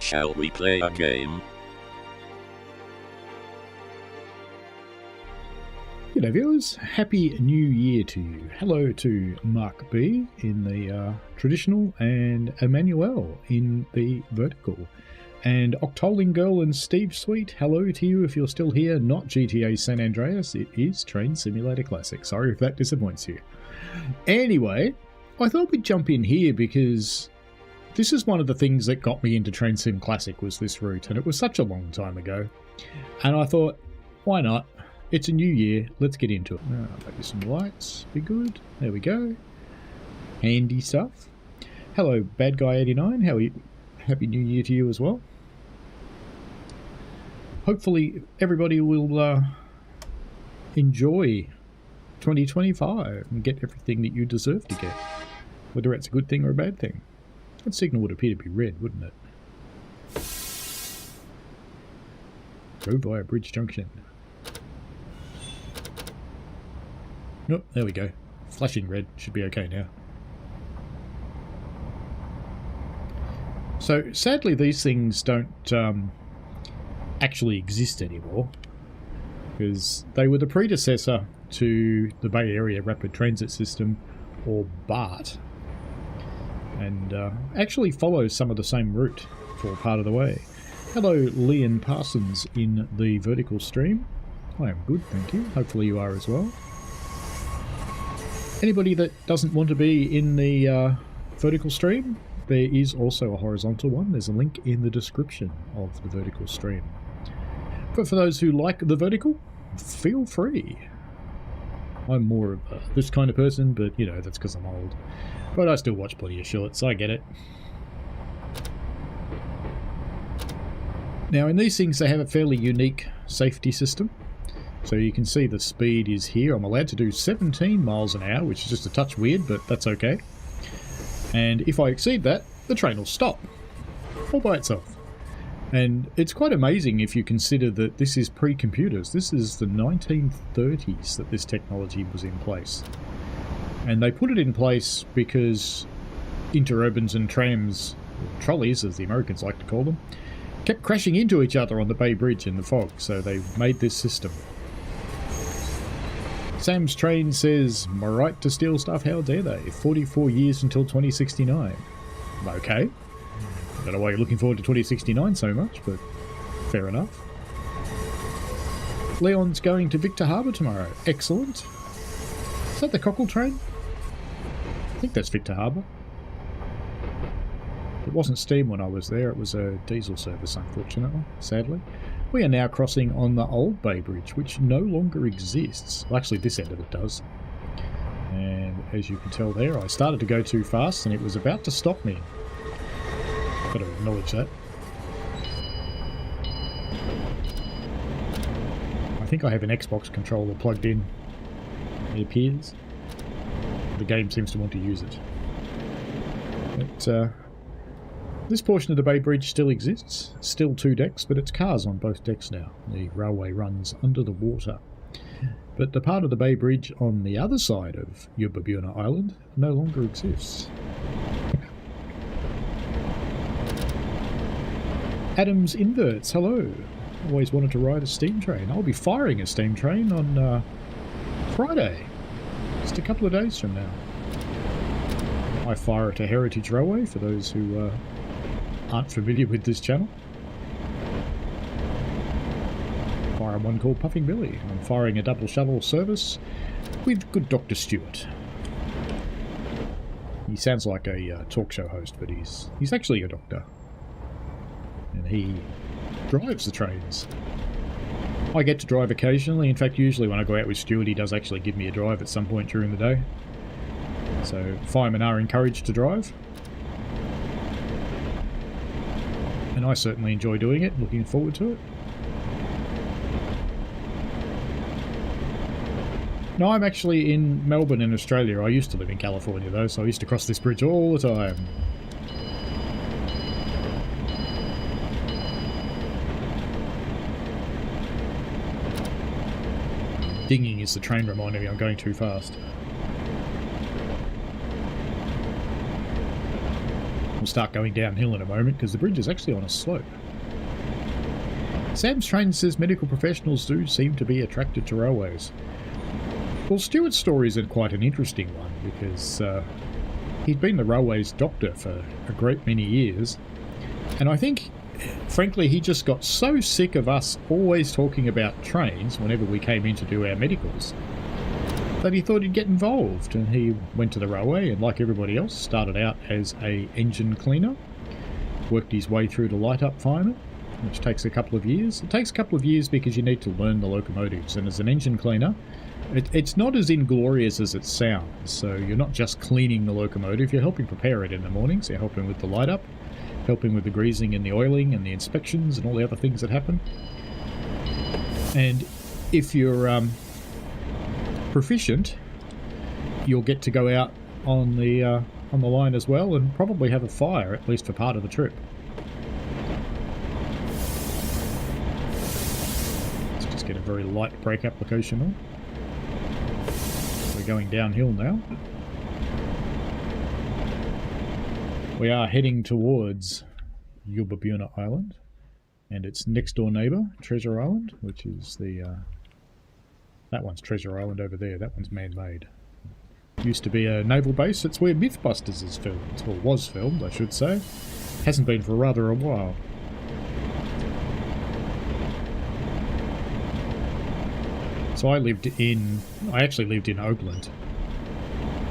Shall we play a game? G'day viewers, Happy New Year to you. Hello to Mark B in the traditional and Emmanuel in the vertical. And Octoling Girl and Steve Sweet, hello to you if you're still here. Not GTA San Andreas, it is Train Simulator Classic. Sorry if that disappoints you. Anyway, I thought we'd jump in here because this is one of the things that got me into Train Sim Classic was this route, and it was such a long time ago. And I thought, why not? It's a new year, let's get into it. Maybe some lights, be good. There we go. Handy stuff. Hello, Bad Guy 89. How are you? Happy New Year to you as well. Hopefully everybody will enjoy 2025 and get everything that you deserve to get, whether it's a good thing or a bad thing. That signal would appear to be red, wouldn't it? Go via Bridge Junction. Nope, there we go. Flashing red. Should be okay now. So, sadly, these things don't actually exist anymore, because they were the predecessor to the Bay Area Rapid Transit System, or BART, and actually follows some of the same route for part of the way. Hello, Leon Parsons in the vertical stream. I am good, thank you. Hopefully you are as well. Anybody that doesn't want to be in the vertical stream, there is also a horizontal one. There's a link in the description of the vertical stream. But for those who like the vertical, feel free. I'm more of this kind of person, but you know, that's because I'm old. But I still watch plenty of shorts, I get it. Now in these things they have a fairly unique safety system. So you can see the speed is here. I'm allowed to do 17 miles an hour, which is just a touch weird, but that's okay. And if I exceed that, the train will stop all by itself. And it's quite amazing if you consider that this is pre-computers. This is the 1930s that this technology was in place. And they put it in place because interurbans and trams, or trolleys as the Americans like to call them, kept crashing into each other on the Bay Bridge in the fog. So they made this system. Sam's Train says, my right to steal stuff, how dare they? 44 years until 2069. Okay. I don't know why you're looking forward to 2069 so much, but fair enough. Leon's going to Victor Harbour tomorrow. Excellent. Is that the Cockle train? I think that's Victor Harbour. It wasn't steam when I was there, it was a diesel service, unfortunately, sadly. We are now crossing on the old Bay Bridge, which no longer exists. Well, actually, this end of it does. And as you can tell there, I started to go too fast and it was about to stop me. Got to acknowledge that. I think I have an Xbox controller plugged in, it appears. The game seems to want to use it. But, this portion of the Bay Bridge still exists, still 2 decks, but it's cars on both decks now. The railway runs under the water. But the part of the Bay Bridge on the other side of Yuba Buena Island no longer exists. Adams Inverts, hello. Always wanted to ride a steam train. I'll be firing a steam train on Friday, just a couple of days from now. I fire at a Heritage Railway for those who aren't familiar with this channel. Fire one called Puffing Billy. I'm firing a double shuttle service with good Dr. Stewart. He sounds like a talk show host, but he's actually a doctor. And he drives the trains. I get to drive occasionally. In fact, usually when I go out with Stewart, he does actually give me a drive at some point during the day. So firemen are encouraged to drive. And I certainly enjoy doing it, looking forward to it. No, I'm actually in Melbourne in Australia. I used to live in California though, so I used to cross this bridge all the time. Dinging is the train reminding me I'm going too fast. start going downhill in a moment because the bridge is actually on a slope. Sam's Train says medical professionals do seem to be attracted to railways. Well, Stuart's story is quite an interesting one because he'd been the railways doctor for a great many years, and I think, frankly, he just got so sick of us always talking about trains whenever we came in to do our medicals that he thought he'd get involved, and he went to the railway and, like everybody else, started out as a engine cleaner, worked his way through to light-up fireman, which takes a couple of years. It takes a couple of years because you need to learn the locomotives, and as an engine cleaner, it's not as inglorious as it sounds. So you're not just cleaning the locomotive, you're helping prepare it in the mornings, you're helping with the light-up, helping with the greasing and the oiling and the inspections and all the other things that happen. And if you're proficient, you'll get to go out on the line as well and probably have a fire, at least for part of the trip. Let's just get a very light brake application on. We're going downhill now. We are heading towards Yubabuna Island and its next door neighbour, Treasure Island, which is the that one's Treasure Island over there. That one's man-made. Used to be a naval base. It's where Mythbusters is filmed, or was filmed, I should say. Hasn't been for rather a while. So I actually lived in Oakland,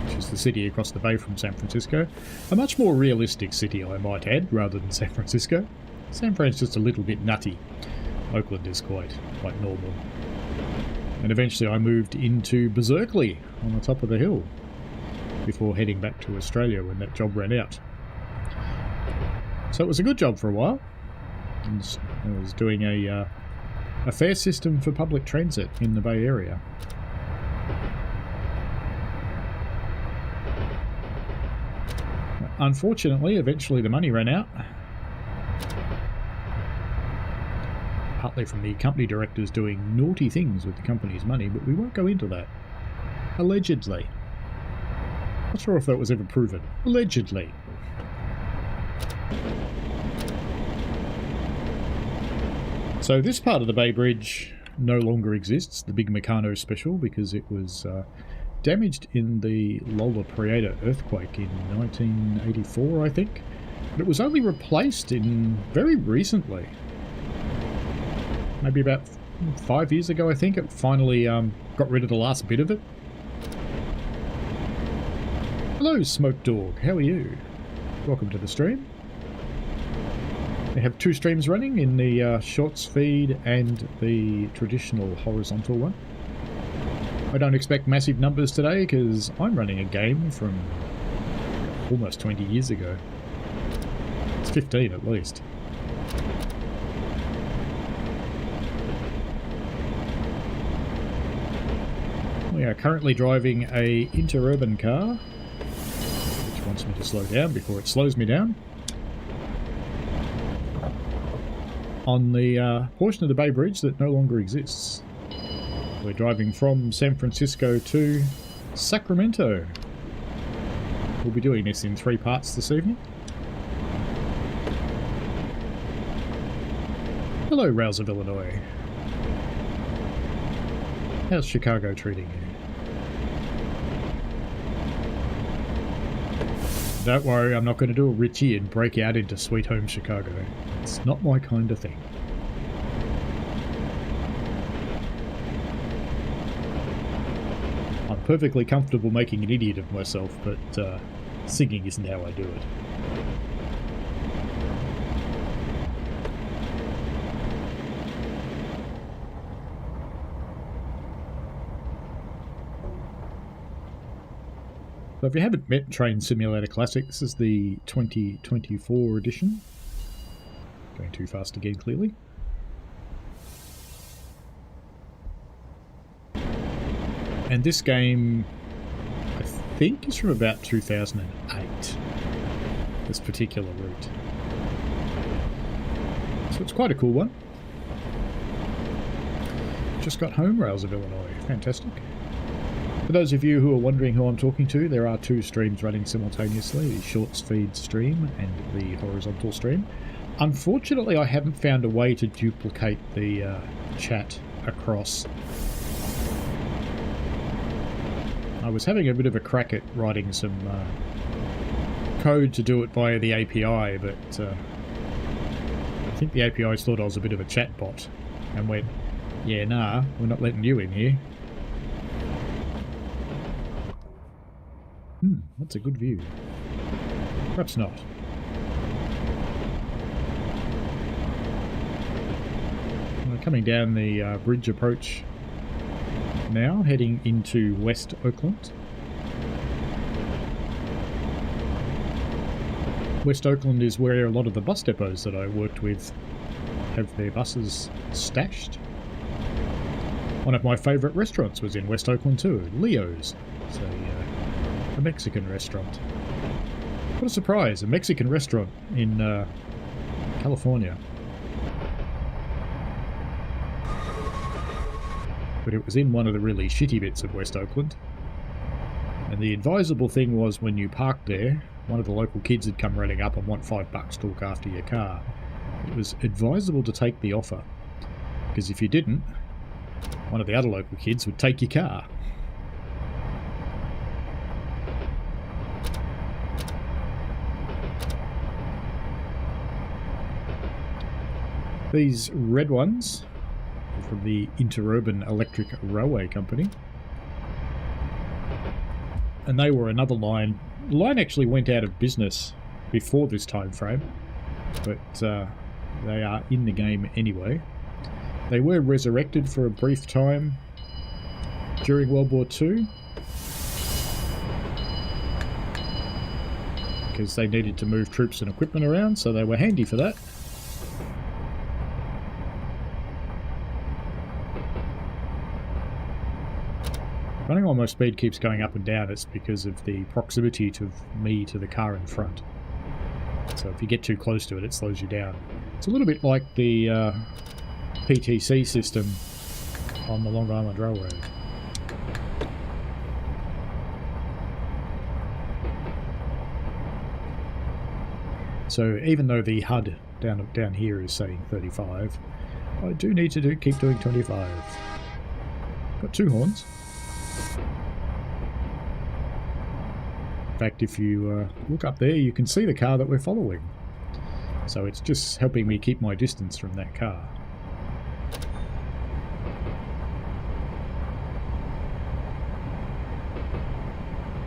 which is the city across the bay from San Francisco. A much more realistic city, I might add, rather than San Francisco. San Fran's just a little bit nutty. Oakland is quite normal. And eventually I moved into Berkeley on the top of the hill before heading back to Australia when that job ran out. So it was a good job for a while. And I was doing a fare system for public transit in the Bay Area. Unfortunately, eventually the money ran out. Partly from the company directors doing naughty things with the company's money, but we won't go into that. Allegedly. Not sure if that was ever proven. Allegedly. So this part of the Bay Bridge no longer exists, the Big Meccano Special, because it was damaged in the Lola Prieta earthquake in 1984, I think. But it was only replaced very recently. Maybe about 5 years ago, I think. It finally got rid of the last bit of it. Hello, Smoke Dog. How are you? Welcome to the stream. We have 2 streams running in the shorts feed and the traditional horizontal one. I don't expect massive numbers today because I'm running a game from almost 20 years ago. It's 15 at least. We are currently driving a interurban car, which wants me to slow down before it slows me down, on the portion of the Bay Bridge that no longer exists. We're driving from San Francisco to Sacramento. We'll be doing this in 3 parts this evening. Hello, Rails of Illinois. How's Chicago treating you? Don't worry, I'm not going to do a Richie and break out into Sweet Home Chicago. It's not my kind of thing. I'm perfectly comfortable making an idiot of myself, but singing isn't how I do it. So if you haven't met Train Simulator Classic, this is the 2024 edition. Going too fast again, clearly. And this game, I think, is from about 2008. This particular route. So it's quite a cool one. Just got home, Rails of Illinois. Fantastic. For those of you who are wondering who I'm talking to, there are two streams running simultaneously, the shorts feed stream and the horizontal stream. Unfortunately, I haven't found a way to duplicate the chat across. I was having a bit of a crack at writing some code to do it via the API, but I think the APIs thought I was a bit of a chatbot and went, yeah, nah, we're not letting you in here. That's a good view. Perhaps not. We're coming down the bridge approach now, heading into West Oakland. West Oakland is where a lot of the bus depots that I worked with have their buses stashed. One of my favourite restaurants was in West Oakland too, Leo's. It's a Mexican restaurant. What a surprise, a Mexican restaurant in California. But it was in one of the really shitty bits of West Oakland. And the advisable thing was when you parked there, one of the local kids would come running up and want $5 to look after your car. It was advisable to take the offer, because if you didn't, one of the other local kids would take your car. These red ones are from the Interurban Electric Railway Company. And they were another line. The line actually went out of business before this time frame, but they are in the game anyway. They were resurrected for a brief time during World War II because they needed to move troops and equipment around, so they were handy for that. Running while my speed keeps going up and down, it's because of the proximity to me to the car in front. So if you get too close to it, it slows you down. It's a little bit like the PTC system on the Long Island Railroad. So even though the HUD down here is saying 35, I do need to keep doing 25. Got two horns. In fact, if you look up there, you can see the car that we're following. So it's just helping me keep my distance from that car.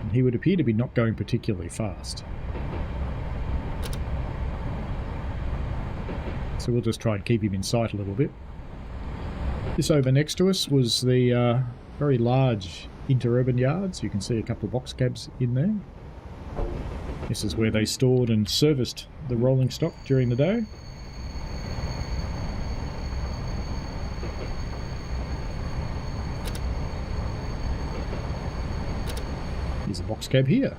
And he would appear to be not going particularly fast. So we'll just try and keep him in sight a little bit. This over next to us was the very large interurban yards. You can see a couple of box cabs in there. This is where they stored and serviced the rolling stock during the day. Here's a box cab here.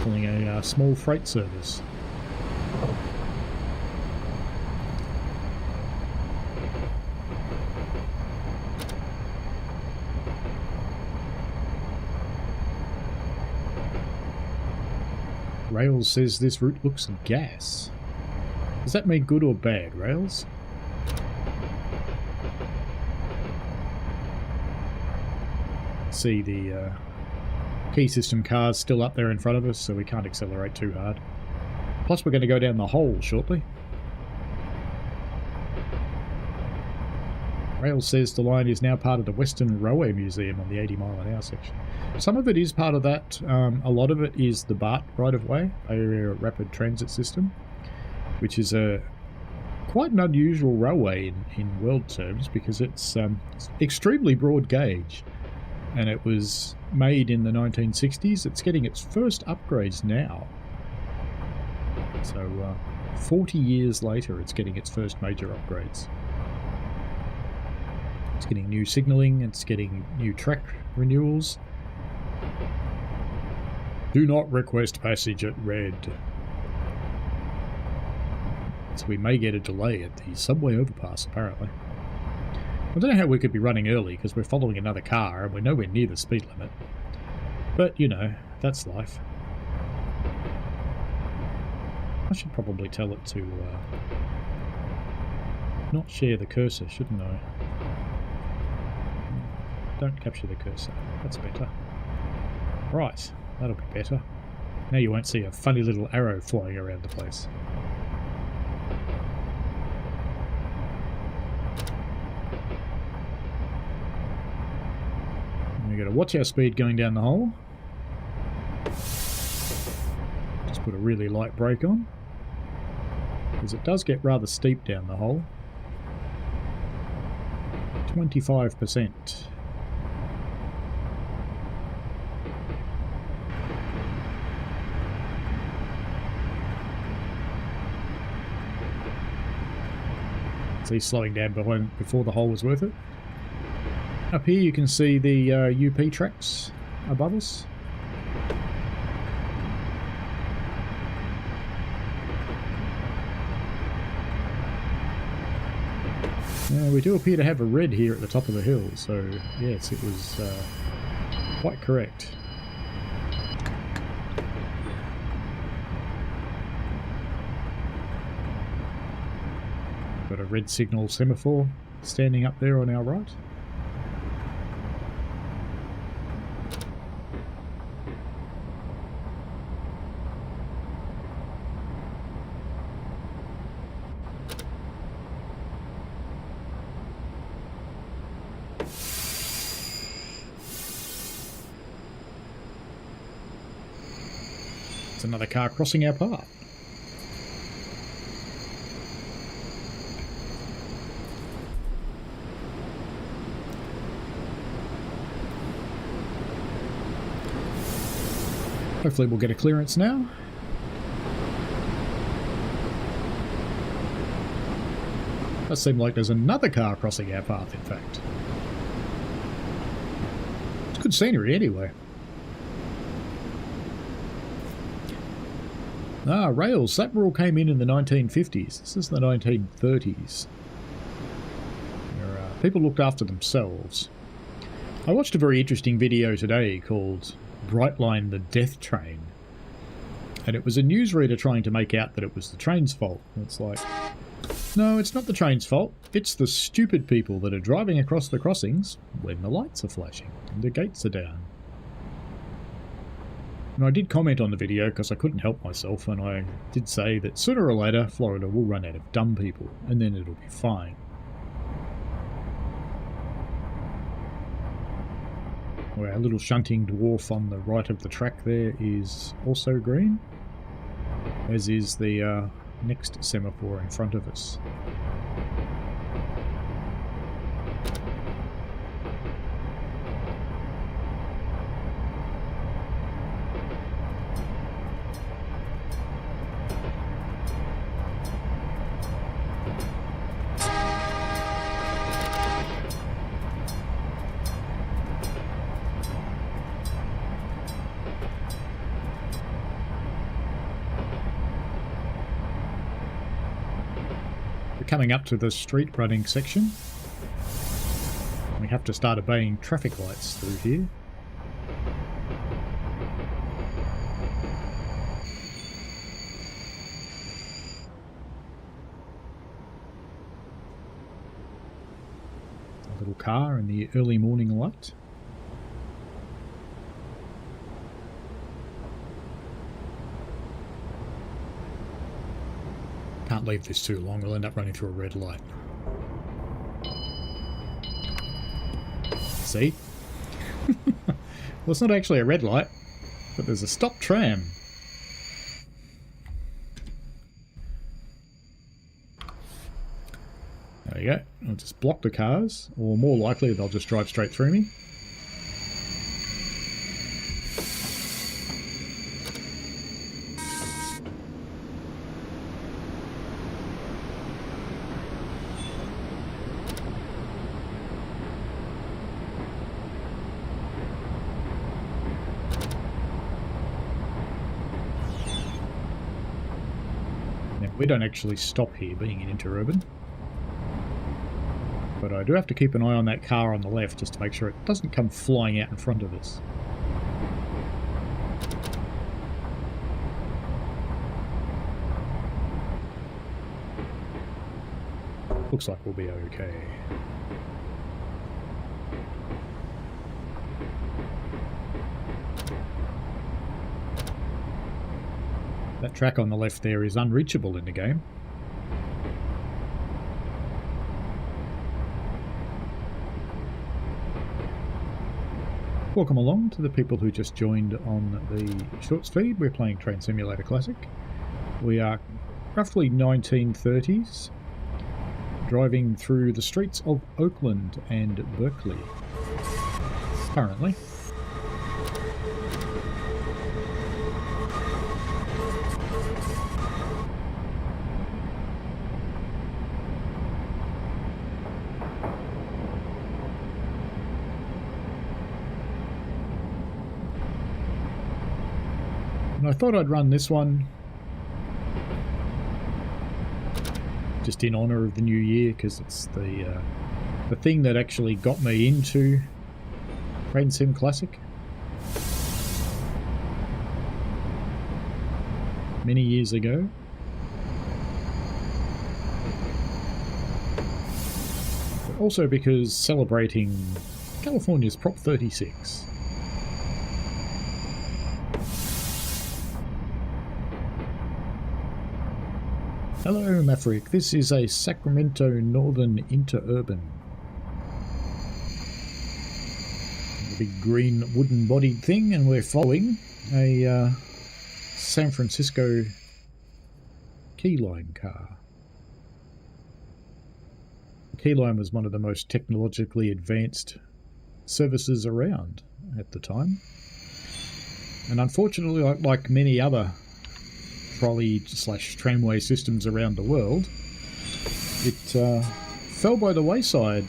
Pulling a small freight service. Rails says this route looks gas. Does that mean good or bad, Rails? See the key system cars still up there in front of us, so we can't accelerate too hard. Plus we're going to go down the hole shortly. Rails says the line is now part of the Western Railway Museum on the 80-mile-an-hour section. Some of it is part of that. A lot of it is the BART right-of-way, Area Rapid Transit System, which is a quite an unusual railway in world terms because it's extremely broad gauge, and it was made in the 1960s. It's getting its first upgrades now. So 40 years later, it's getting its first major upgrades. It's getting new signalling, it's getting new track renewals. Do not request passage at red. So we may get a delay at the subway overpass, apparently. I don't know how we could be running early because we're following another car and we're nowhere near the speed limit. But, you know, that's life. I should probably tell it to not share the cursor, shouldn't I? Don't capture the cursor. That's better. Right, that'll be better. Now you won't see a funny little arrow flying around the place. We've got to watch our speed going down the hole. Just put a really light brake on, because it does get rather steep down the hole. 25%. See, slowing down before the hole was worth it. Up here you can see the UP tracks above us. We do appear to have a red here at the top of the hill, so yes, it was quite correct. Got a red signal semaphore standing up there on our right. It's another car crossing our path. Hopefully we'll get a clearance now. Does seem like there's another car crossing our path, in fact. It's good scenery anyway. Ah, rails. That rule came in the 1950s. This is the 1930s. Where, people looked after themselves. I watched a very interesting video today called Brightline the Death Train, and it was a newsreader trying to make out that it was the train's fault. And it's like, no, it's not the train's fault. It's the stupid people that are driving across the crossings when the lights are flashing and the gates are down. And I did comment on the video because I couldn't help myself, and I did say that sooner or later Florida will run out of dumb people and then it'll be fine. Well, our little shunting dwarf on the right of the track there is also green, as is the next semaphore in front of us. Coming up to the street running section. We have to start obeying traffic lights through here. A little car in the early morning light. Can't leave this too long, we'll end up running through a red light. See? Well, it's not actually a red light, but there's a stop tram. There we go. I'll just block the cars, or more likely they'll just drive straight through me. We don't actually stop here, being an interurban. but I do have to keep an eye on that car on the left just to make sure it doesn't come flying out in front of us. Looks like we'll be okay. That track on the left there is unreachable in the game. Welcome along to the people who just joined on the Shorts feed. We're playing Train Simulator Classic. We are roughly 1930s, driving through the streets of Oakland and Berkeley currently. And I thought I'd run this one just in honour of the new year, because it's the thing that actually got me into Train Sim Classic many years ago. But also because celebrating California's Prop 36. Hello Maverick, this is a Sacramento Northern Interurban. A big green wooden bodied thing, and we're following a San Francisco Keyline car. Keyline was one of the most technologically advanced services around at the time. And unfortunately, like many other trolley/tramway systems around the world, it fell by the wayside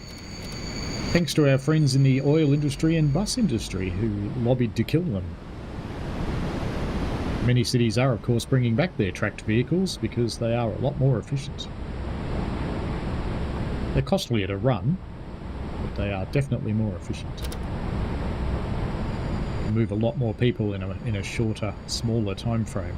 thanks to our friends in the oil industry and bus industry who lobbied to kill them. Many cities are, of course, bringing back their tracked vehicles because they are a lot more efficient. They're costlier to run, but they are definitely more efficient. They move a lot more people in a shorter, smaller time frame.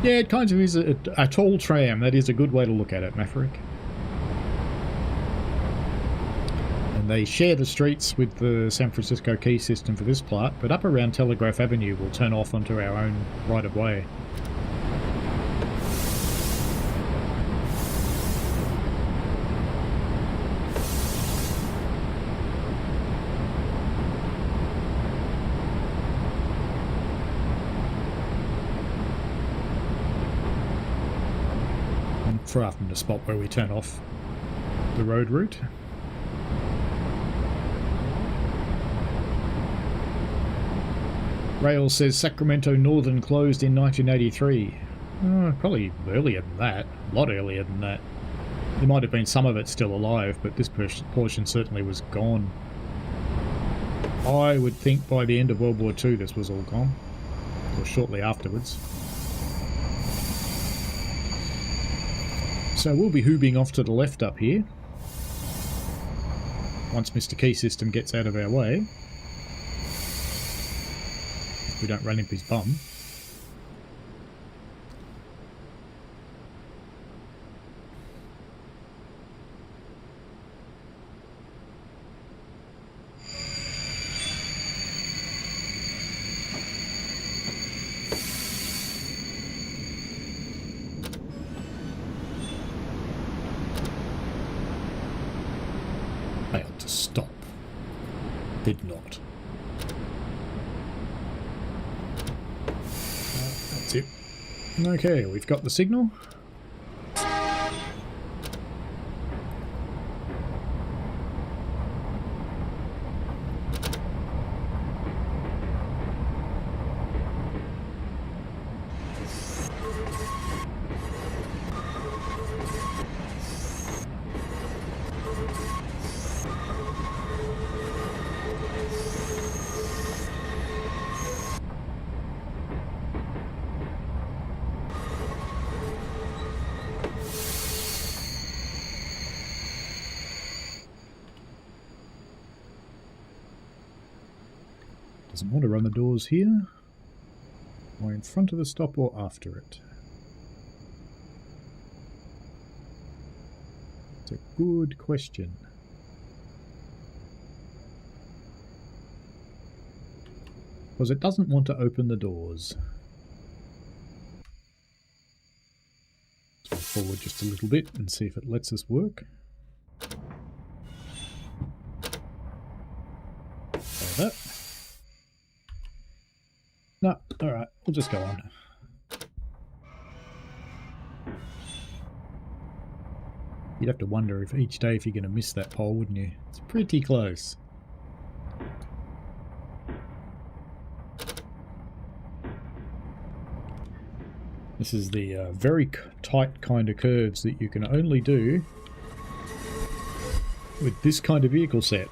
Yeah, it kind of is a tall tram. That is a good way to look at it, Maverick. And they share the streets with the San Francisco Key system for this part, but up around Telegraph Avenue we'll turn off onto our own right-of-way. Far from the spot where we turn off the road route. Rail says Sacramento Northern closed in 1983. Probably earlier than that, a lot earlier than that. There might have been some of it still alive, but this portion certainly was gone. I would think by the end of World War II this was all gone, or shortly afterwards. So we'll be hoobing off to the left up here, once Mr. Key System gets out of our way. If we don't run into his bum. Failed to stop. Did not. That's it. Okay, we've got the signal. Doesn't want to run the doors here. Am I in front of the stop or after it? It's a good question. Because it doesn't want to open the doors. Let's move forward just a little bit and see if it lets us work. Try that. No, alright, we'll just go on. You'd have to wonder if each day if you're going to miss that pole, wouldn't you? It's pretty close. This is the very tight kind of curves that you can only do with this kind of vehicle set.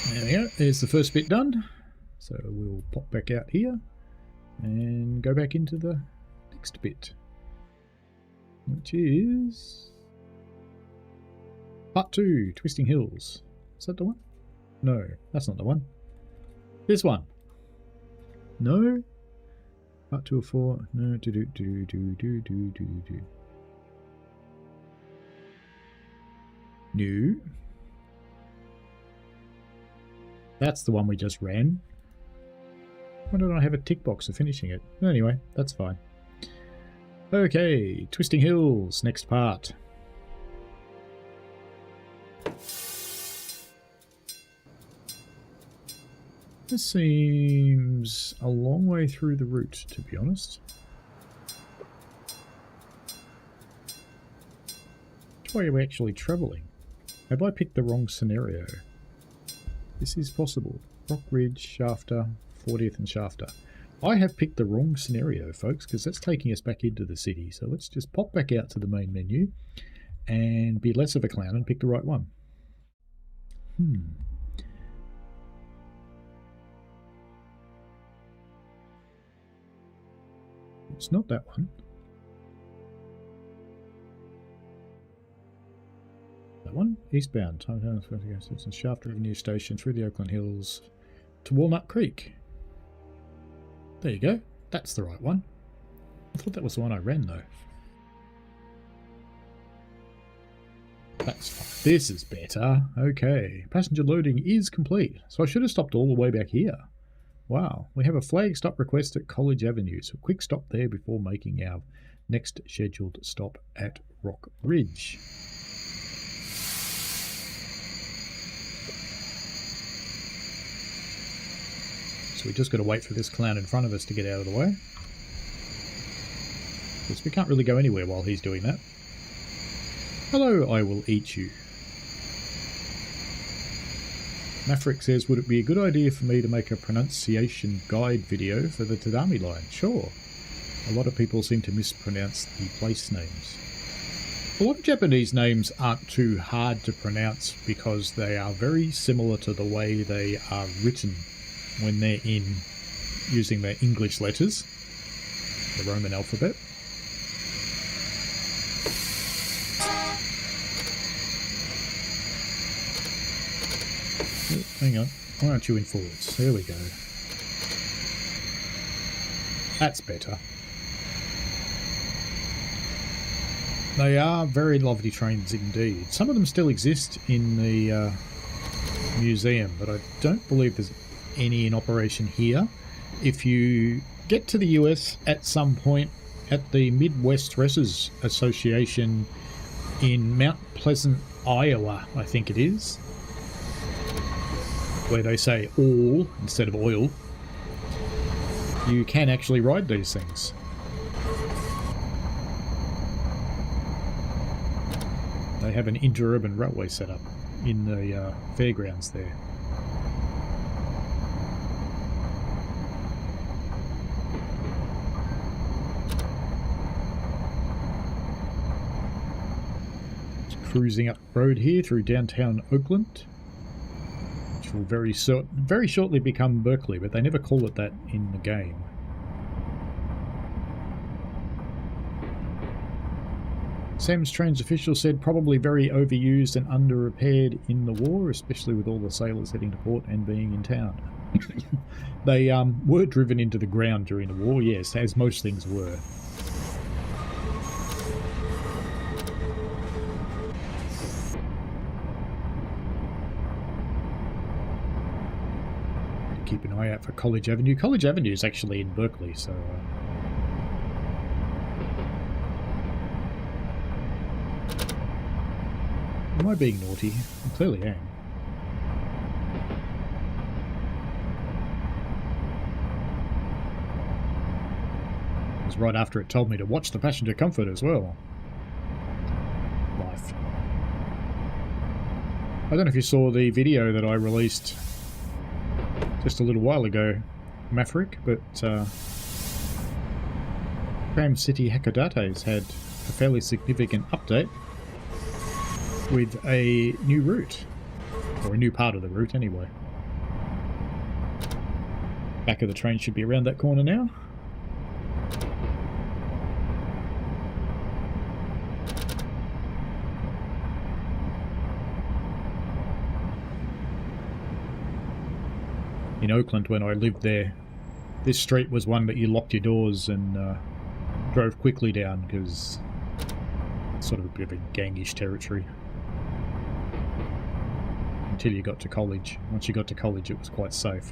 There we go, there's the first bit done. So we'll pop back out here and go back into the next bit, which is part 2, Twisting Hills. Is that the one? No, that's not the one. This one. No. Part 2 of 4. No. No. That's the one we just ran. Why don't I have a tick box for finishing it? Anyway, that's fine. Okay, Twisting Hills, next part. This seems a long way through the route, to be honest. Which way are we actually travelling? Have I picked the wrong scenario? This is possible. Rock Ridge, Shafter, 40th and Shafter. I have picked the wrong scenario, folks, because that's taking us back into the city. So let's just pop back out to the main menu and be less of a clown and pick the right one. It's not that one. That one? Eastbound. Shafter Avenue Station through the Oakland Hills to Walnut Creek. There you go. That's the right one. I thought that was the one I ran though. That's fine. This is better. Okay. Passenger loading is complete. So I should have stopped all the way back here. Wow. We have a flag stop request at College Avenue. So a quick stop there before making our next scheduled stop at Rock Ridge. So we just got to wait for this clown in front of us to get out of the way. Because we can't really go anywhere while he's doing that. Hello, I will eat you. Maverick says, would it be a good idea for me to make a pronunciation guide video for the Tadami line? Sure. A lot of people seem to mispronounce the place names. A lot of Japanese names aren't too hard to pronounce because they are very similar to the way they are written when they're in using their English letters, the Roman alphabet. Oh, hang on, why aren't you in forwards? There we go. That's better. They are very lovely trains indeed. Some of them still exist in the museum, but I don't believe there's any in operation here. If you get to the US at some point at the Midwest Racers Association in Mount Pleasant, Iowa, I think it is, where they say all instead of oil, you can actually ride these things. They have an interurban railway set up in the fairgrounds there. Cruising up the road here through downtown Oakland, which will very shortly become Berkeley, but they never call it that in the game. Sam's Trains official said probably very overused and under-repaired in the war, especially with all the sailors heading to port and being in town. They were driven into the ground during the war, yes, as most things were. Keep an eye out for College Avenue. College Avenue is actually in Berkeley, so... Am I being naughty? I clearly am. It was right after it told me to watch the passenger comfort as well. Life. I don't know if you saw the video that I released just a little while ago, Maverick, but Tram City Hakodate had a fairly significant update with a new route, or a new part of the route anyway. Back of the train should be around that corner now. In Oakland, when I lived there, this street was one that you locked your doors and drove quickly down because it's sort of a bit of a gangish territory. Until you got to college. Once you got to college, it was quite safe.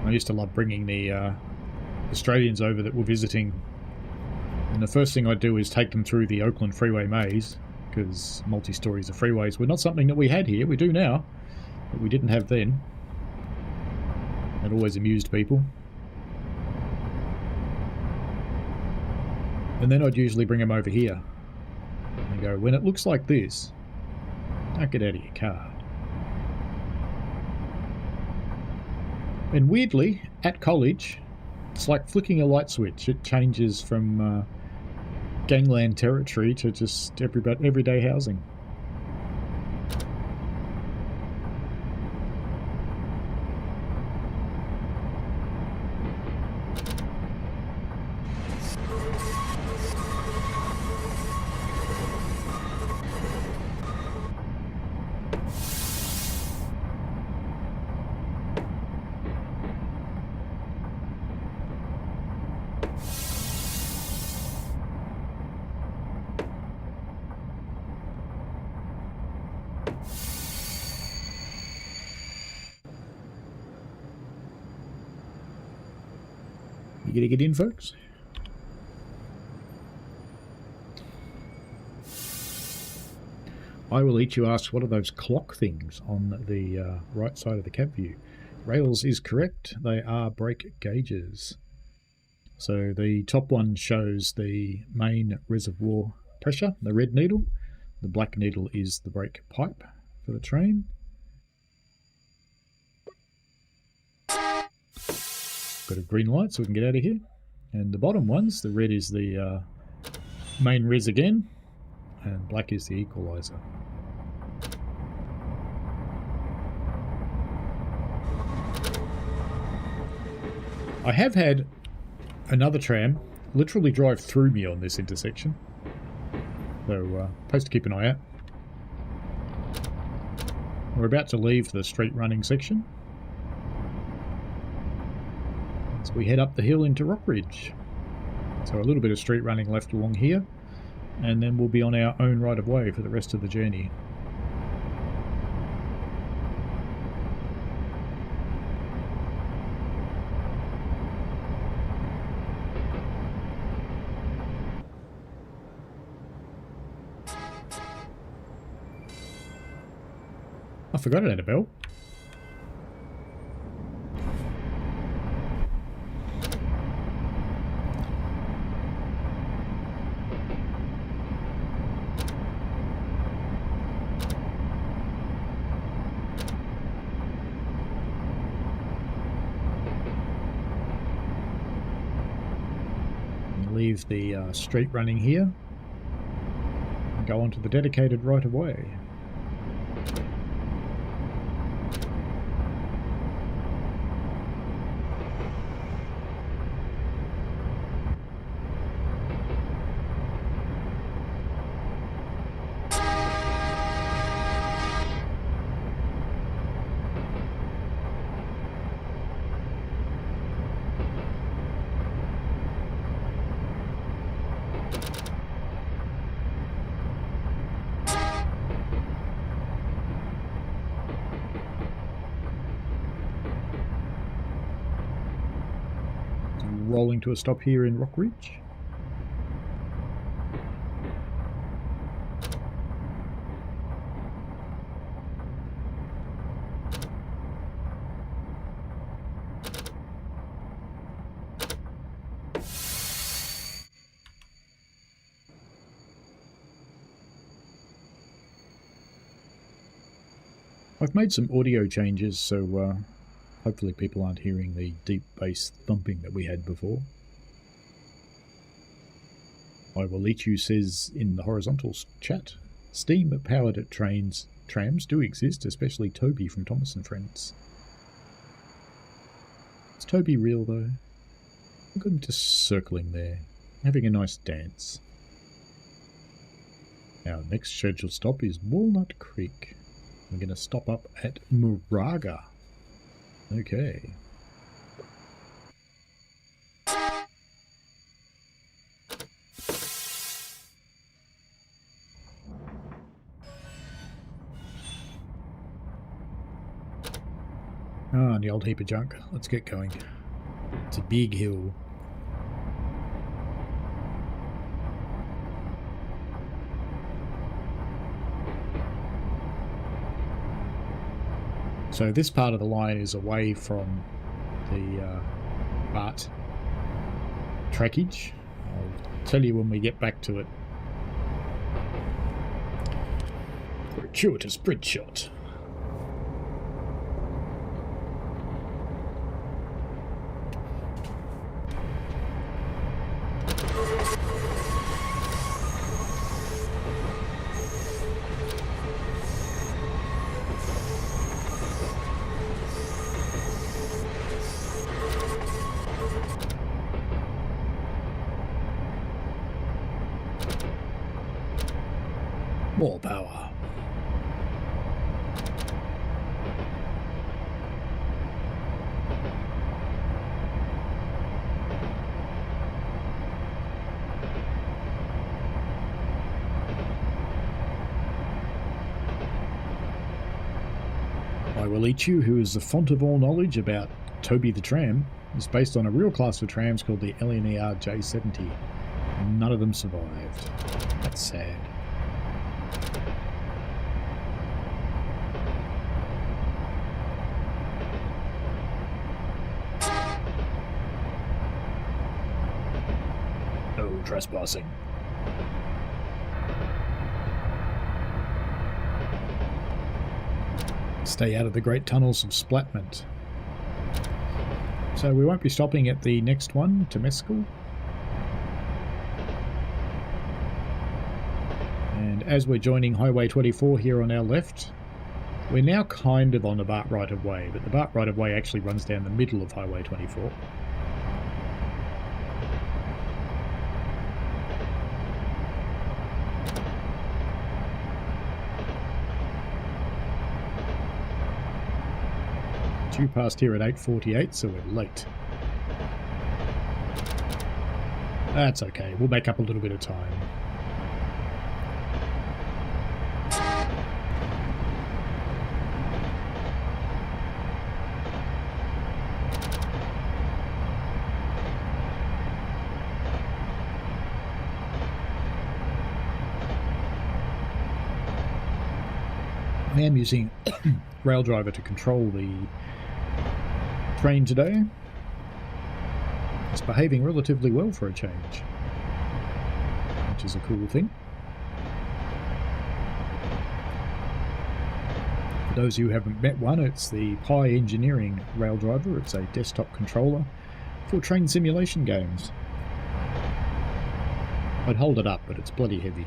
I used to love bringing the Australians over that were visiting, and the first thing I'd do is take them through the Oakland freeway maze, because multi-stories of freeways were not something that we had here. We do now, but we didn't have then. It always amused people. And then I'd usually bring them over here. And go, when it looks like this, don't get out of your car. And weirdly, at college, it's like flicking a light switch. It changes from gangland territory to just everyday housing. You gonna get in, folks? I will eat you ask, what are those clock things on the right side of the cab view? Rails is correct. They are brake gauges. So the top one shows the main reservoir pressure, the red needle. The black needle is the brake pipe for the train. Got a green light so we can get out of here. And the bottom ones, the red is the main res again, and black is the equalizer. I have had another tram literally drive through me on this intersection, so supposed to keep an eye out. We're about to leave the street running section, so we head up the hill into Rockridge. So a little bit of street running left along here, and then we'll be on our own right of way for the rest of the journey. I forgot it had a bell. Leave the street running here and go onto the dedicated right of way. rolling to a stop here in Rock Ridge. I've made some audio changes, so hopefully people aren't hearing the deep bass thumping that we had before. I will eat you says in the horizontal chat, steam-powered trams do exist, especially Toby from Thomas and Friends. Is Toby real though? Look at him just circling there, having a nice dance. Our next scheduled stop is Walnut Creek. We're going to stop up at Moraga. Okay. Ah, the old heap of junk. Let's get going. It's a big hill. So this part of the line is away from the BART trackage. I'll tell you when we get back to it. Gratuitous bridge shot. More power. I Will Eat You, who is the font of all knowledge about Toby the Tram, is based on a real class of trams called the LNER J70. None of them survived. That's sad. No trespassing. Stay out of the great tunnels of Splatment. So we won't be stopping at the next one, Temescal. And as we're joining Highway 24 here on our left, we're now kind of on the BART right-of-way, but the BART right-of-way actually runs down the middle of Highway 24. Due past here at 8:48, so we're late. That's okay, we'll make up a little bit of time. I am using Raildriver to control the train today. It's behaving relatively well for a change, which is a cool thing. For those of you who haven't met one, it's the Pi Engineering Raildriver. It's a desktop controller for train simulation games. I'd hold it up, but it's bloody heavy.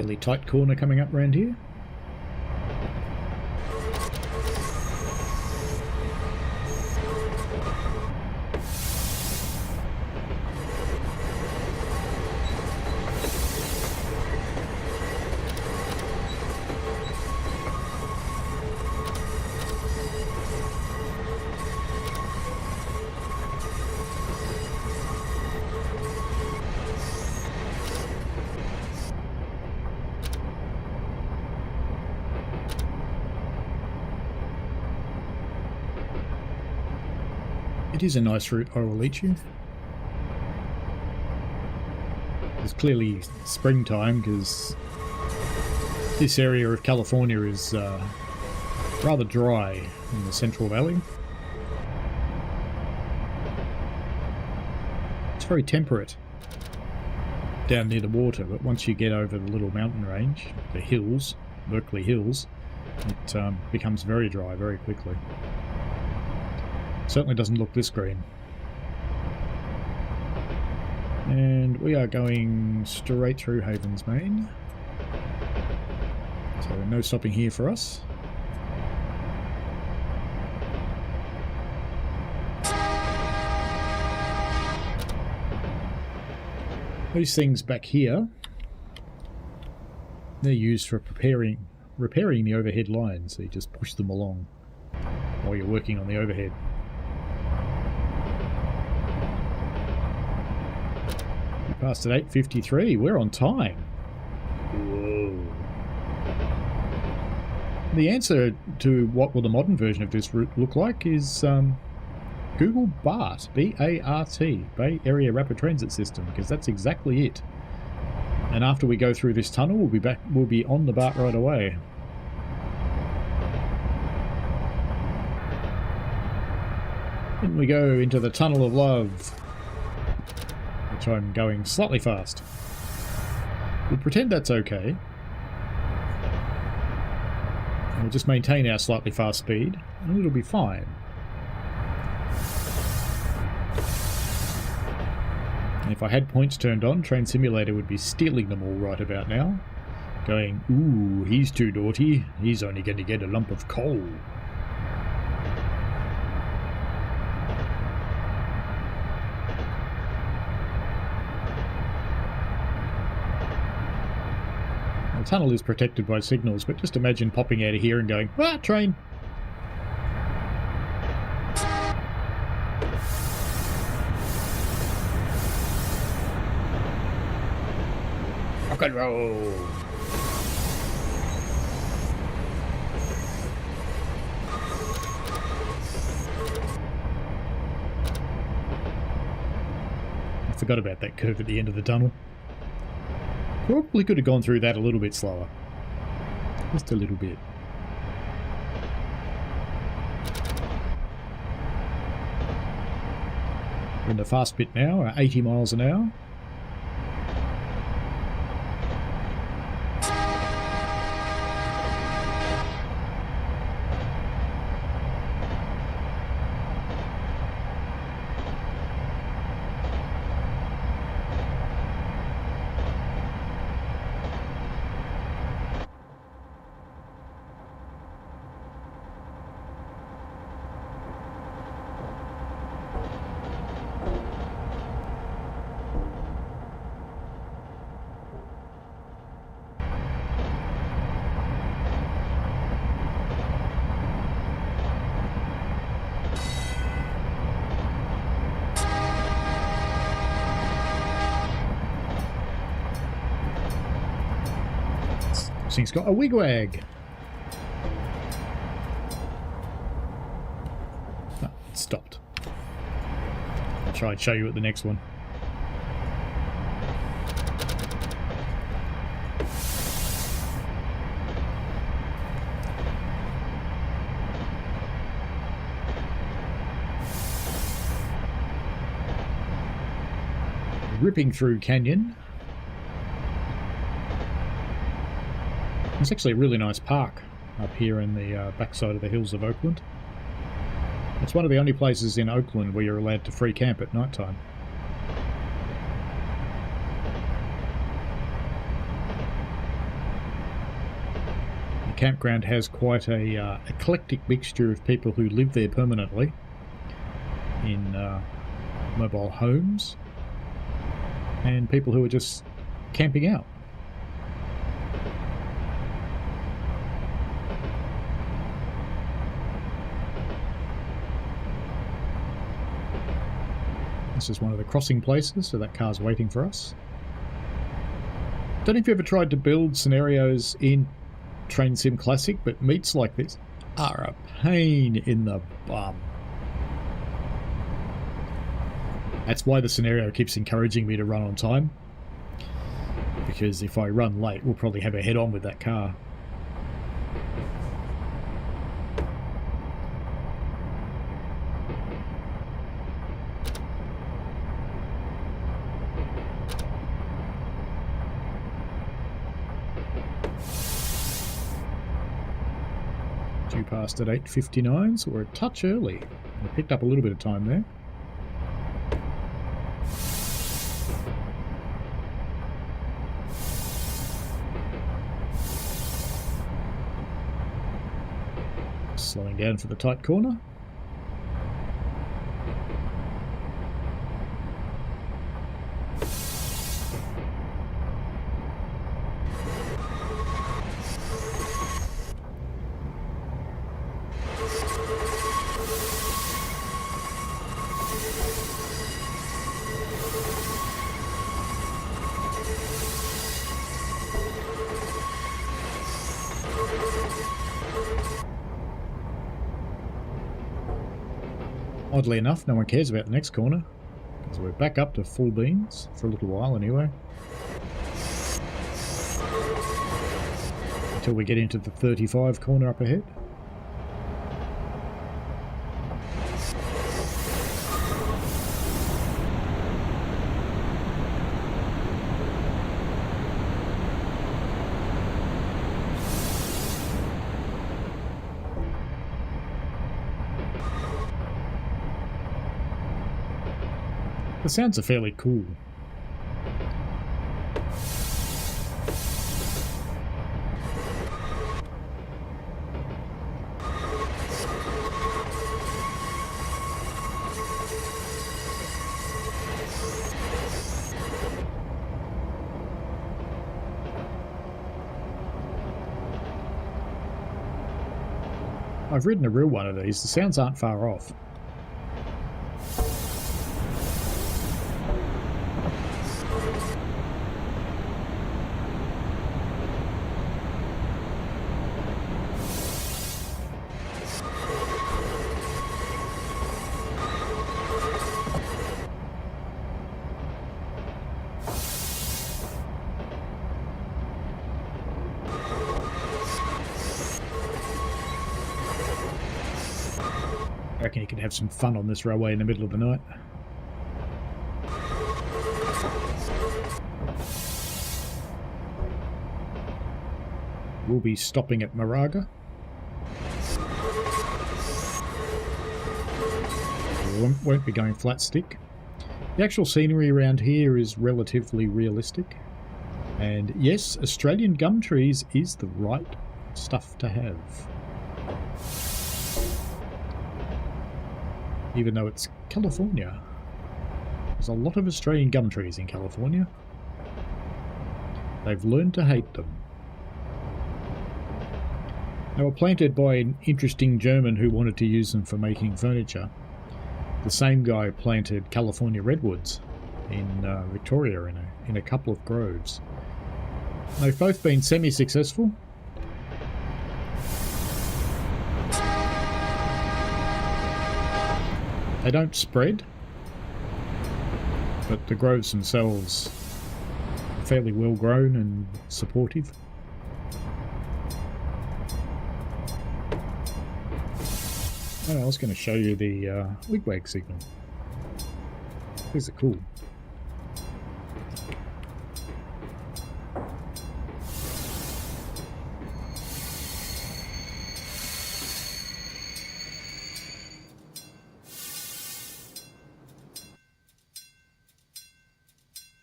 Fairly tight corner coming up round here. It is a nice route, I will eat you. It's clearly springtime because this area of California is rather dry in the Central Valley. It's very temperate down near the water, but once you get over the little mountain range, the hills, Berkeley Hills, it becomes very dry very quickly. Certainly doesn't look this green. And we are going straight through Havens Main. So no stopping here for us. These things back here, they're used for repairing the overhead lines. So you just push them along while you're working on the overhead. Past at 8:53, we're on time. Whoa. The answer to what will the modern version of this route look like is Google BART, B-A-R-T, Bay Area Rapid Transit System, because that's exactly it. And after we go through this tunnel, we'll be on the BART right away. Then we go into the Tunnel of Love, which I'm going slightly fast. We'll pretend that's okay. And we'll just maintain our slightly fast speed, and it'll be fine. And if I had points turned on, Train Simulator would be stealing them all right about now. Going, ooh, he's too naughty. He's only going to get a lump of coal. The tunnel is protected by signals, but just imagine popping out of here and going, ah, train! Rock and roll! I forgot about that curve at the end of the tunnel. Probably could have gone through that a little bit slower. Just a little bit. We're in the fast bit now, 80 miles an hour. This thing's got a wigwag. Oh, it stopped. I'll try and show you at the next one. Ripping through canyon. It's actually a really nice park up here in the backside of the hills of Oakland. It's one of the only places in Oakland where you're allowed to free camp at night time. campground has quite a eclectic mixture of people who live there permanently in mobile homes and people who are just camping out. This is one of the crossing places, so that car's waiting for us. Don't know if you ever tried to build scenarios in Train Sim Classic, but meets like this are a pain in the bum. That's why the scenario keeps encouraging me to run on time, because if I run late, we'll probably have a head-on with that car. Due past at 8:59, so we're a touch early. I picked up a little bit of time there. Slowing down for the tight corner. Oddly enough, no one cares about the next corner, so we're back up to full beans for a little while anyway. Until we get into the 35 corner up ahead. The sounds are fairly cool. I've ridden a real one of these. The sounds aren't far off. I reckon you can have some fun on this railway in the middle of the night. We'll be stopping at Moraga. We won't be going flat stick. The actual scenery around here is relatively realistic. And yes, Australian gum trees is the right stuff to have. Even though it's California. There's a lot of Australian gum trees in California. They've learned to hate them. They were planted by an interesting German who wanted to use them for making furniture. The same guy planted California redwoods in Victoria in a couple of groves. They've both been semi-successful. They don't spread, but the groves themselves are fairly well grown and supportive. Oh, I was going to show you the wigwag signal. These are cool.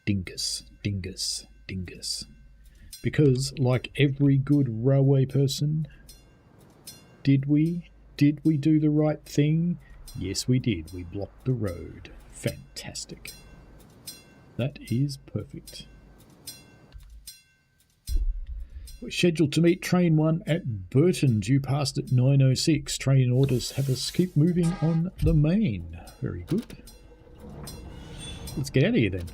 Dingus, dingus, dingus. Because, like every good railway person, did we do the right thing? Yes, we did. We blocked the road. Fantastic. That is perfect. We're scheduled to meet train 1 at Burton, due past at 9:06. Train orders have us keep moving on the main. Very good. Let's get out of here then.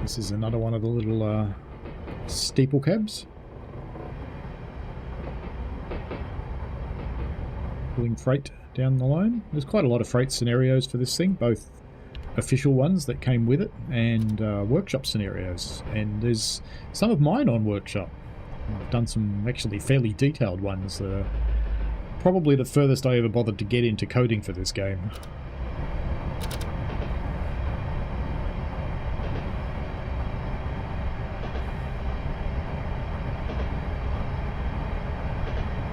This is another one of the little steeple cabs. Pulling freight down the line. There's quite a lot of freight scenarios for this thing, both official ones that came with it and workshop scenarios. And there's some of mine on workshop. I've done some actually fairly detailed ones that are probably the furthest I ever bothered to get into coding for this game.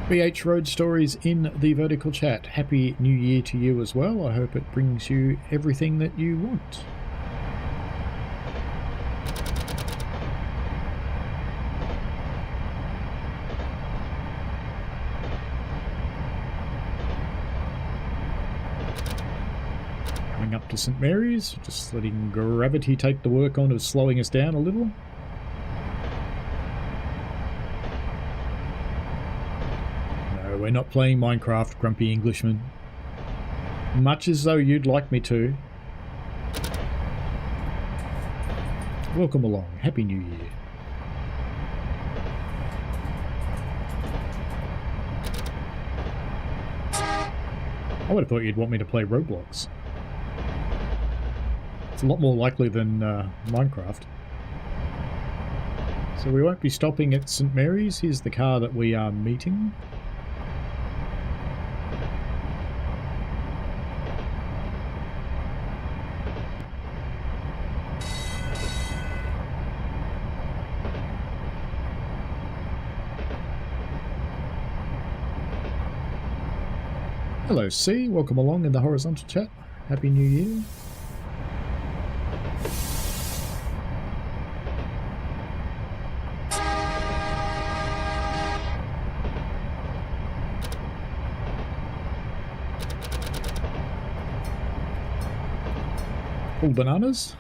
BH Road Stories in the vertical chat. Happy New Year to you as well. I hope it brings you everything that you want. Coming up to St Mary's, just letting gravity take the work on of slowing us down a little. We're not playing Minecraft, Grumpy Englishman. Much as though you'd like me to. Welcome along. Happy New Year. I would have thought you'd want me to play Roblox. It's a lot more likely than Minecraft. So we won't be stopping at St Mary's. Here's the car that we are meeting. Hello C, welcome along in the horizontal chat. Happy New Year. All bananas.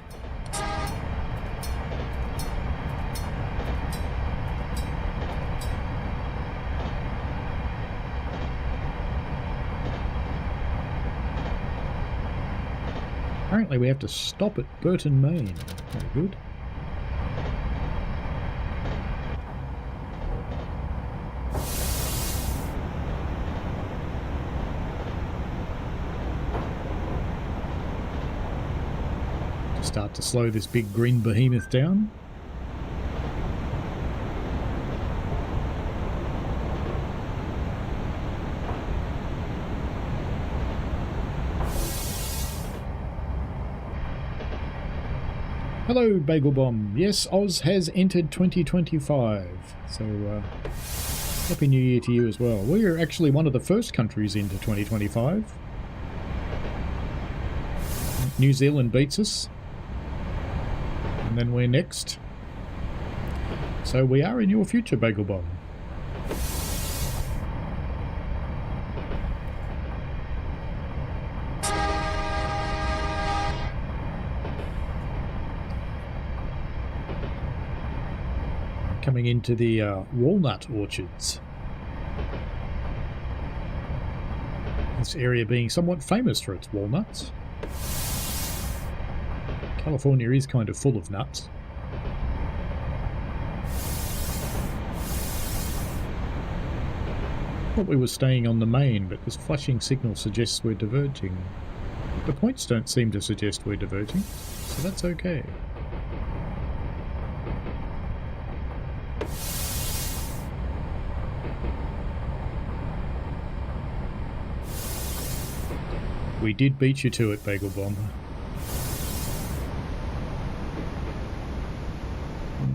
Apparently we have to stop at Burton, Maine. Very good. To start to slow this big green behemoth down. Hello, Bagel Bomb. Yes, Oz has entered 2025. So, Happy New Year to you as well. We're actually one of the first countries into 2025. New Zealand beats us. And then we're next. So we are in your future, Bagel Bomb. Coming into the walnut orchards. This area being somewhat famous for its walnuts. California is kind of full of nuts. Thought we were staying on the main, but this flashing signal suggests we're diverging. The points don't seem to suggest we're diverging, so that's okay. We did beat you to it, Bagel Bomb.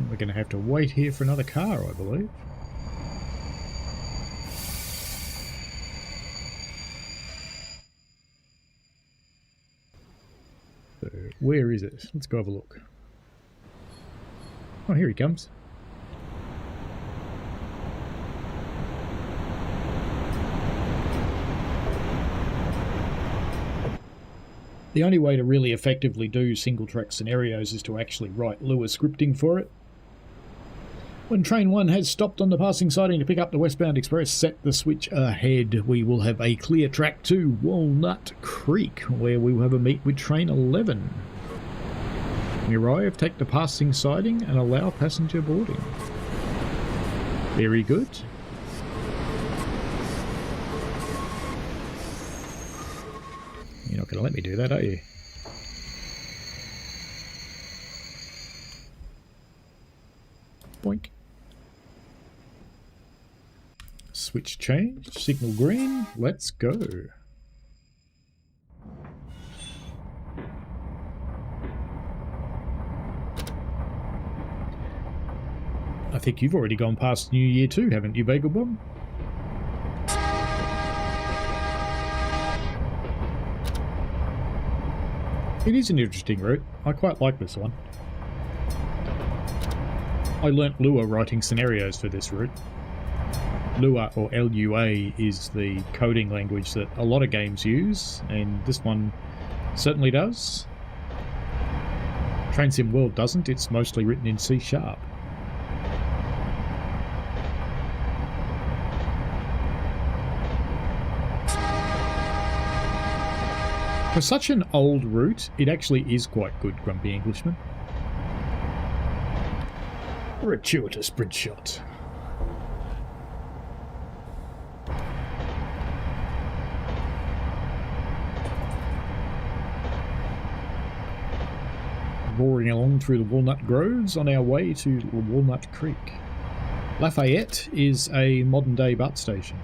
We're going to have to wait here for another car, I believe. Where is it? Let's go have a look. Oh, here he comes. The only way to really effectively do single track scenarios is to actually write Lua scripting for it. When train 1 has stopped on the passing siding to pick up the westbound express, set the switch ahead. We will have a clear track to Walnut Creek, where we will have a meet with train 11. When we arrive, take the passing siding and allow passenger boarding. Very good. You're not going to let me do that, are you? Boink. Switch changed. Signal green. Let's go. I think you've already gone past New Year too, haven't you, Bagel Bomb? It is an interesting route. I quite like this one. I learnt Lua writing scenarios for this route. Lua, or Lua, is the coding language that a lot of games use, and this one certainly does. Train Sim World doesn't, it's mostly written in C#. For such an old route, it actually is quite good, Grumpy Englishman. Gratuitous bridge shot. Roaring along through the walnut groves on our way to Walnut Creek. Lafayette is a modern-day BART station.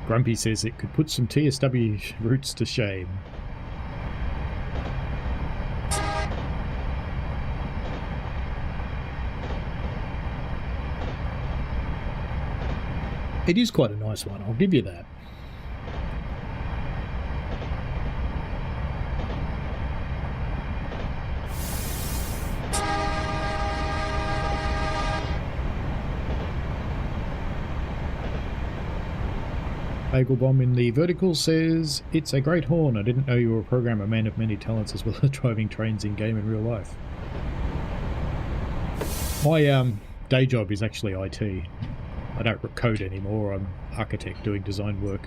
Grumpy says it could put some TSW routes to shame. It is quite a nice one, I'll give you that. Bagel Bomb in the vertical says, it's a great horn. I didn't know you were a programmer, man of many talents, as well as driving trains in game and real life. My day job is actually IT. I don't code anymore. I'm architect doing design work.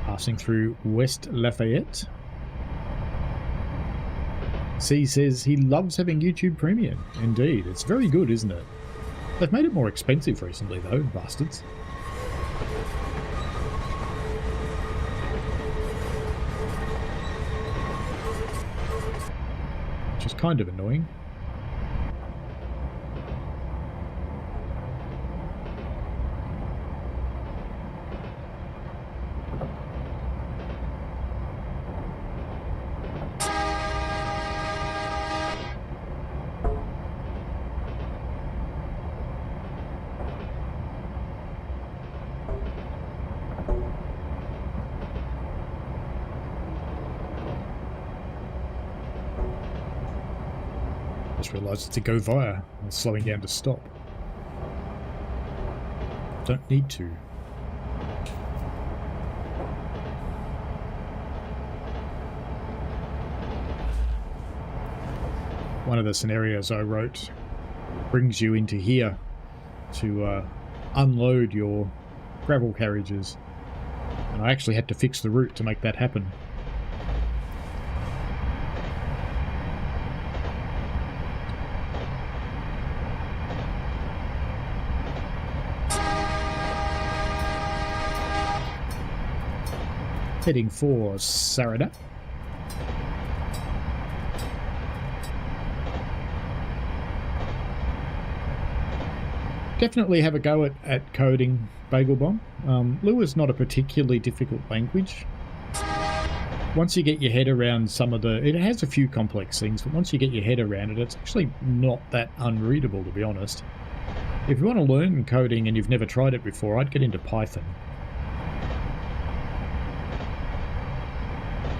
Passing through West Lafayette. C says he loves having YouTube Premium. Indeed, it's very good, isn't it? They've made it more expensive recently though, bastards. Which is kind of annoying. Just realised it's a go via. I'm slowing down to stop. Don't need to. One of the scenarios I wrote brings you into here to unload your gravel carriages. And I actually had to fix the route to make that happen. Heading for Sarada. Definitely have a go at coding Bagel Bomb. Lua is not a particularly difficult language. Once you get your head around some of it has a few complex things, but once you get your head around it, it's actually not that unreadable, to be honest. If you want to learn coding and you've never tried it before, I'd get into Python.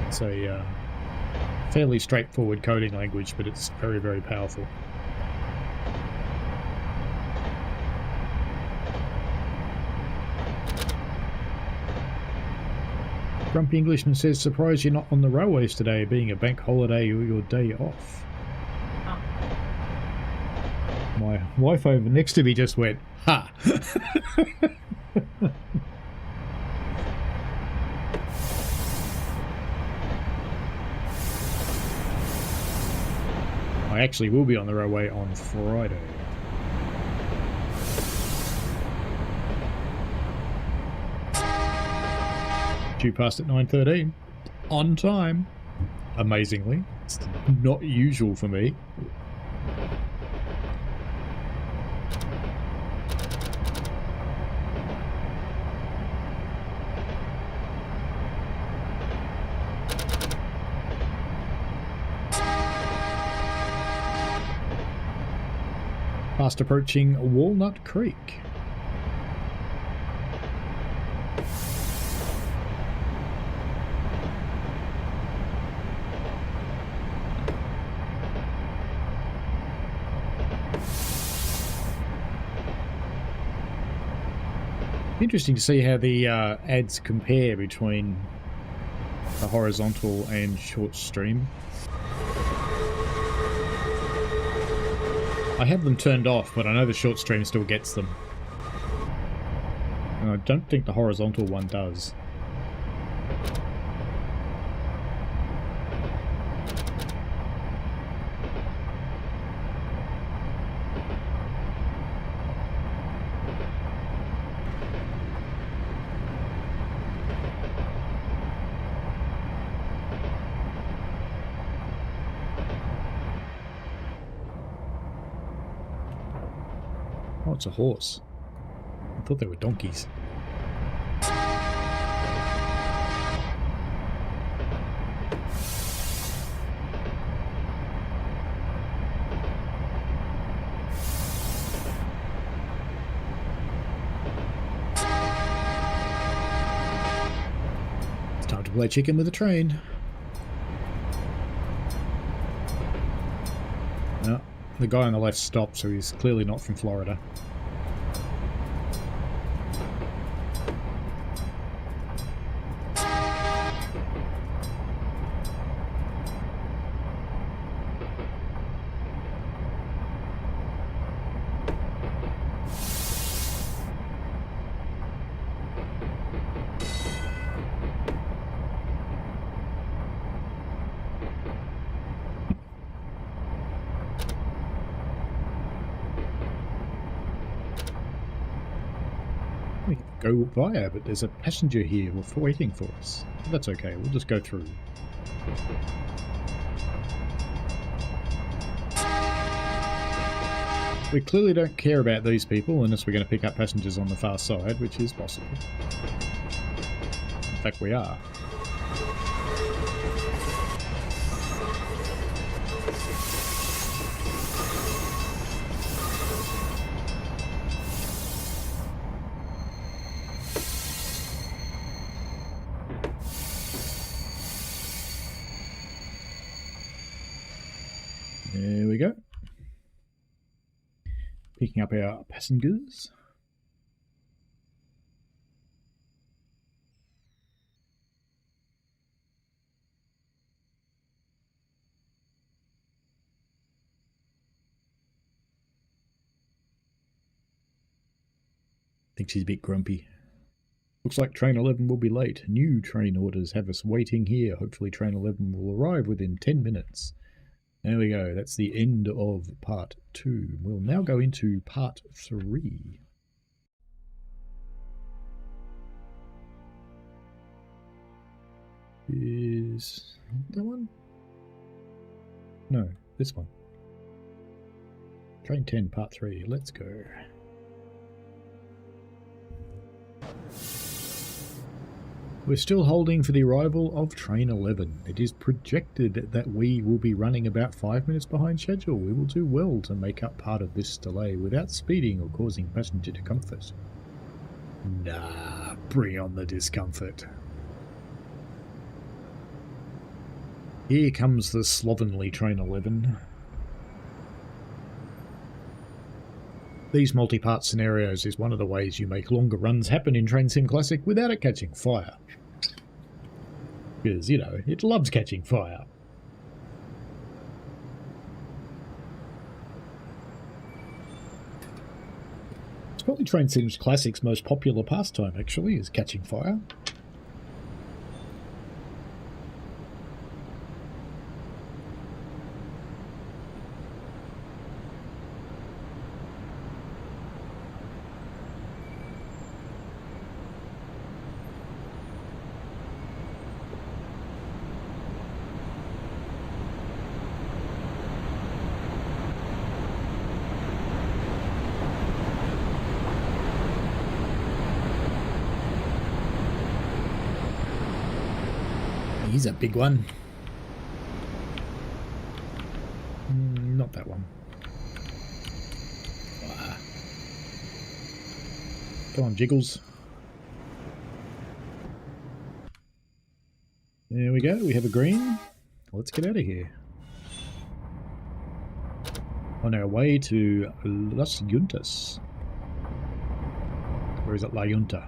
It's a fairly straightforward coding language, but it's very, very powerful. Grumpy Englishman says, surprised you're not on the railways today, being a bank holiday or your day off. Oh. My wife over next to me just went, ha! I actually will be on the railway on Friday. Due past at 9:13. On time. Amazingly. It's not usual for me. Fast approaching Walnut Creek. Interesting to see how the ads compare between the horizontal and short stream. I have them turned off, but I know the short stream still gets them. And I don't think the horizontal one does. Oh, it's a horse. I thought they were donkeys. It's time to play chicken with a train. No, the guy on the left stopped, so he's clearly not from Florida. We can go via, but there's a passenger here waiting for us. But that's okay, we'll just go through. We clearly don't care about these people unless we're going to pick up passengers on the far side, which is possible. In fact, we are. There we go. Picking up our passengers. I think she's a bit grumpy. Looks like train 11 will be late. New train orders have us waiting here. Hopefully train 11 will arrive within 10 minutes. There we go. That's the end of part 2. We'll now go into part 3. Is that one? No, this one. Train 10, part 3. Let's go. We're still holding for the arrival of Train 11. It is projected that we will be running about 5 minutes behind schedule. We will do well to make up part of this delay without speeding or causing passenger discomfort. Nah, bring on the discomfort. Here comes the slovenly Train 11. These multi-part scenarios is one of the ways you make longer runs happen in Train Sim Classic without it catching fire. Because, you know, it loves catching fire. It's probably Train Sim Classic's most popular pastime, actually, is catching fire. He's a big one. Not that one. Ah. Come on, Jiggles. There we go. We have a green. Let's get out of here. On our way to Las Juntas. Or is it La Junta?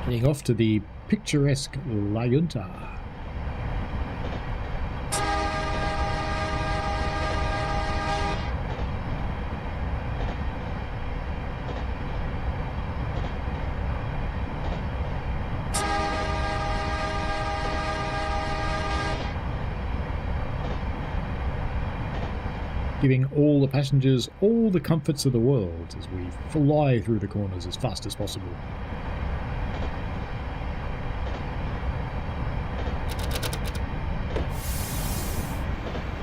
Heading off to the picturesque La Junta. Giving all the passengers all the comforts of the world as we fly through the corners as fast as possible.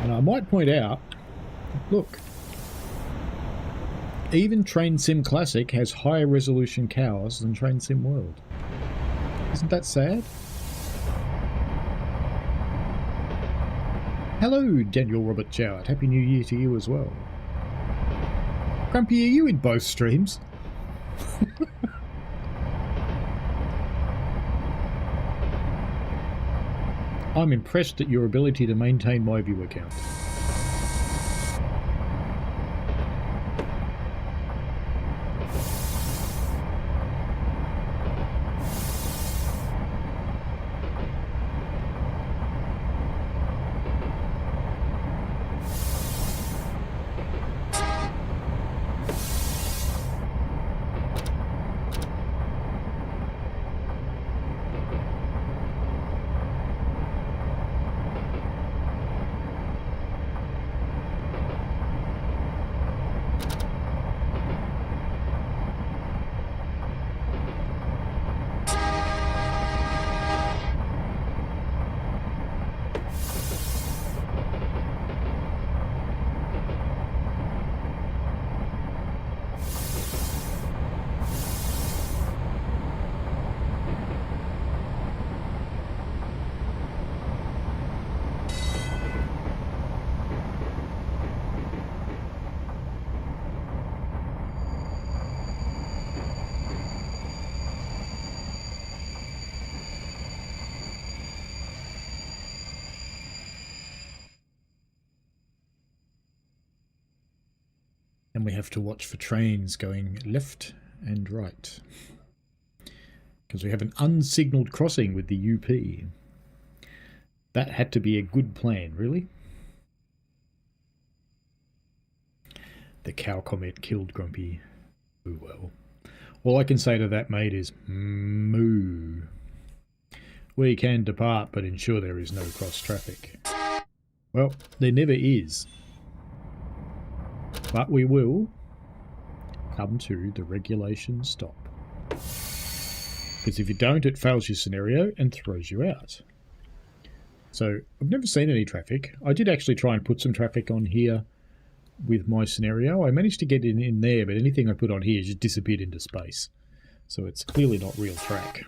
And I might point out, look, even Train Sim Classic has higher resolution cows than Train Sim World. Isn't that sad? Hello, Daniel Robert Jowett. Happy New Year to you as well. Grumpy, are you in both streams? I'm impressed at your ability to maintain my viewer count. And we have to watch for trains going left and right. Because we have an unsignalled crossing with the UP. That had to be a good plan, really. The cow comment killed Grumpy. Oh well. All I can say to that, mate, is moo. We can depart, but ensure there is no cross traffic. Well, there never is. But we will come to the regulation stop. Because if you don't, it fails your scenario and throws you out. So, I've never seen any traffic. I did actually try and put some traffic on here with my scenario. I managed to get it in there, but anything I put on here just disappeared into space. So it's clearly not real track.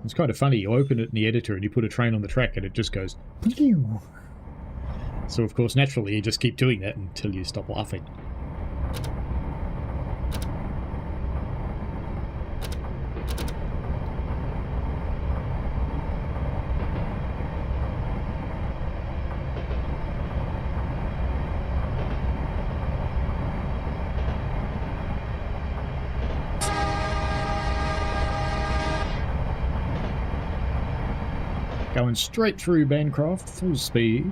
It's kind of funny. You open it in the editor and you put a train on the track and it just goes... Pew! So, of course, naturally, you just keep doing that until you stop laughing. Going straight through Bancroft, full speed.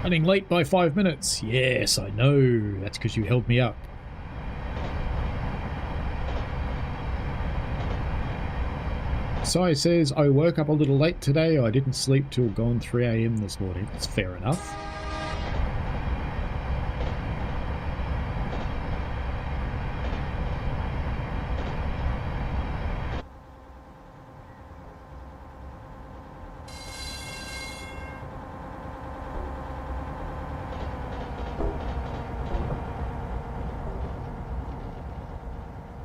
Running late by 5 minutes. Yes, I know. That's because you held me up. Sai says, I woke up a little late today. I didn't sleep till gone 3 AM this morning. That's fair enough.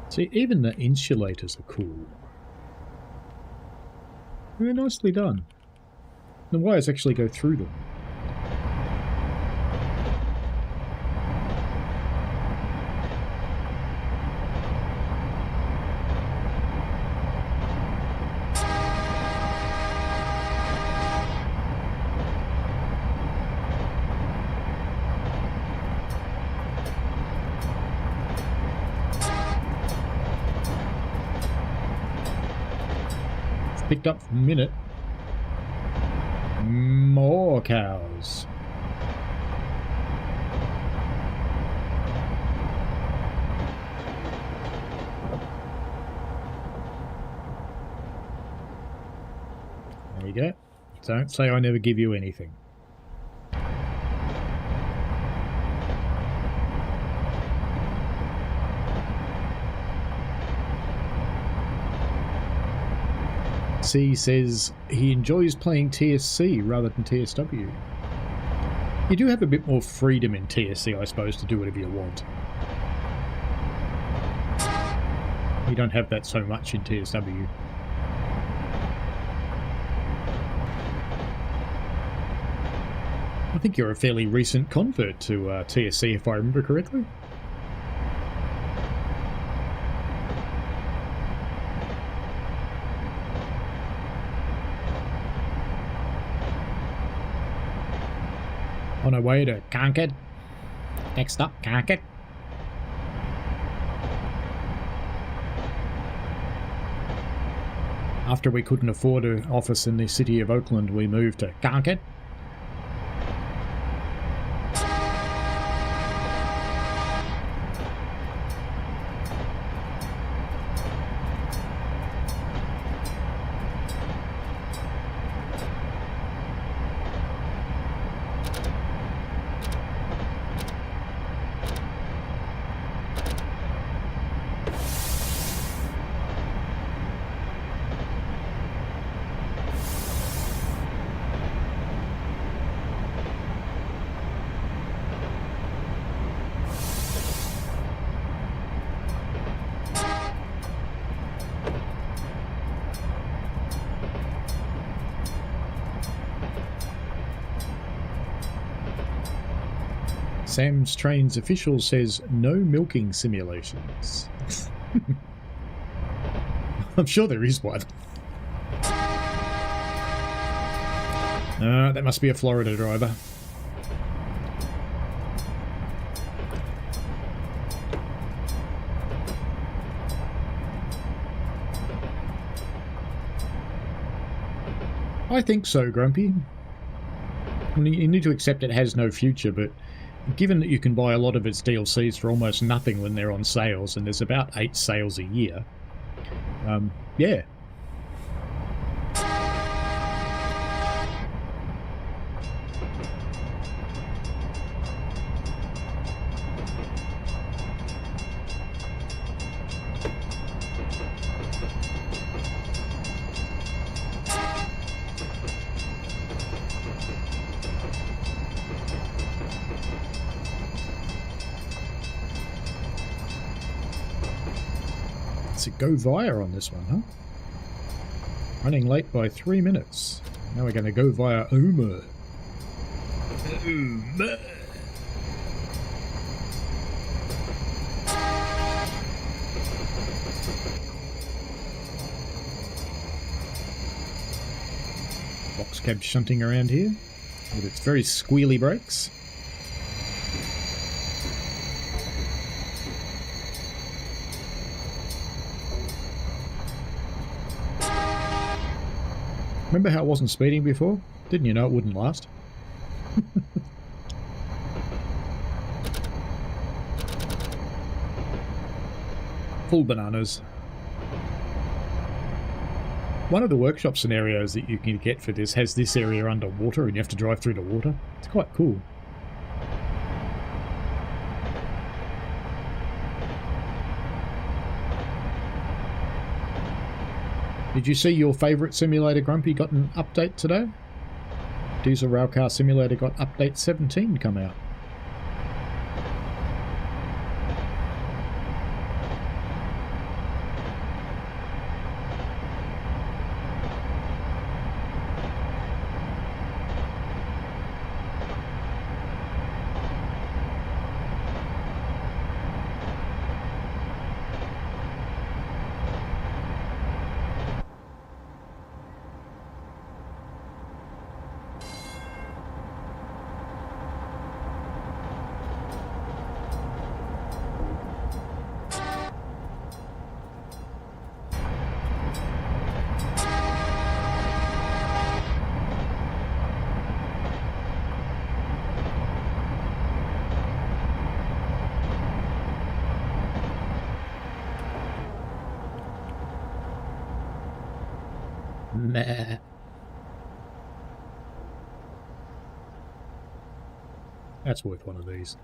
See, even the insulators are cool. They're nicely done. The wires actually go through them. Picked up for a minute. More cows. There you go. Don't say I never give you anything. C says he enjoys playing TSC rather than TSW. You do have a bit more freedom in TSC, I suppose, to do whatever you want. You don't have that so much in TSW. I think you're a fairly recent convert to TSC, if I remember correctly. On our way to Concord. Next stop, Concord. After we couldn't afford an office in the city of Oakland, we moved to Concord. Sam's Trains official says no milking simulations. I'm sure there is one. That must be a Florida driver. I think so, Grumpy. I mean, you need to accept it has no future, but given that you can buy a lot of its DLCs for almost nothing when they're on sales, and there's about 8 sales a year, yeah. Go via on this one, huh? Running late by 3 minutes. Now we're going to go via Uma. Box cab shunting around here with its very squealy brakes. Remember how it wasn't speeding before? Didn't you know it wouldn't last? Full bananas. One of the workshop scenarios that you can get for this has this area underwater and you have to drive through the water. It's quite cool. Did you see your favourite simulator, Grumpy, got an update today? Diesel Railcar Simulator got update 17 come out. Meh. That's worth one of these.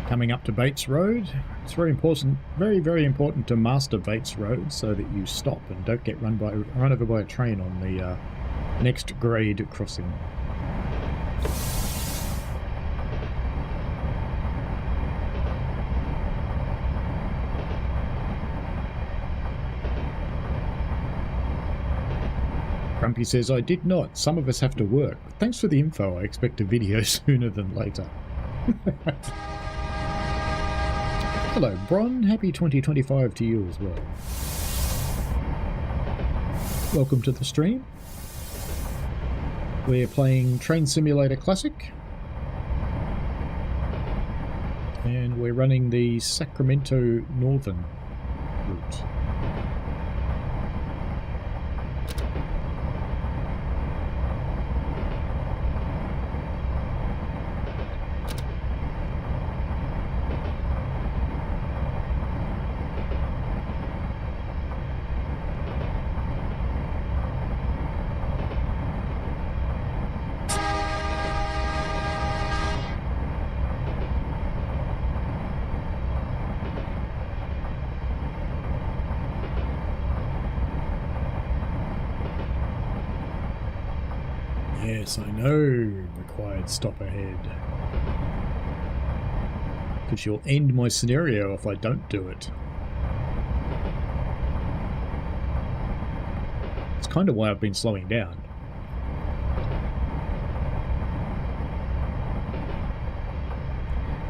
Coming up to Bates Road. It's very important, very important to master Bates Road so that you stop and don't get run over by a train on the next grade crossing. Grumpy says, I did not. Some of us have to work. Thanks for the info. I expect a video sooner than later. Hello, Bron. Happy 2025 to you as well. Welcome to the stream. We're playing Train Simulator Classic. And we're running the Sacramento Northern route. Yes, I know. Required stop ahead. Because you'll end my scenario if I don't do it. It's kind of why I've been slowing down.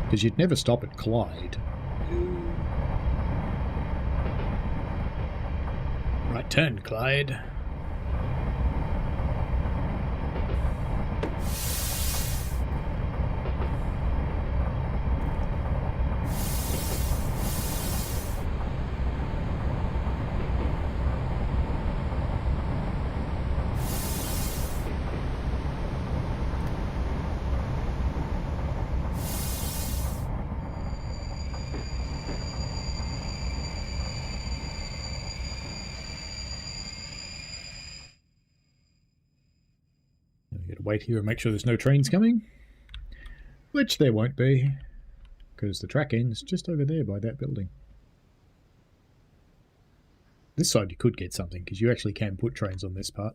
Because you'd never stop at Clyde. Right turn, Clyde. Wait here and make sure there's no trains coming, which there won't be because the track ends just over there by that building. This side you could get something because you actually can put trains on this part.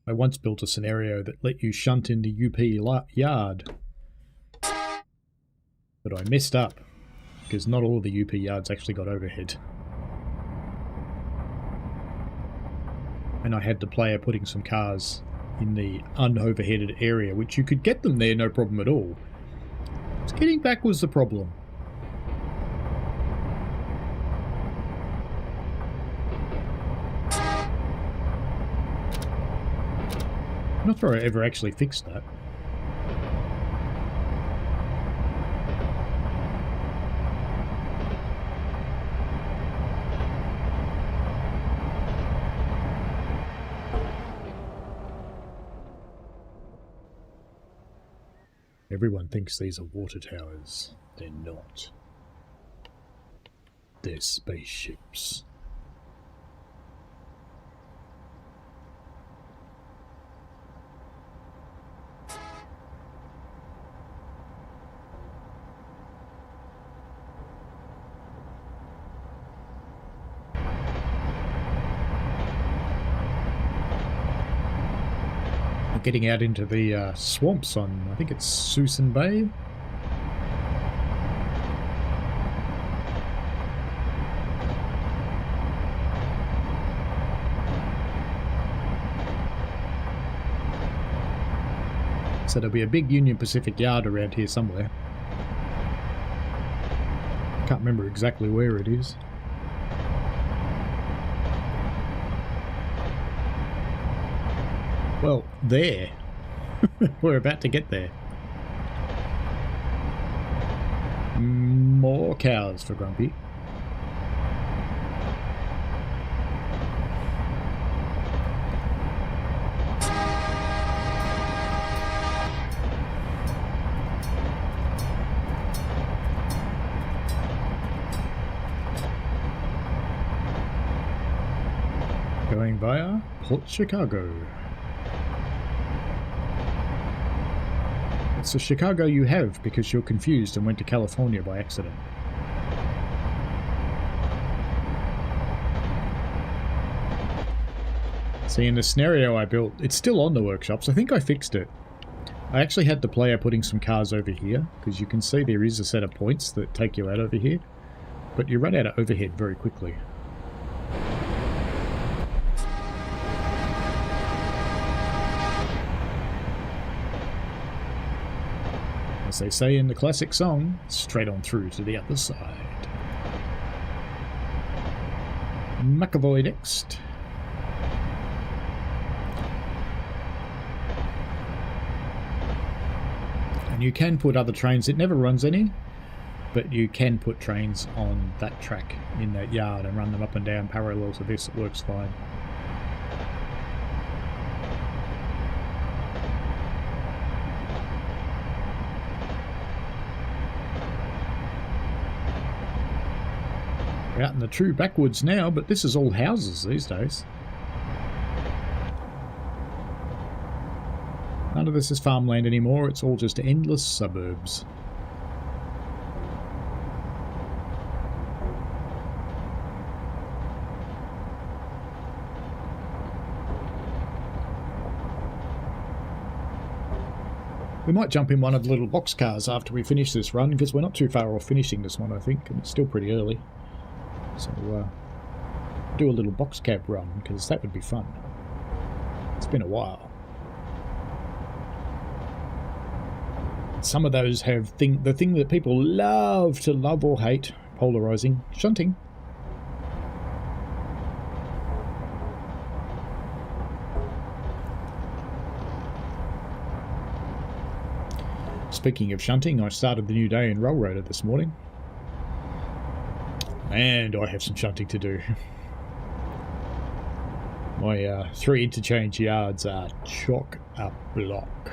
I once built a scenario that let you shunt into UP yard, but I messed up because not all of the UP yards actually got overhead. And I had the player putting some cars in the unoverheaded area, which you could get them there no problem at all. It's getting back was the problem. I'm not sure I ever actually fixed that. Everyone thinks these are water towers. They're not. They're spaceships. Getting out into the swamps on, I think it's Susan Bay. So there'll be a big Union Pacific yard around here somewhere. Can't remember exactly where it is. Well, there. We're about to get there. More cows for Grumpy. Going via Port Chicago. It's the Chicago you have because you're confused and went to California by accident. See, in the scenario I built, it's still on the workshops. I think I fixed it. I actually had the player putting some cars over here because you can see there is a set of points that take you out over here, but you run out of overhead very quickly. As they say in the classic song, straight on through to the other side. McAvoy next. And you can put other trains, it never runs any, but you can put trains on that track in that yard and run them up and down parallel to this. It works fine. We're out in the true backwoods now, but this is all houses these days. None of this is farmland anymore, it's all just endless suburbs. We might jump in one of the little box cars after we finish this run, because we're not too far off finishing this one, I think, and it's still pretty early. So, do a little box cab run, because that would be fun. It's been a while. Some of those have the thing that people love to love or hate, polarizing, shunting. Speaking of shunting, I started the new day in Railroader this morning. And I have some shunting to do. My 3 interchange yards are chock-a-block.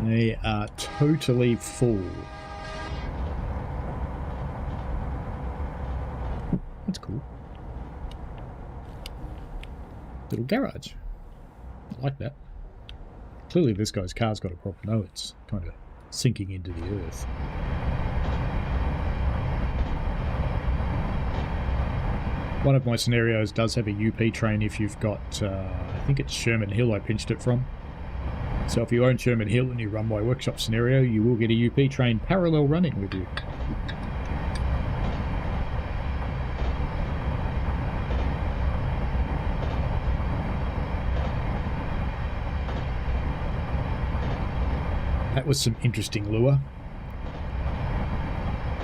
They are totally full. That's cool. Little garage. I like that. Clearly this guy's car's got a problem. No, it's kind of sinking into the earth. One of my scenarios does have a UP train if you've got, I think it's Sherman Hill I pinched it from. So if you own Sherman Hill and you run my workshop scenario, you will get a UP train parallel running with you. That was some interesting lure.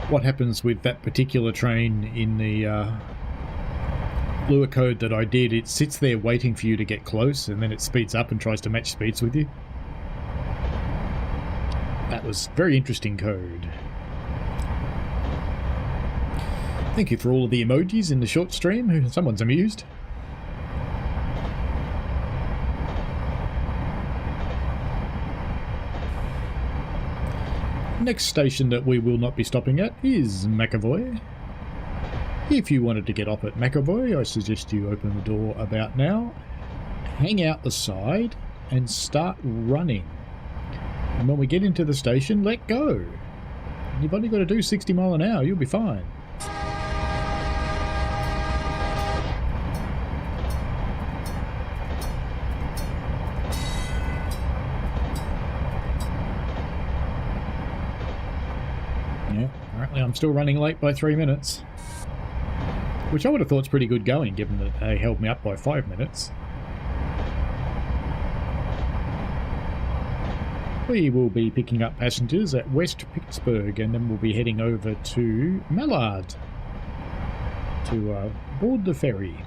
What happens with that particular train in the lure code that I did, it sits there waiting for you to get close, and then it speeds up and tries to match speeds with you. That was very interesting code. Thank you for all of the emojis in the short stream. Someone's amused. Next station that we will not be stopping at is McAvoy. If you wanted to get off at McAvoy, I suggest you open the door about now, hang out the side, and start running. And when we get into the station, let go. You've only got to do 60 mile an hour, you'll be fine. Yeah, apparently I'm still running late by 3 minutes. Which I would have thought's pretty good going, given that they held me up by 5 minutes. We will be picking up passengers at West Pittsburgh, and then we'll be heading over to Mallard to board the ferry.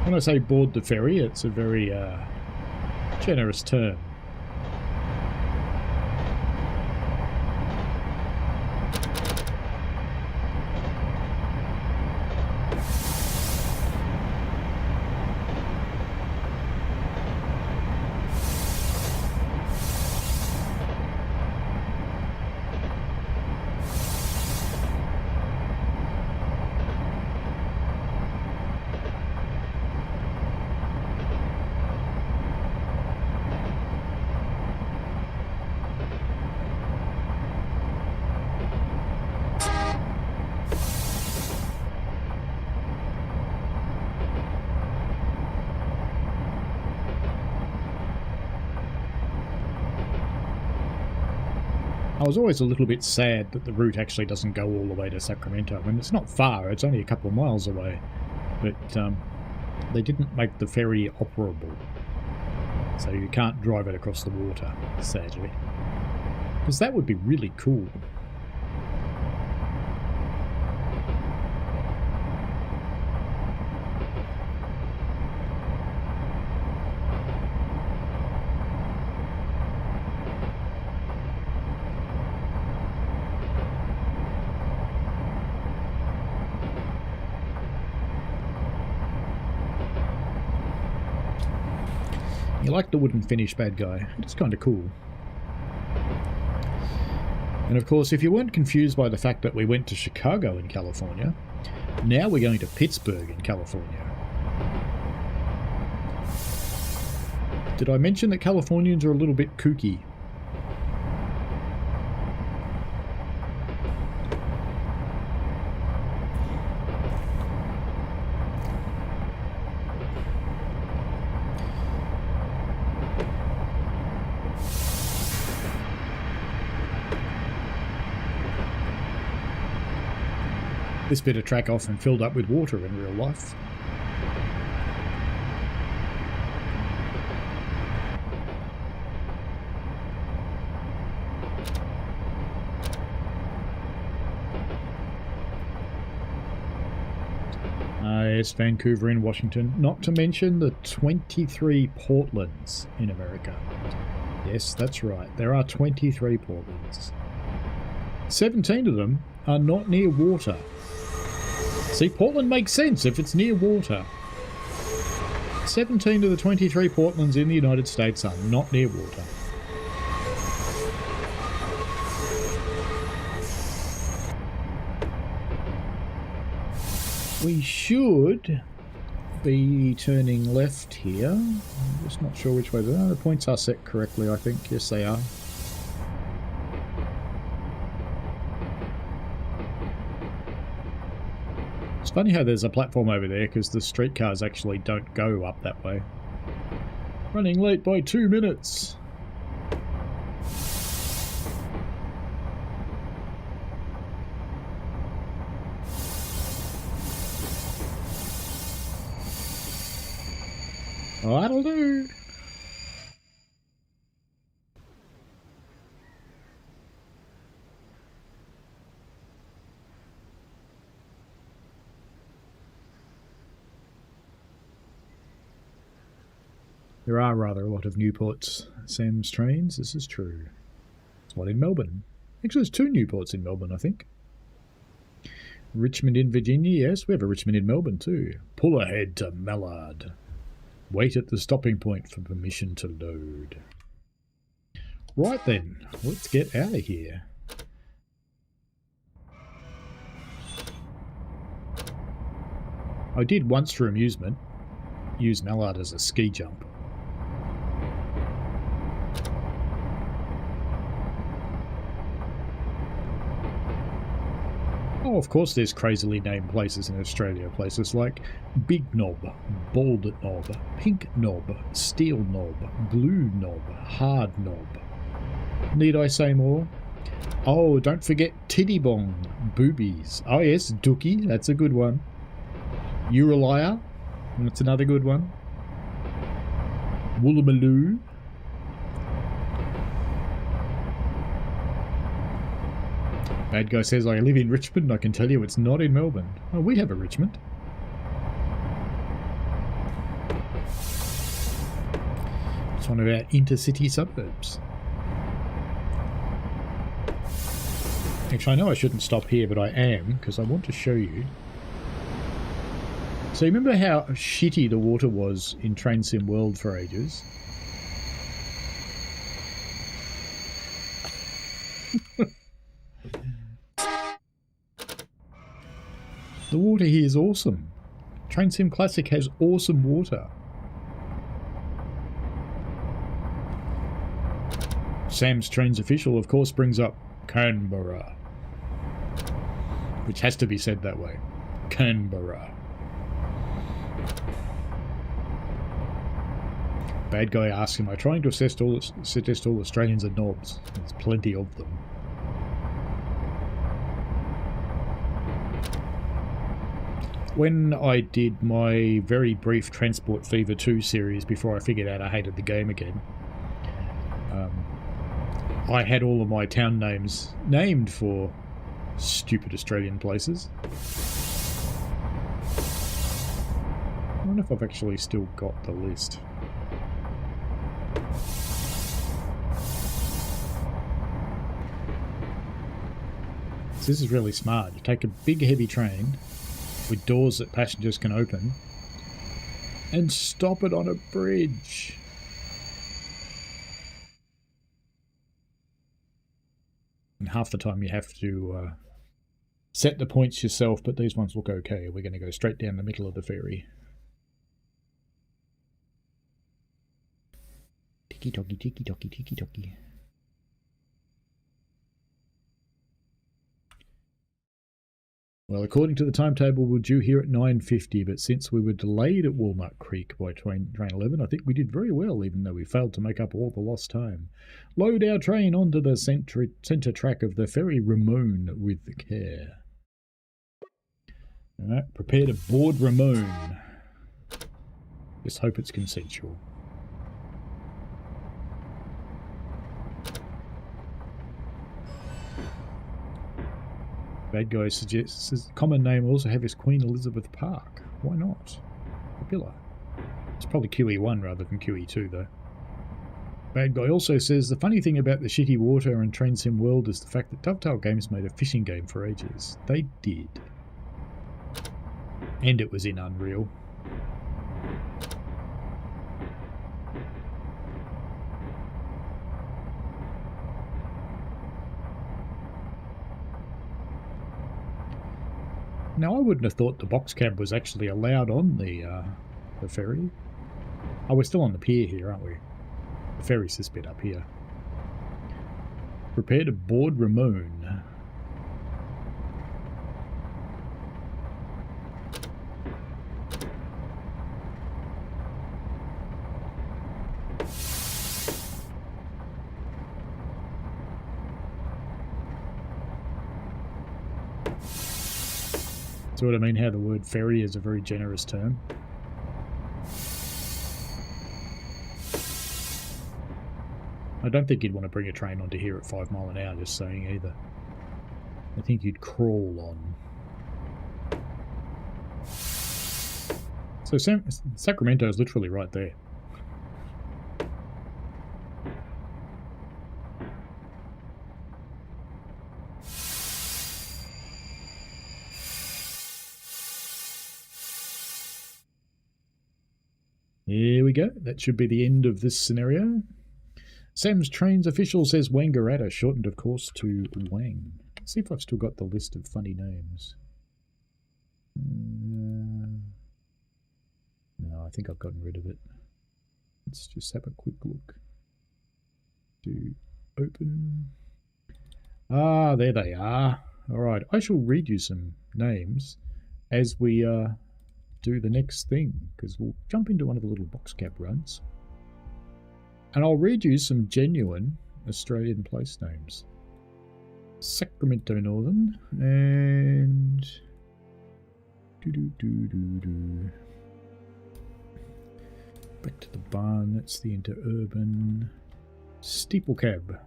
When I say board the ferry, it's a very generous term. I was always a little bit sad that the route actually doesn't go all the way to Sacramento. I mean, it's not far, it's only a couple of miles away. But they didn't make the ferry operable. So you can't drive it across the water, sadly. Because that would be really cool. You like the wooden finish, bad guy. It's kind of cool. And of course, if you weren't confused by the fact that we went to Chicago in California, now we're going to Pittsburgh in California. Did I mention that Californians are a little bit kooky? This bit of track often filled up with water in real life. Yes, Vancouver in Washington. Not to mention the 23 Portlands in America. Yes, that's right. There are 23 Portlands. 17 of them are not near water. See, Portland makes sense if it's near water. 17 of the 23 Portlands in the United States are not near water. We should be turning left here. I'm just not sure which way. The points are set correctly, I think. Yes, they are. It's funny how there's a platform over there because the streetcars actually don't go up that way. Running late by 2 minutes. Oh, that'll do. There are rather a lot of Newports, Sam's trains, this is true. There's one in Melbourne. Actually, there's 2 Newports in Melbourne, I think. Richmond in Virginia, yes, we have a Richmond in Melbourne too. Pull ahead to Mallard. Wait at the stopping point for permission to load. Right then, let's get out of here. I did once for amusement use Mallard as a ski jump. Oh, of course there's crazily named places in Australia. Places like Big Knob, Bald Knob, Pink Knob, Steel Knob, Blue Knob, Hard Knob. Need I say more? Oh, don't forget Tiddybong, Boobies. Oh yes, Dookie, that's a good one. Uralia, that's another good one. Woollamaloo. Bad guy says, I live in Richmond. I can tell you it's not in Melbourne. Oh, we have a Richmond. It's one of our intercity suburbs. Actually, I know I shouldn't stop here, but I am, because I want to show you. So you remember how shitty the water was in Train Sim World for ages? The water here is awesome. Train Sim Classic has awesome water. Sam's Trains Official, of course, brings up Canberra. Which has to be said that way. Canberra. Bad guy asks, am I trying to suggest all Australians are knobs? There's plenty of them. When I did my very brief Transport Fever 2 series before I figured out I hated the game again, I had all of my town names named for stupid Australian places. I wonder if I've actually still got the list. So this is really smart. You take a big heavy train with doors that passengers can open and stop it on a bridge. And half the time you have to set the points yourself, but these ones look okay. We're going to go straight down the middle of the ferry. Tiki-toki, tiki-toki, tiki-toki. Well, according to the timetable, we're due here at 9:50, but since we were delayed at Walnut Creek by train 11, I think we did very well, even though we failed to make up all the lost time. Load our train onto the centre track of the ferry Ramon with care. Alright, prepare to board Ramon. Just hope it's consensual. Bad guy suggests his common name will also have his Queen Elizabeth Park. Why not? Popular. It's probably QE1 rather than QE2 though. Bad guy also says the funny thing about the shitty water and train sim world is the fact that Dovetail Games made a fishing game for ages. They did. And it was in Unreal. Now I wouldn't have thought the box cab was actually allowed on the ferry. Oh, we're still on the pier here, aren't we? The ferry's this bit up here. Prepare to board Ramon. See what I mean? How the word ferry is a very generous term. I don't think you'd want to bring a train onto here at 5 miles an hour, just saying either. I think you'd crawl on. So Sacramento is literally right there. Here we go. That should be the end of this scenario. Sam's Trains official says Wangaratta, shortened of course to Wang. Let's see if I've still got the list of funny names. No, I think I've gotten rid of it. Let's just have a quick look. Do open. Ah, there they are. Alright, I shall read you some names as we do the next thing, because we'll jump into one of the little box cab runs. And I'll read you some genuine Australian place names. Sacramento Northern and back to the barn, that's the interurban. Steeple cab.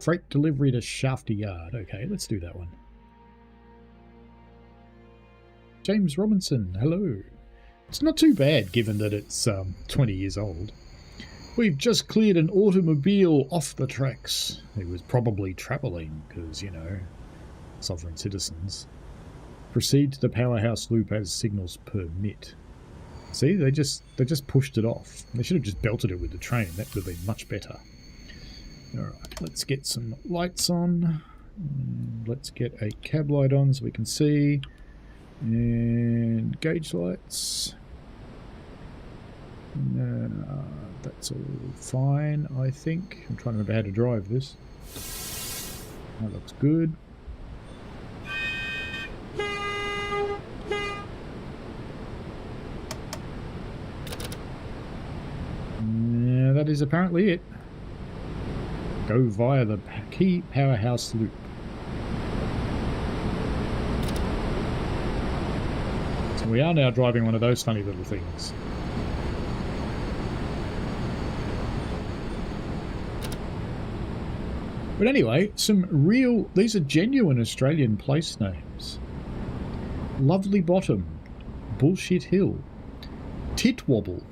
Freight delivery to Shafter Yard. Okay, let's do that one. James Robinson, hello. It's not too bad given that it's 20 years old. We've just cleared an automobile off the tracks. It was probably travelling because, you know, sovereign citizens. Proceed to the powerhouse loop as signals permit. See, they just pushed it off. They should have just belted it with the train. That would have been much better. Alright, let's get some lights on. Let's get a cab light on so we can see. And gauge lights. That's all fine, I think. I'm trying to remember how to drive this. That looks good. Yeah, that is apparently it. Go via the key powerhouse loop. So we are now driving one of those funny little things. But anyway, these are genuine Australian place names. Lovely Bottom, Bullshit Hill, Titwobble,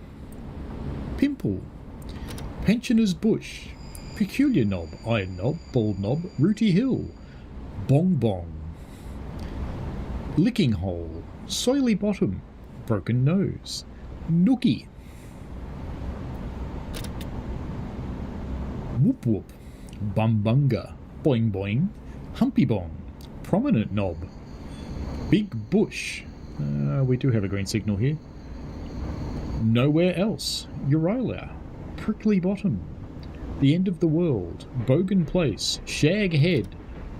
Pimple, Pensioners Bush, Peculiar Knob, Iron Knob, Bald Knob, Rooty Hill, Bong Bong, Licking Hole, Soily Bottom, Broken Nose, Nookie, Whoop Whoop, Bumbunga, Boing Boing, Humpy Bong, Prominent Knob, Big Bush, we do have a green signal here, Nowhere Else, Uralia, Prickly Bottom, The End of the World, Bogan Place, Shag Head,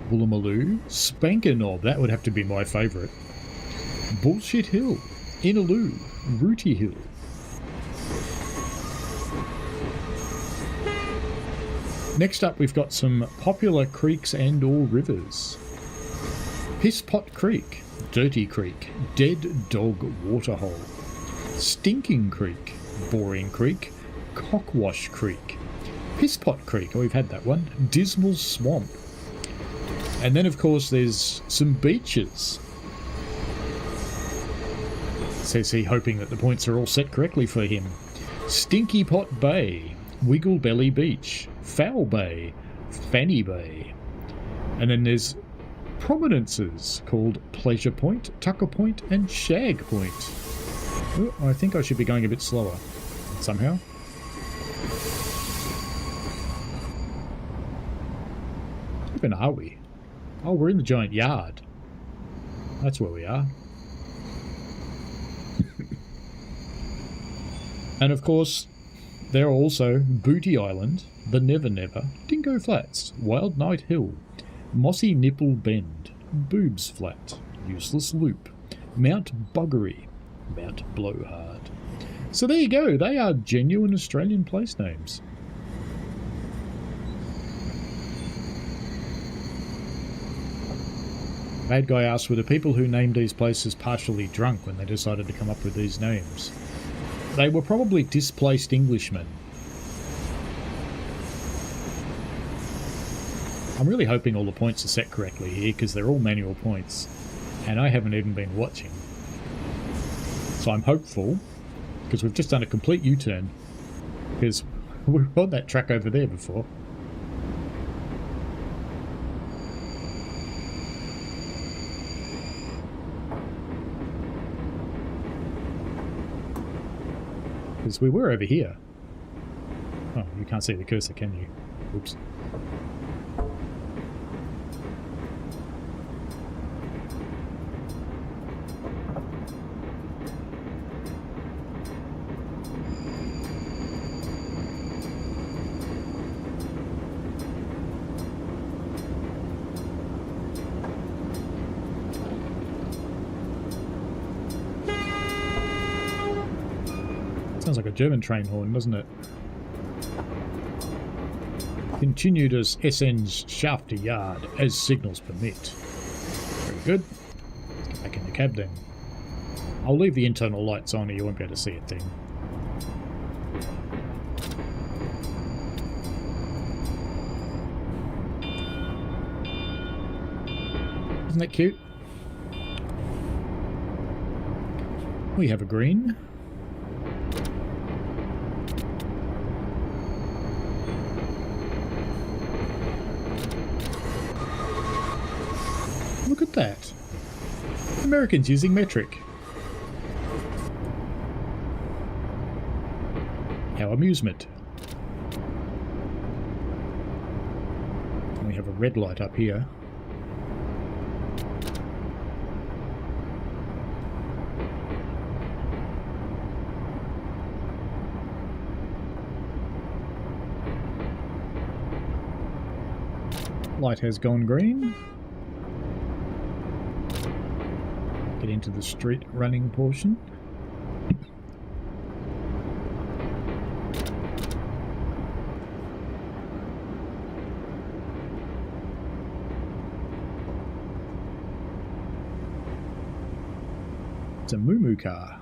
Woolloomaloo, Spanker Knob, that would have to be my favourite, Bullshit Hill, Inaloo, Rooty Hill. Next up we've got some popular creeks and or rivers. Pisspot Creek, Dirty Creek, Dead Dog Waterhole. Stinking Creek, Boring Creek, Cockwash Creek. Pisspot Creek, oh, we've had that one. Dismal Swamp. And then, of course, there's some beaches. Says he, hoping that the points are all set correctly for him. Stinky Pot Bay, Wiggle Belly Beach, Foul Bay, Fanny Bay. And then there's prominences called Pleasure Point, Tucker Point, and Shag Point. Oh, I think I should be going a bit slower somehow. Where are we? Oh, we're in the giant yard. That's where we are. And of course, there are also Booty Island, the Never Never, Dingo Flats, Wild Night Hill, Mossy Nipple Bend, Boobs Flat, Useless Loop, Mount Buggery, Mount Blowhard. So there you go, they are genuine Australian place names. Bad guy asks, were the people who named these places partially drunk when they decided to come up with these names? They were probably displaced Englishmen. I'm really hoping all the points are set correctly here because they're all manual points and I haven't even been watching. So I'm hopeful because we've just done a complete U-turn because we were on that track over there before. Because we were over here. Oh, you can't see the cursor, can you? Oops. Sounds like a German train horn, doesn't it? Continued as SN's Shafter Yard, as signals permit. Very good. Let's get back in the cab then. I'll leave the internal lights on or you won't be able to see a thing. Isn't that cute? We have a green. Look at that. Americans using metric. Our amusement. And we have a red light up here. Light has gone green. Get into the street running portion. It's a moo-moo car.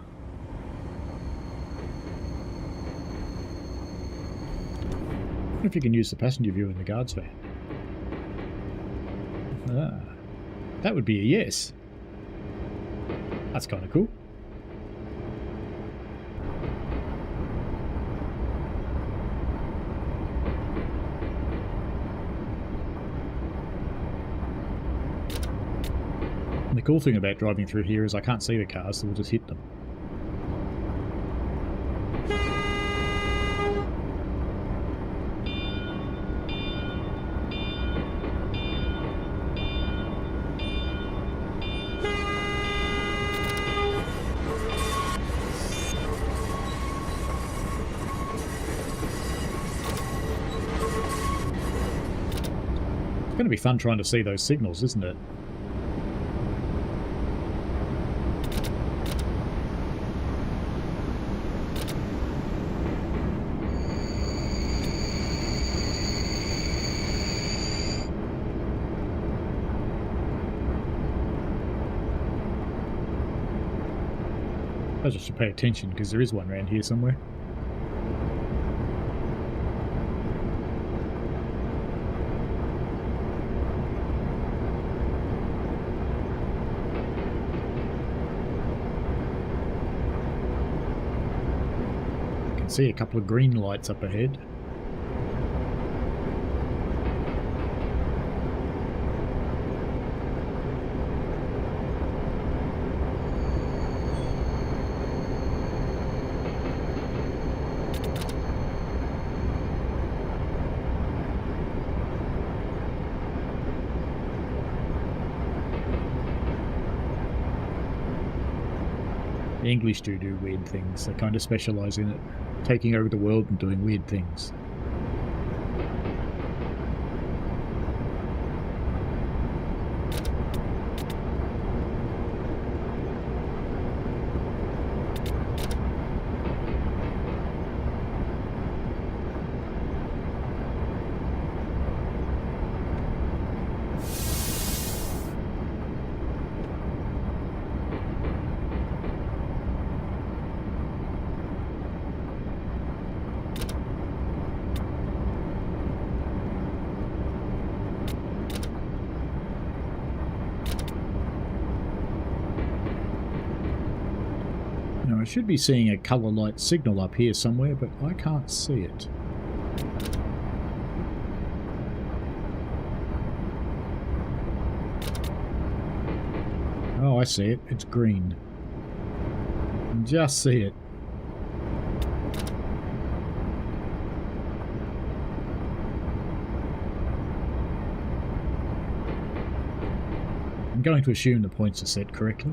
I wonder if you can use the passenger view in the guard's van. Ah, that would be a yes. That's kind of cool. And the cool thing about driving through here is I can't see the cars, so we'll just hit them. It's going to be fun trying to see those signals, isn't it? I should pay attention because there is one around here somewhere. I can see a couple of green lights up ahead. The English do weird things. They kind of specialise in it, taking over the world and doing weird things. Now I should be seeing a colour light signal up here somewhere, but I can't see it. Oh, I see it. It's green. Just see it. I'm going to assume the points are set correctly.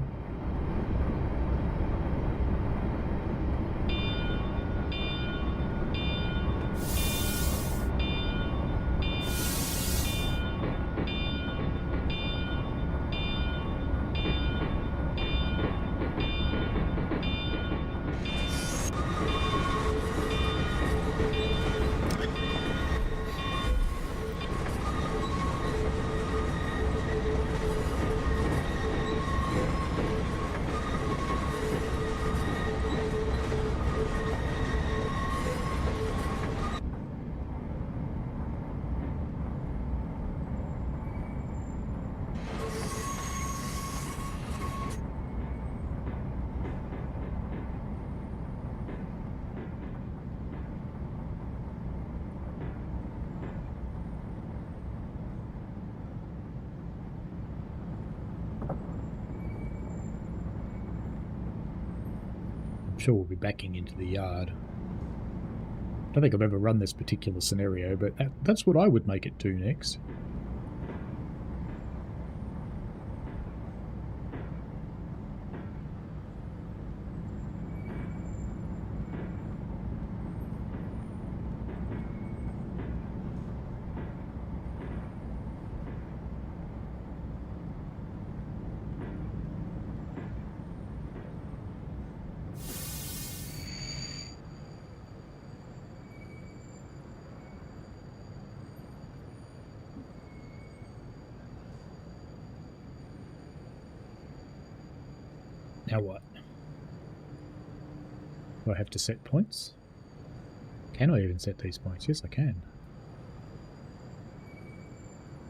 Sure we'll be backing into the yard. I don't think I've ever run this particular scenario, but that's what I would make it do next. Now what? Do I have to set points? Can I even set these points? Yes, I can.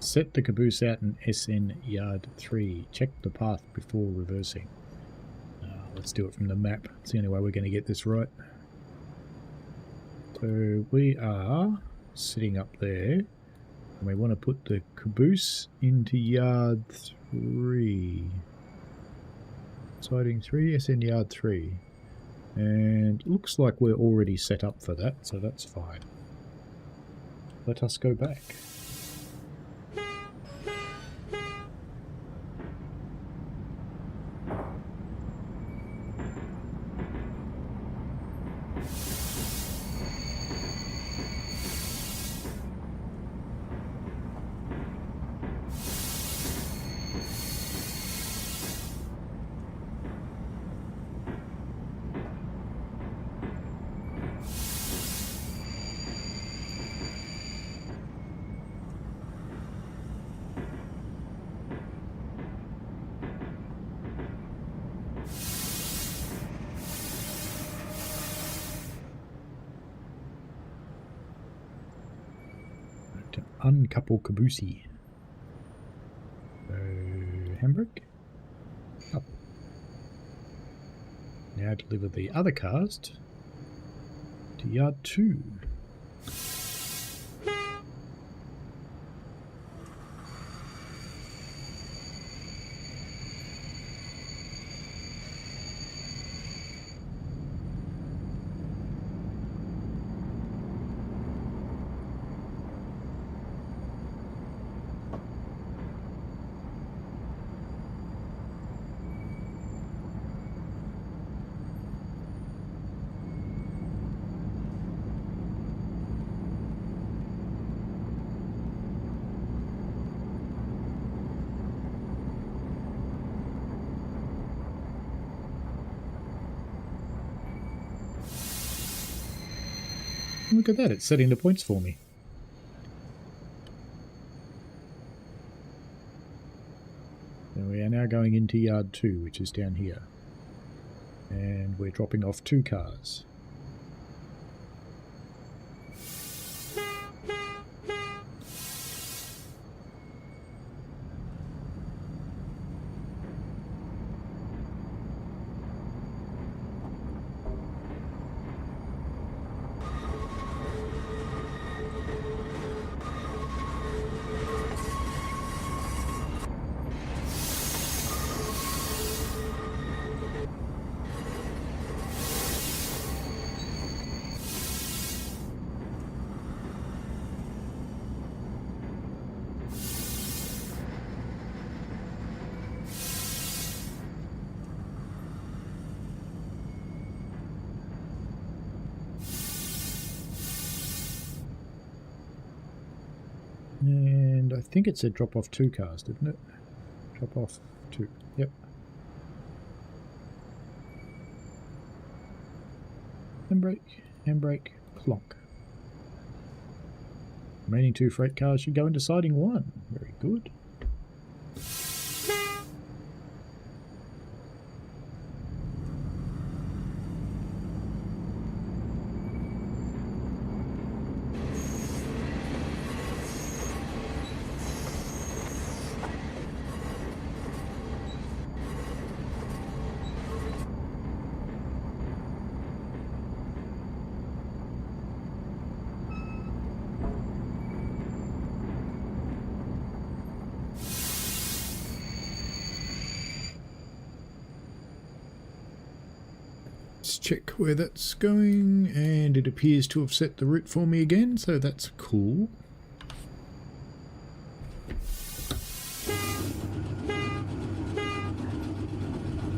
Set the caboose out in SN yard 3. Check the path before reversing. Let's do it from the map. It's the only way we're going to get this right. So we are sitting up there, and we want to put the caboose into yard 3. Siding 3, SN yard 3. And it looks like we're already set up for that, so that's fine. Let us go back. to uncouple caboosey. So, handbrake. Couple. Now deliver the other cars to yard 2. Look at that, it's setting the points for me. And we are now going into yard 2, which is down here. And we're dropping off 2 cars. And I think it said drop off 2 cars, didn't it? Drop off 2. Yep. Handbrake, clonk. Remaining 2 freight cars should go into siding 1. Very good. Let's check where that's going, and it appears to have set the route for me again, so that's cool.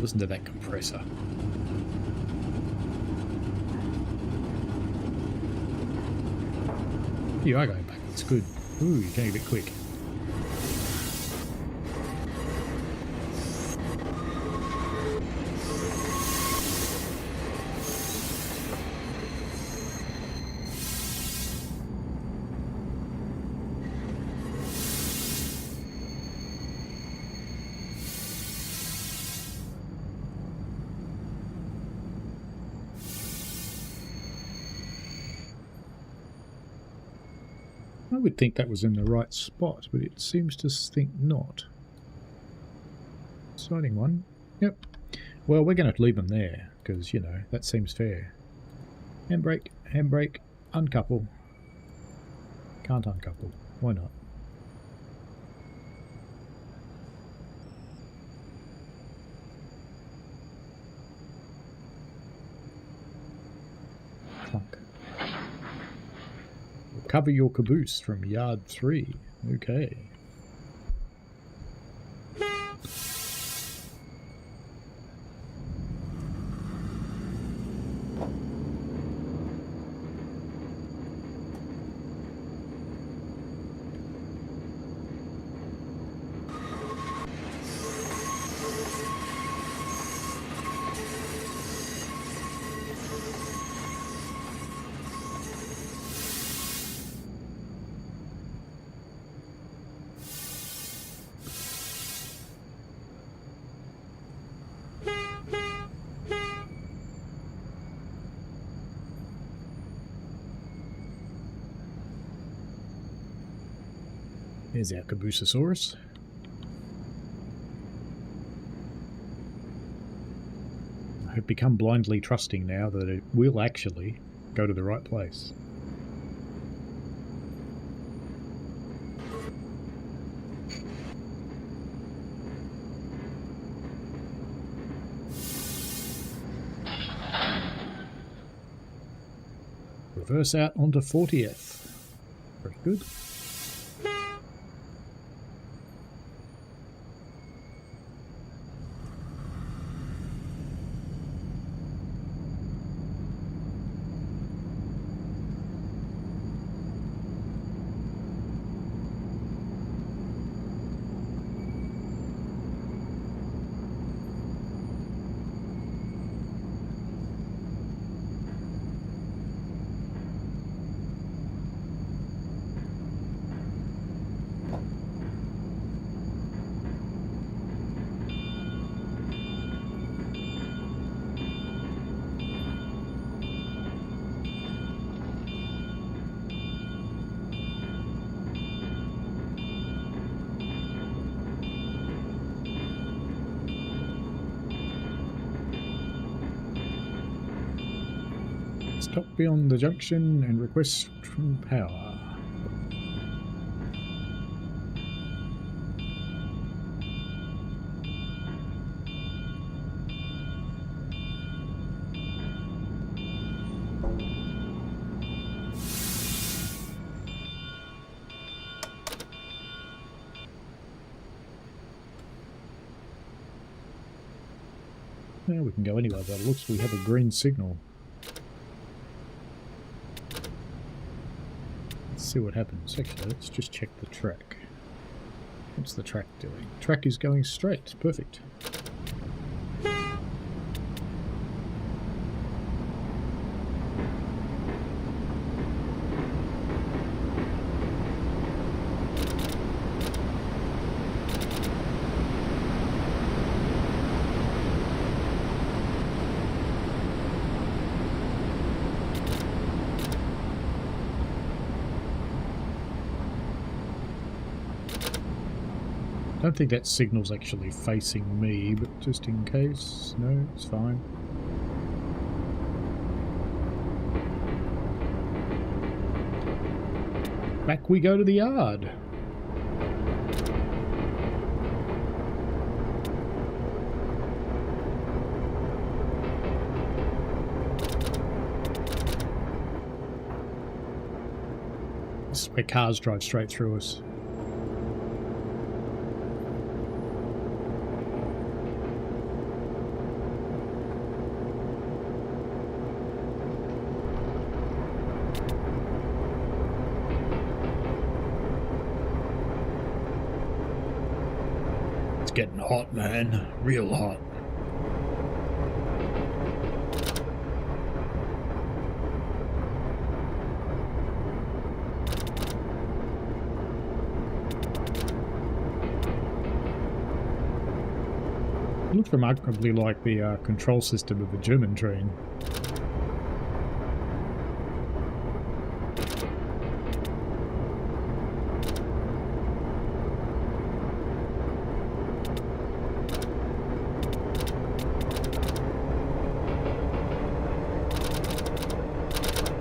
Listen to that compressor. You are going back, that's good. Ooh, you're going a bit quick. I would think that was in the right spot, but it seems to think not. Siding 1. Yep. Well, we're going to leave them there, because, you know, that seems fair. Handbrake, uncouple. Can't uncouple. Why not? Clunk. Cover your caboose from yard 3. Okay. There's our Cabososaurus. I have become blindly trusting now that it will actually go to the right place. Reverse out onto 40th. Very good. Stop beyond the junction and request from power. Now we can go anywhere, but it looks we have a green signal. See what happens. Actually, let's just check the track. What's the track doing? Track is going straight. Perfect. I don't think that signal's actually facing me, but just in case. No, it's fine. Back we go to the yard. This is where cars drive straight through us. Getting hot, man. Real hot. It looks remarkably like the control system of a German train.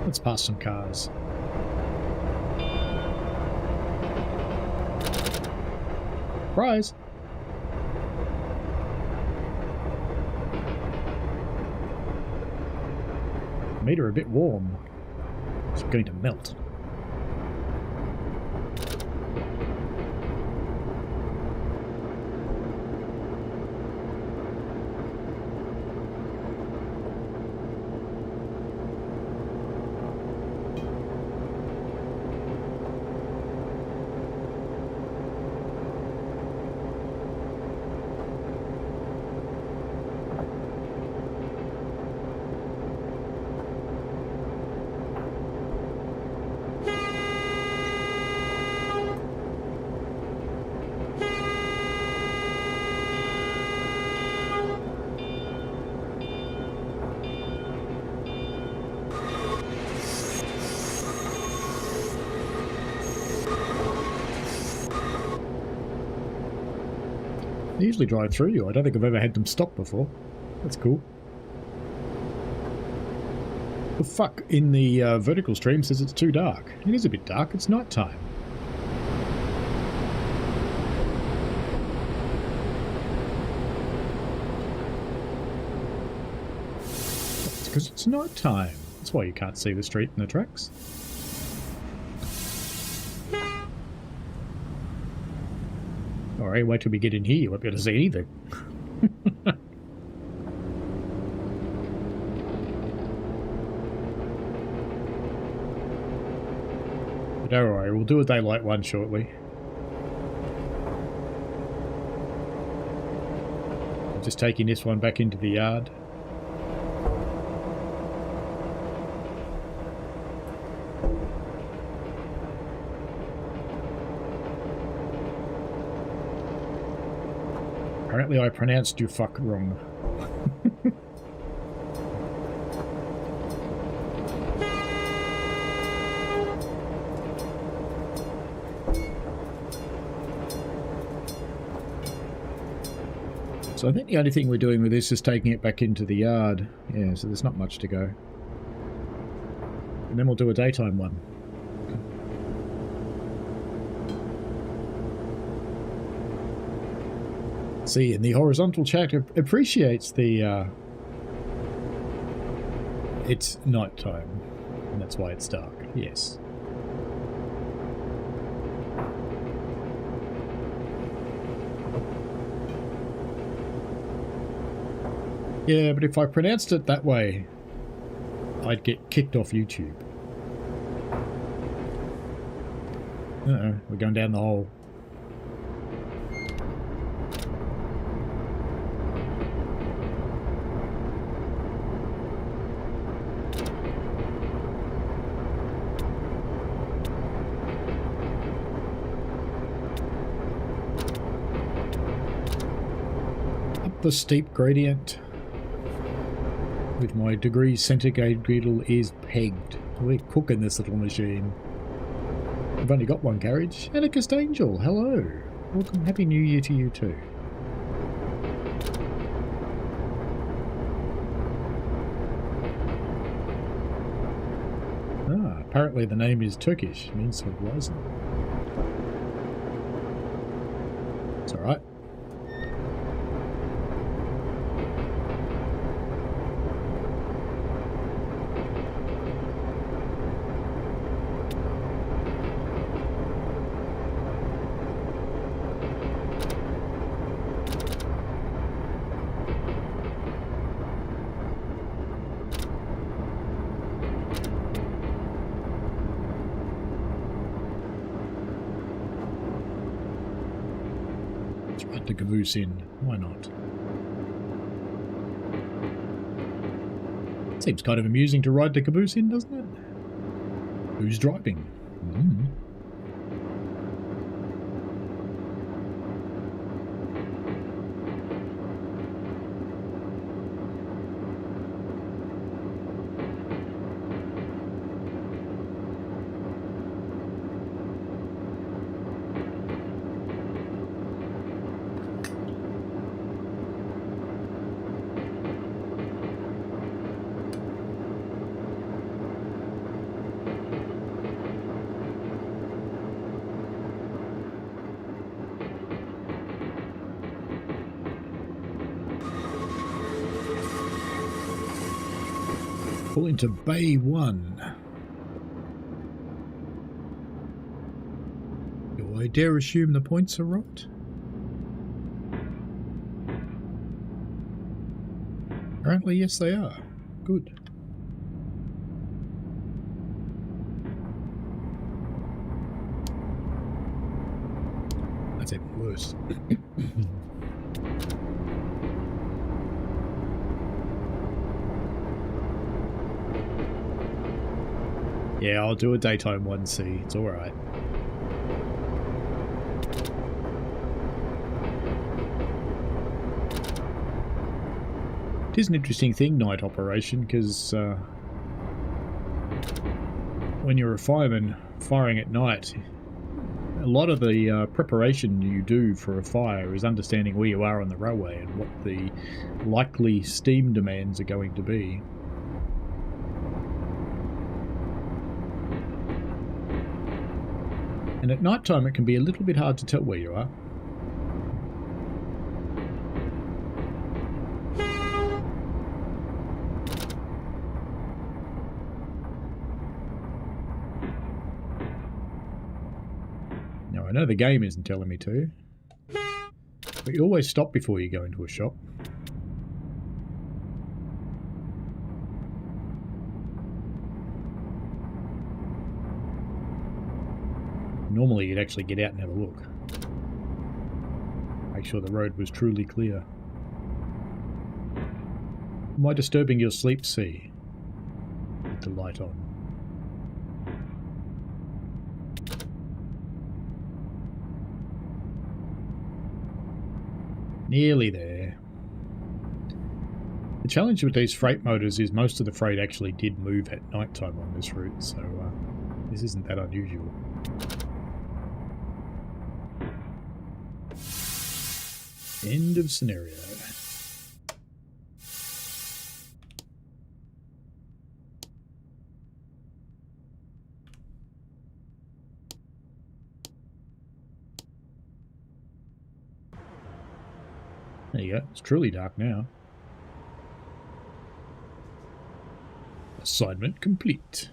Let's pass some cars. Surprise! Made her a bit warm. It's going to melt. They usually drive through you. I don't think I've ever had them stop before. That's cool. The fuck in the vertical stream says it's too dark. It is a bit dark. It's night time. It's because it's night time. That's why you can't see the street and the tracks. Alright, wait till we get in here. You won't be able to see anything. But don't worry, we'll do a daylight one shortly. I'm just taking this one back into the yard. Apparently I pronounced you fuck wrong. So I think the only thing we're doing with this is taking it back into the yard. Yeah, so there's not much to go. And then we'll do a daytime one. See, and the horizontal chat appreciates the... it's nighttime, and that's why it's dark. Yes. Yeah, but if I pronounced it that way, I'd get kicked off YouTube. Uh-oh, we're going down the hole. Up the steep gradient. With my degree centigrade griddle is pegged. We're cooking this little machine. I've only got one carriage. Anarchist Angel, hello. Welcome, Happy New Year to you too. Ah, apparently the name is Turkish, means horizon. It's alright. The caboose in. Why not? Seems kind of amusing to ride the caboose in, doesn't it? Who's driving? Pull into Bay 1. Do I dare assume the points are right? Apparently, yes, they are. Good. That's even worse. Yeah, I'll do a daytime 1C. It's alright. It is an interesting thing, night operation, because when you're a fireman firing at night, A lot of the preparation you do for a fire is understanding where you are on the railway and what the likely steam demands are going to be. And at night time it can be a little bit hard to tell where you are. Now I know the game isn't telling me to, but you always stop before you go into a shop. Normally you'd actually get out and have a look. Make sure the road was truly clear. Am I disturbing your sleep, C? With the light on. Nearly there. The challenge with these freight motors is most of the freight actually did move at night time on this route, so this isn't that unusual. End of scenario. There you go. It's truly dark now. Assignment complete.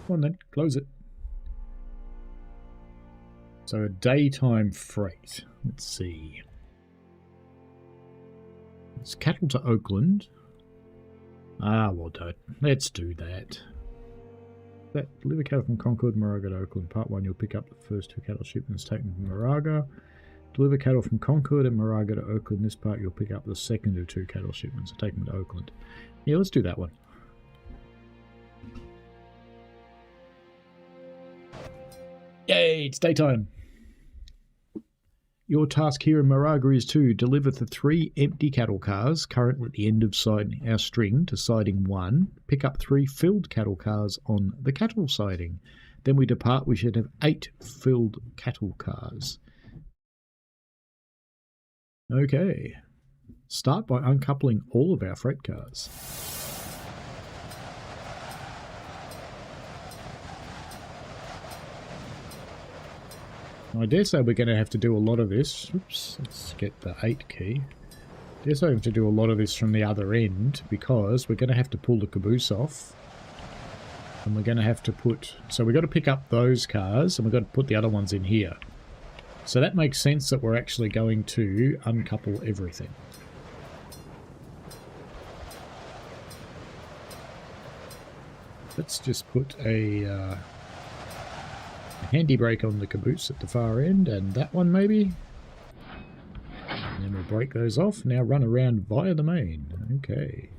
Come on then, close it. So a daytime freight. Let's see. It's cattle to Oakland. Well, don't. Let's do that. Deliver cattle from Concord, Moraga to Oakland. Part 1, you'll pick up the first 2 cattle shipments taken from Moraga. Deliver cattle from Concord and Moraga to Oakland. This part, you'll pick up the second of 2 cattle shipments taken to Oakland. Yeah, let's do that one. Yay, it's daytime. Your task here in Moraga is to deliver the 3 empty cattle cars currently at the end of our string to siding 1. Pick up 3 filled cattle cars on the cattle siding. Then we depart. We should have 8 filled cattle cars. Okay. Start by uncoupling all of our freight cars. I dare say we're going to have to do a lot of this. Oops, let's get the 8 key. I dare say we have to do a lot of this from the other end because we're going to have to pull the caboose off. And we're going to have to put... So we've got to pick up those cars and we've got to put the other ones in here. So that makes sense that we're actually going to uncouple everything. Let's just put a handy brake on the caboose at the far end, and that one maybe. And then we'll break those off. Now run around via the main. Okay.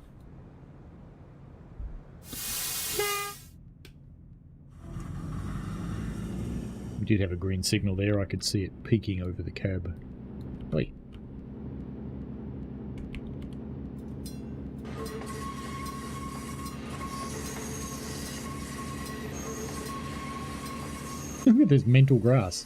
We did have a green signal there. I could see it peeking over the cab. Wait. Look at this mental grass.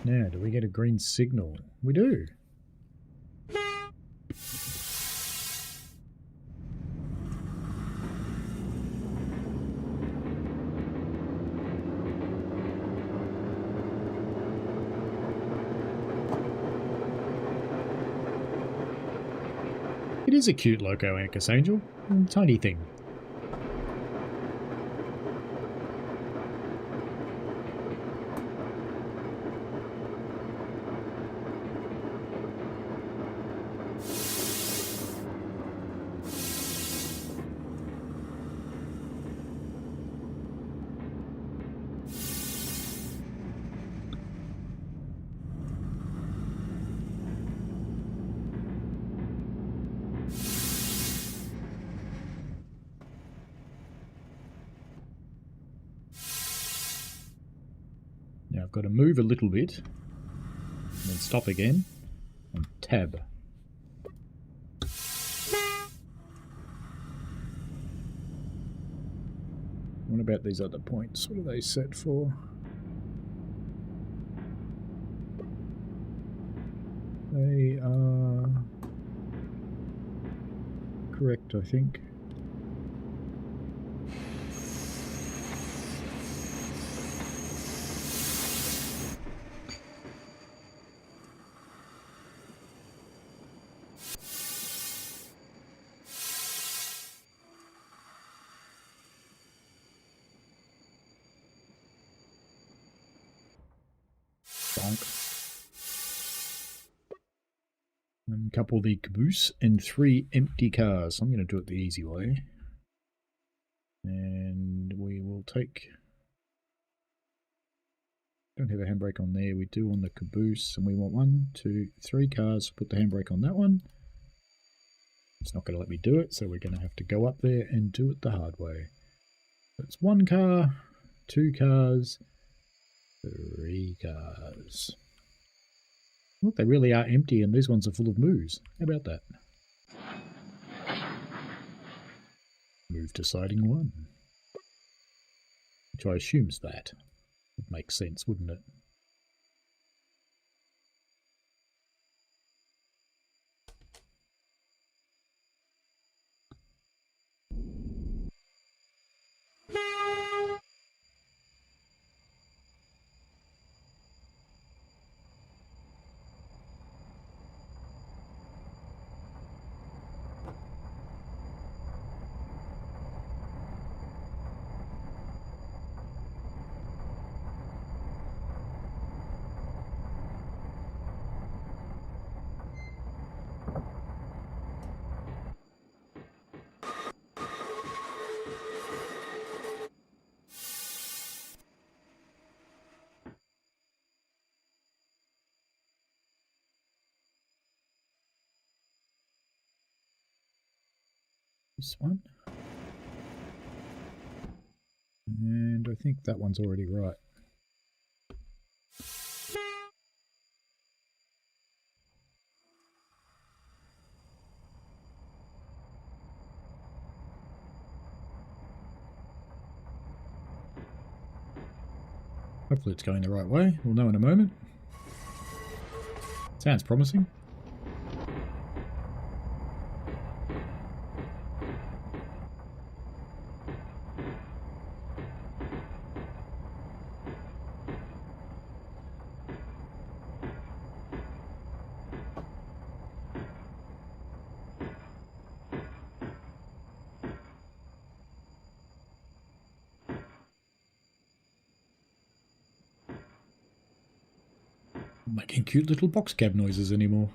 Now, do we get a green signal? We do. It is a cute loco, Anchus Angel. Tiny thing. I've got to move a little bit, and then stop again, and tab. What about these other points? What are they set for? They are correct, I think. And couple the caboose and 3 empty cars. I'm going to do it the easy way. And we will take... Don't have a handbrake on there. We do on the caboose. And we want 1, 2, 3 cars. Put the handbrake on that one. It's not going to let me do it, so we're going to have to go up there and do it the hard way. That's 1 car, 2 cars, 3 cars. Look, they really are empty, and these ones are full of moves. How about that? Move to siding 1. Which I assume's that. Would make sense, wouldn't it? This one. And I think that one's already right. Hopefully it's going the right way. We'll know in a moment. Sounds promising. Making cute little box cab noises anymore.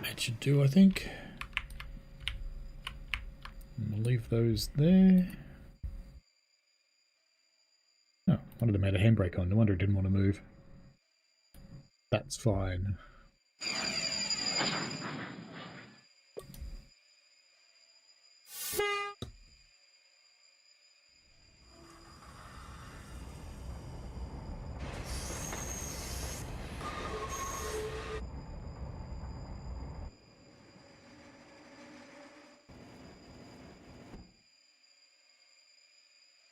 That should do, I think. And we'll leave those there. Oh, one of them had a handbrake on. No wonder it didn't want to move. That's fine.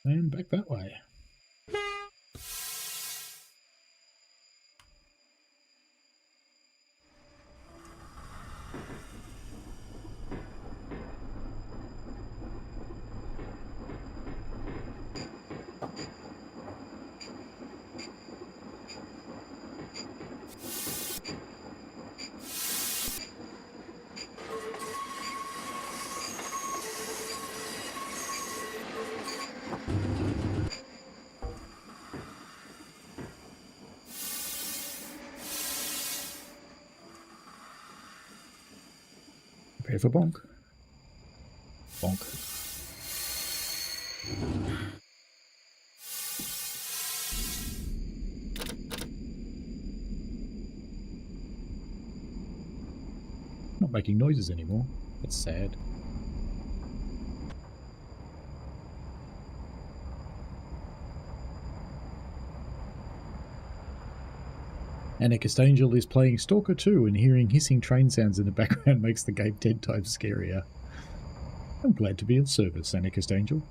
And back that way. Prepare for bonk. Bonk. Not making noises anymore. That's sad. Anarchist Angel is playing Stalker 2 and hearing hissing train sounds in the background makes the game 10 times scarier. I'm glad to be of service, Anarchist Angel.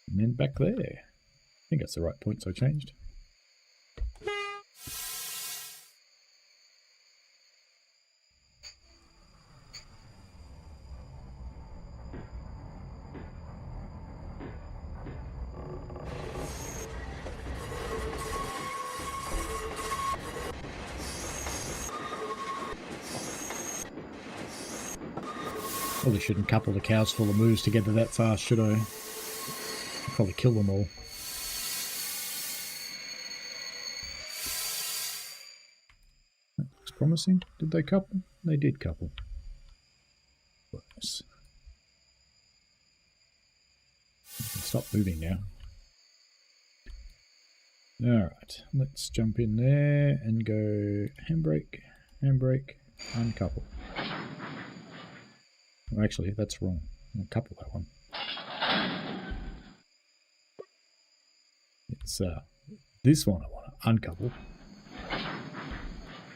And then back there. I think that's the right point, so I changed. Probably shouldn't couple the cows full of moves together that fast, should I? I'll probably kill them all. That looks promising. Did they couple? They did couple. Nice. Stop moving now. Alright, let's jump in there and go handbrake, uncouple. Oh, actually, that's wrong. I'll couple that one. It's this one I want to uncouple.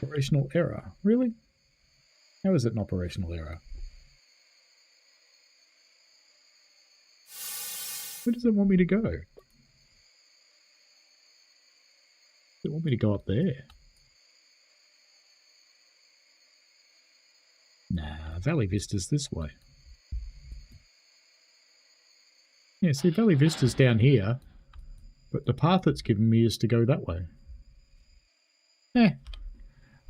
Operational error. Really? How is it an operational error? Where does it want me to go? Does it want me to go up there? Nah, Valley Vista's this way. Yeah, see, Valley Vista's down here, but the path it's given me is to go that way.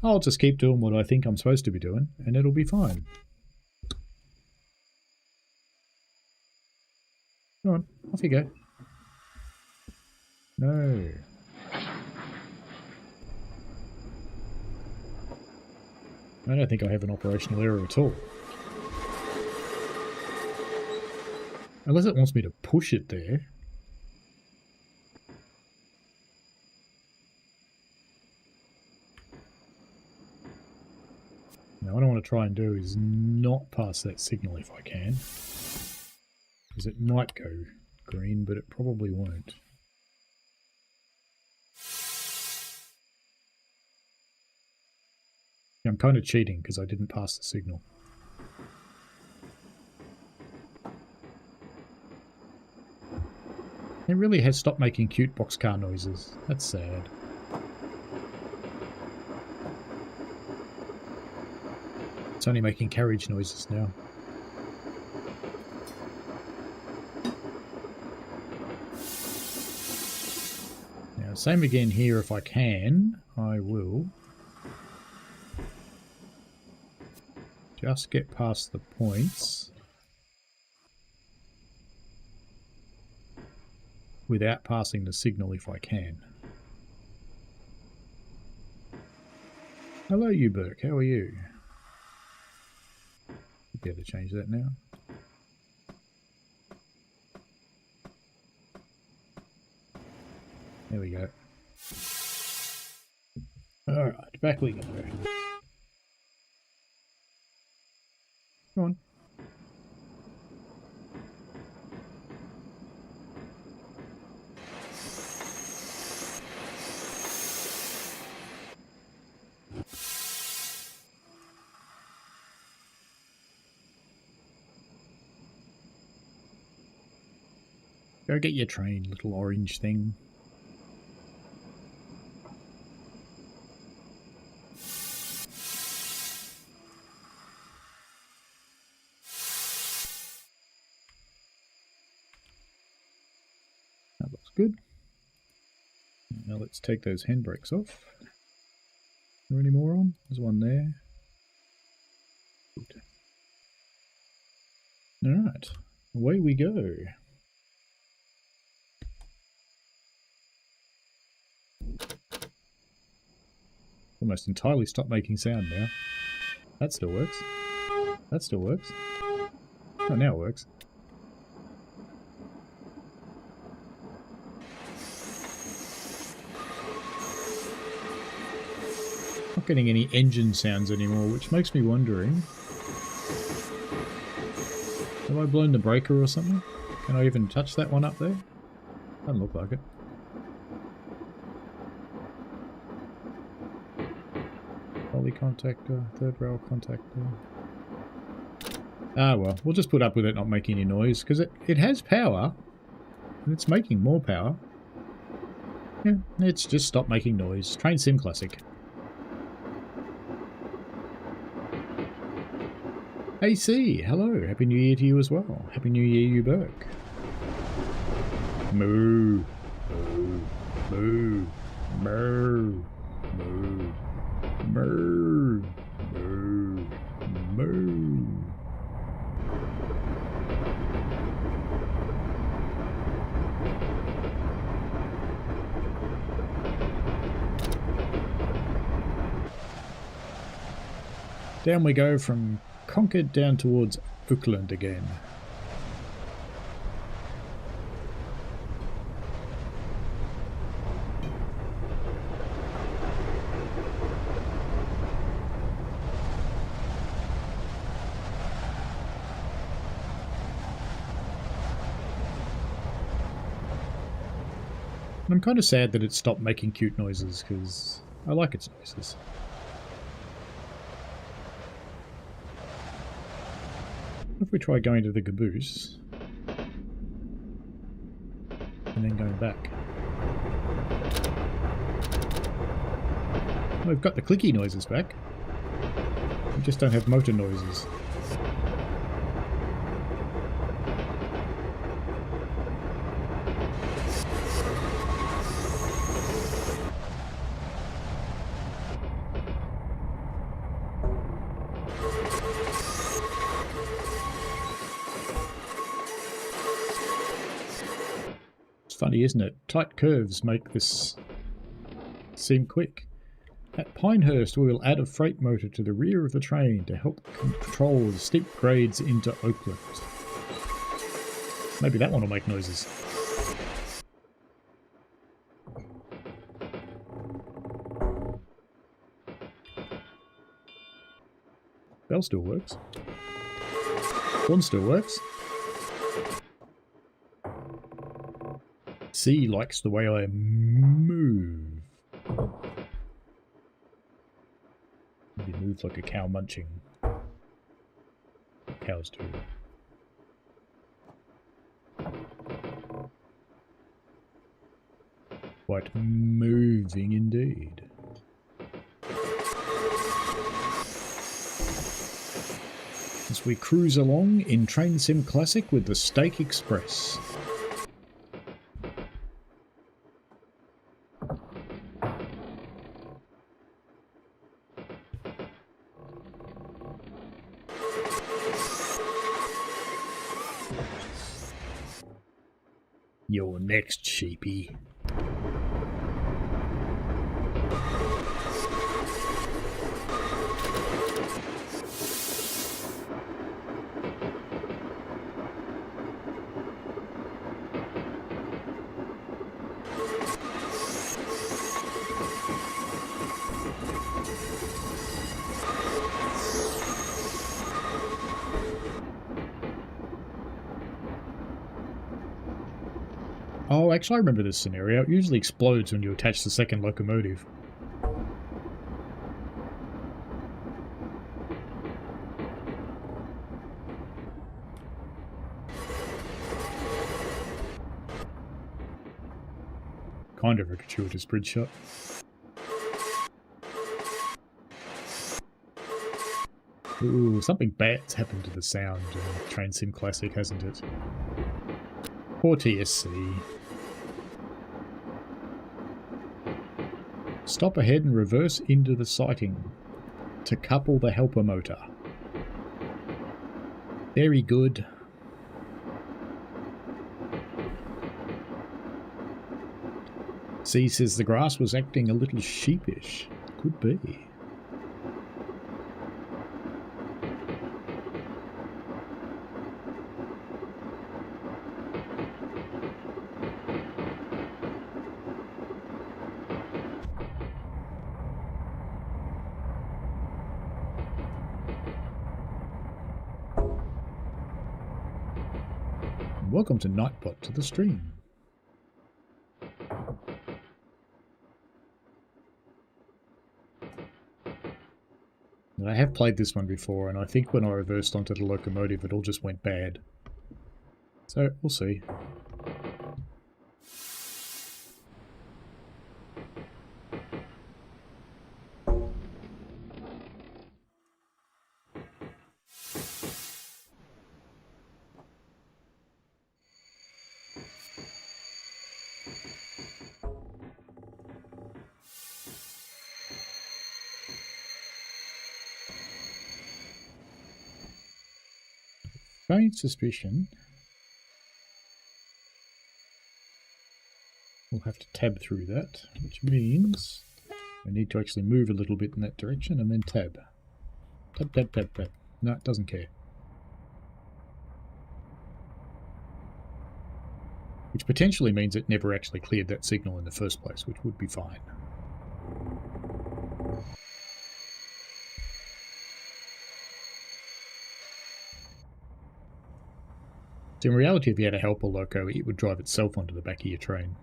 I'll just keep doing what I think I'm supposed to be doing, and it'll be fine. Come on, off you go. No. I don't think I have an operational error at all. Unless it wants me to push it there. Now what I want to try and do is not pass that signal if I can. Because it might go green, but it probably won't. I'm kind of cheating because I didn't pass the signal. It really has stopped making cute boxcar noises. That's sad. It's only making carriage noises now. Now, same again here if I can. I will just get past the points without passing the signal if I can. Hello, you Burke. How are you? I'll be able to change that now. There we go. Alright, back we go. Come on. Go get your train, little orange thing. That looks good. Now let's take those handbrakes off. Are there any more on? There's one there. Good. Alright, away we go. Almost entirely stopped making sound now. That still works. That still works. Oh, now it works. Not getting any engine sounds anymore, which makes me wondering. Have I blown the breaker or something? Can I even touch that one up there? Doesn't look like it. Poly contactor, third rail contactor. Ah well, we'll just put up with it not making any noise, because it has power, and it's making more power. Yeah, it's just stopped making noise. Train Sim Classic. AC, hello, Happy New Year to you as well. Happy New Year, you Burke. Moo, moo, moo, moo, moo, moo, moo, moo. Down we go from Concord down towards Oakland again. And I'm kind of sad that it stopped making cute noises, because I like its noises. If we try going to the caboose and then going back. We've got the clicky noises back. We just don't have motor noises. Funny, isn't it? Tight curves make this seem quick. At Pinehurst, we will add a freight motor to the rear of the train to help control the steep grades into Oakland. Maybe that one will make noises. Bell still works. Horn still works. C likes the way I move. Maybe move like a cow munching. Cows do. Quite moving indeed. As we cruise along in Train Sim Classic with the Steak Express. You're next, sheepy. Oh, actually I remember this scenario. It usually explodes when you attach the second locomotive. Kind of a gratuitous bridge shot. Ooh, something bad's happened to the sound in Train Sim Classic, hasn't it? Poor TSC. Stop ahead and reverse into the sighting to couple the helper motor. Very good. C says the grass was acting a little sheepish. Could be. Welcome to Nightbot to the stream. I have played this one before, and I think when I reversed onto the locomotive it all just went bad. So, we'll see. Faint suspicion. We'll have to tab through that, which means I need to actually move a little bit in that direction and then tab. Tab, tab, tab, tab. No, it doesn't care. Which potentially means it never actually cleared that signal in the first place, which would be fine. So in reality, if you had a helper loco, it would drive itself onto the back of your train.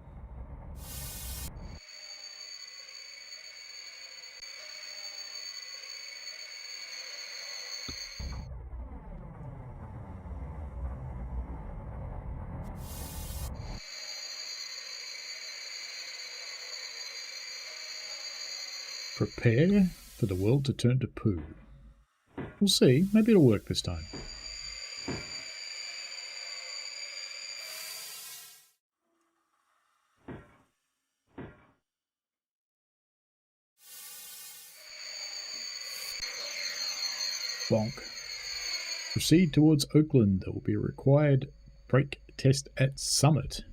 Prepare for the world to turn to poo. We'll see. Maybe it'll work this time. Bonk. Proceed towards Oakland. There will be a required brake test at Summit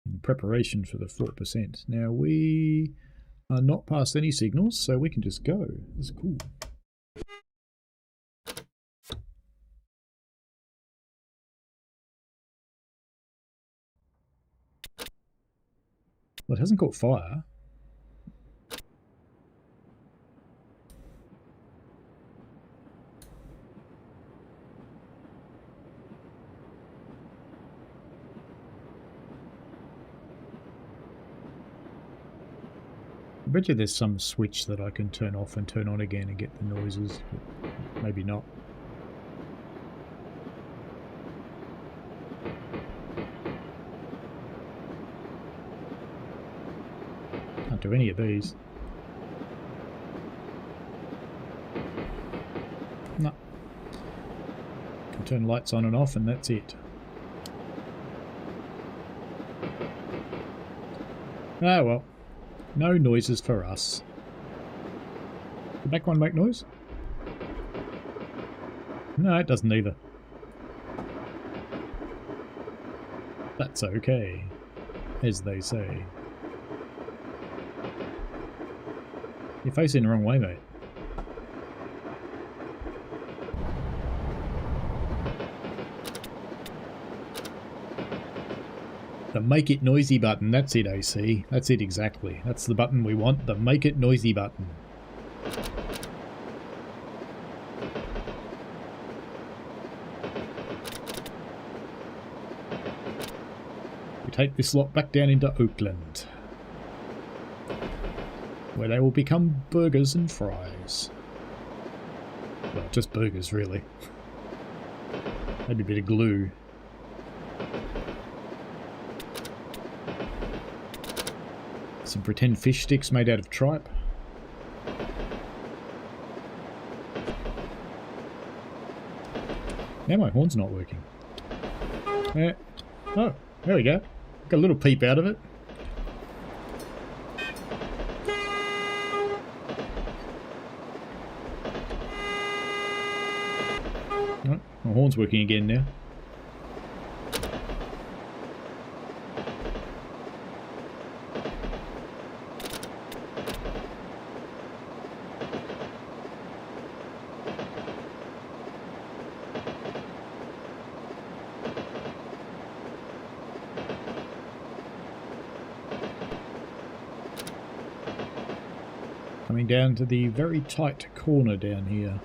in preparation for the 4%. Now we are not past any signals, so we can just go. That's cool. Well, it hasn't caught fire. I bet you there's some switch that I can turn off and turn on again and get the noises. Maybe not. Can't do any of these. No. Can turn lights on and off and that's it. Ah well. No noises for us. Did the back one make noise? No, it doesn't either. That's okay, as they say. You're facing the wrong way, mate. The make it noisy button, that's it, AC. That's it exactly. That's the button we want, the make it noisy button. We take this lot back down into Oakland, where they will become burgers and fries. Well, just burgers, really. Maybe a bit of glue. Some pretend fish sticks made out of tripe. Now my horn's not working. Oh, there we go. Got a little peep out of it. Oh, my horn's working again now. Coming down to the very tight corner down here.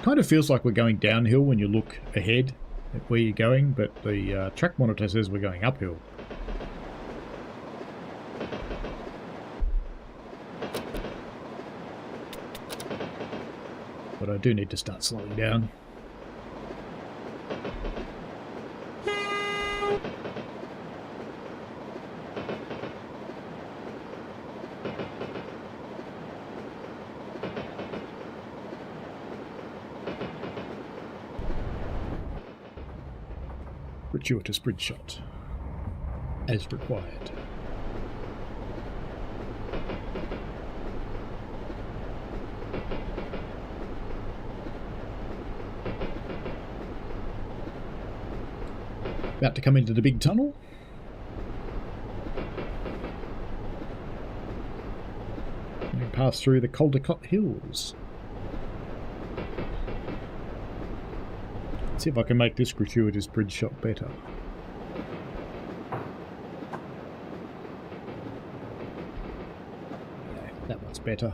Kind of feels like we're going downhill when you look ahead at where you're going, but the track monitor says we're going uphill. But I do need to start slowing down. Gratuitous bridge shot, as required. About to come into the big tunnel. And pass through the Caldecott Hills. See if I can make this gratuitous bridge shot better. Yeah, that one's better.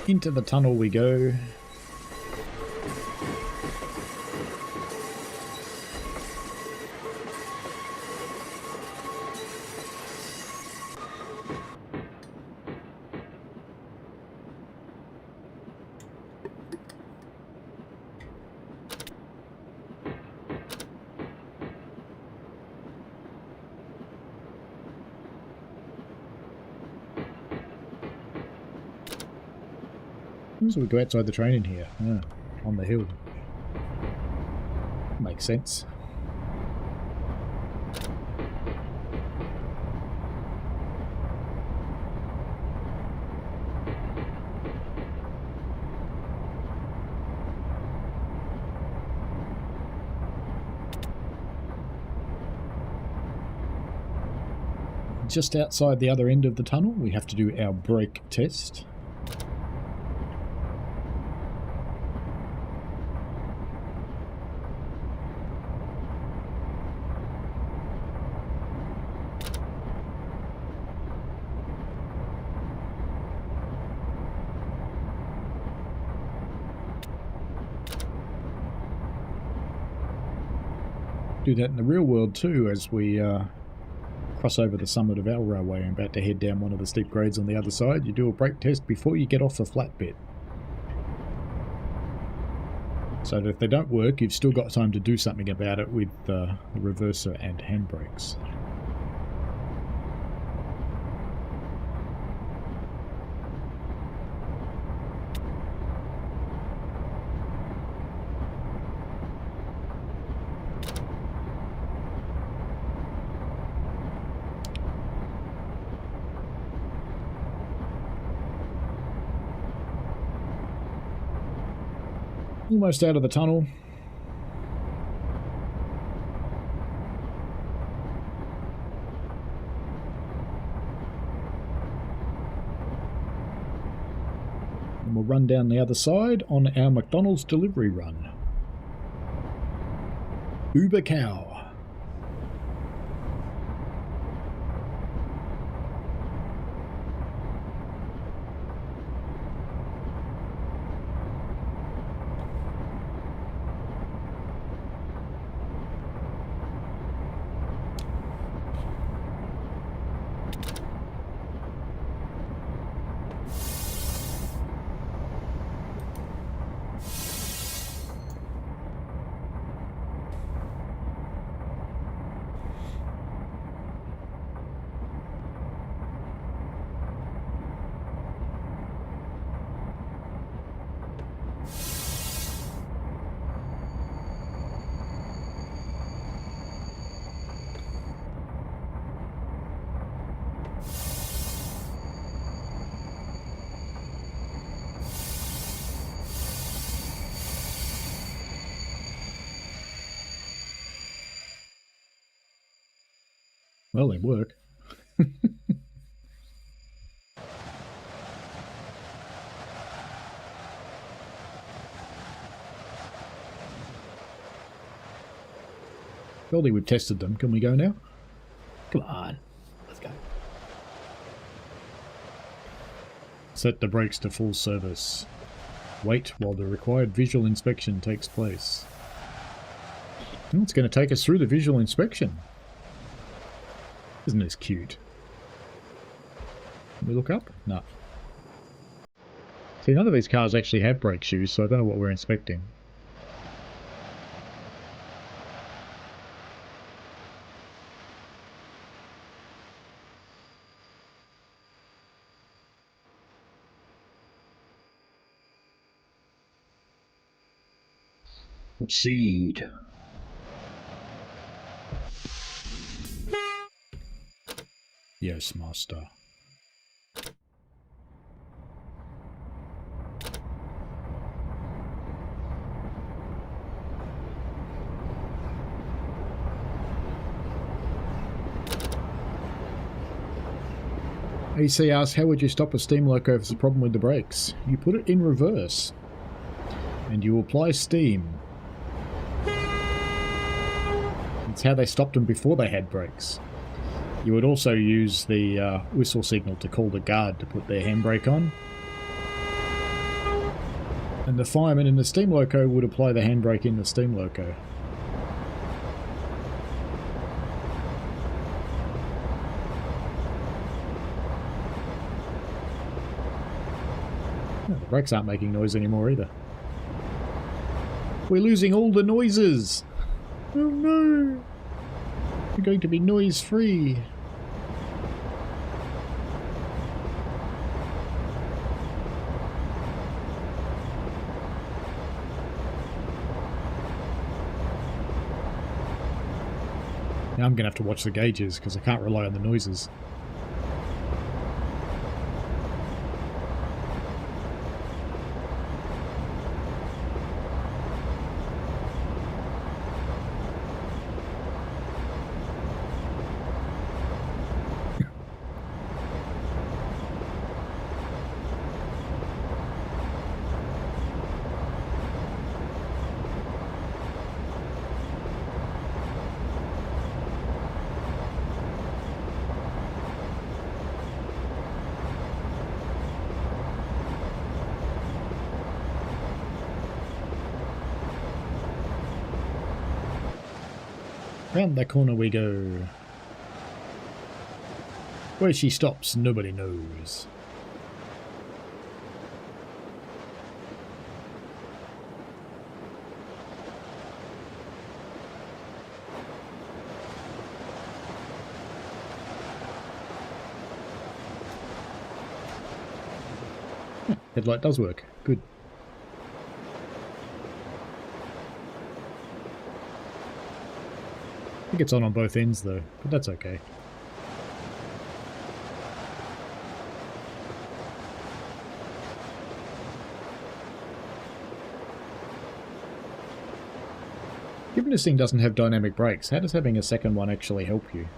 Into the tunnel we go. So we go outside the train in here, on the hill. Makes sense. Just outside the other end of the tunnel, we have to do our brake test. Do that in the real world too, as we cross over the summit of our railway and about to head down one of the steep grades on the other side. You do a brake test before you get off the flat bit, so that if they don't work, you've still got time to do something about it with the reverser and handbrakes. Almost out of the tunnel. And we'll run down the other side on our McDonald's delivery run. Uber cow. Well, they work. Surely we've tested them. Can we go now? Come on. Let's go. Set the brakes to full service. Wait while the required visual inspection takes place. Oh, it's going to take us through the visual inspection. Isn't this cute? Can we look up? No. See, none of these cars actually have brake shoes, so I don't know what we're inspecting. Proceed. Yes, master. AC asks, how would you stop a steam loco if there's a problem with the brakes? You put it in reverse. And you apply steam. It's how they stopped them before they had brakes. You would also use the whistle signal to call the guard to put their handbrake on. And the fireman in the steam loco would apply the handbrake in the steam loco. No, the brakes aren't making noise anymore either. We're losing all the noises! Oh no! We're going to be noise-free. Now I'm going to have to watch the gauges because I can't rely on the noises. Round that corner we go. Where she stops, nobody knows. Headlight does work. Good. I think it's on both ends though, but that's okay. Given this thing doesn't have dynamic brakes, how does having a second one actually help you?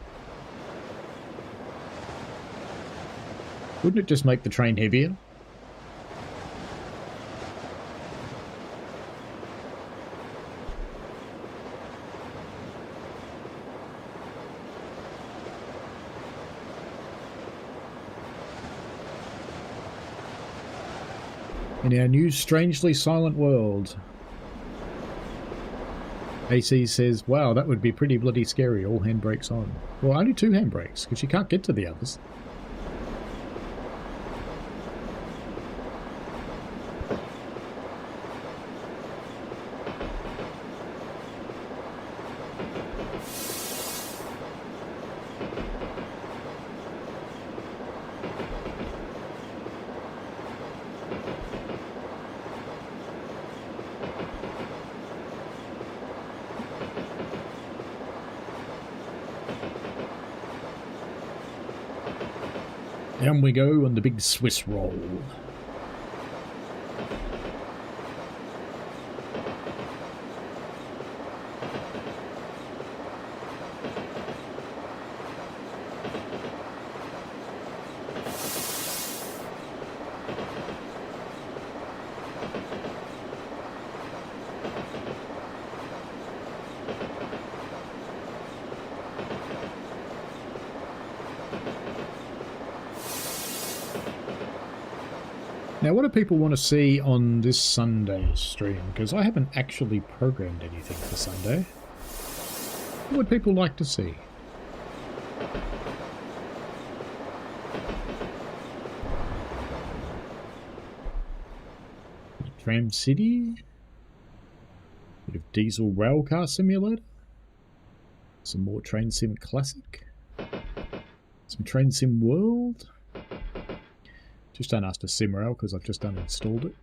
Wouldn't it just make the train heavier? In our new strangely silent world. AC says, wow, that would be pretty bloody scary, all handbrakes on. Well, only two handbrakes, because you can't get to the others. Down we go on the big Swiss roll. Now, what do people want to see on this Sunday stream? Because I haven't actually programmed anything for Sunday. What would people like to see? Tram City? Bit of Diesel Railcar Simulator? Some more Train Sim Classic? Some Train Sim World? Just don't ask for SimRail because I've just uninstalled it.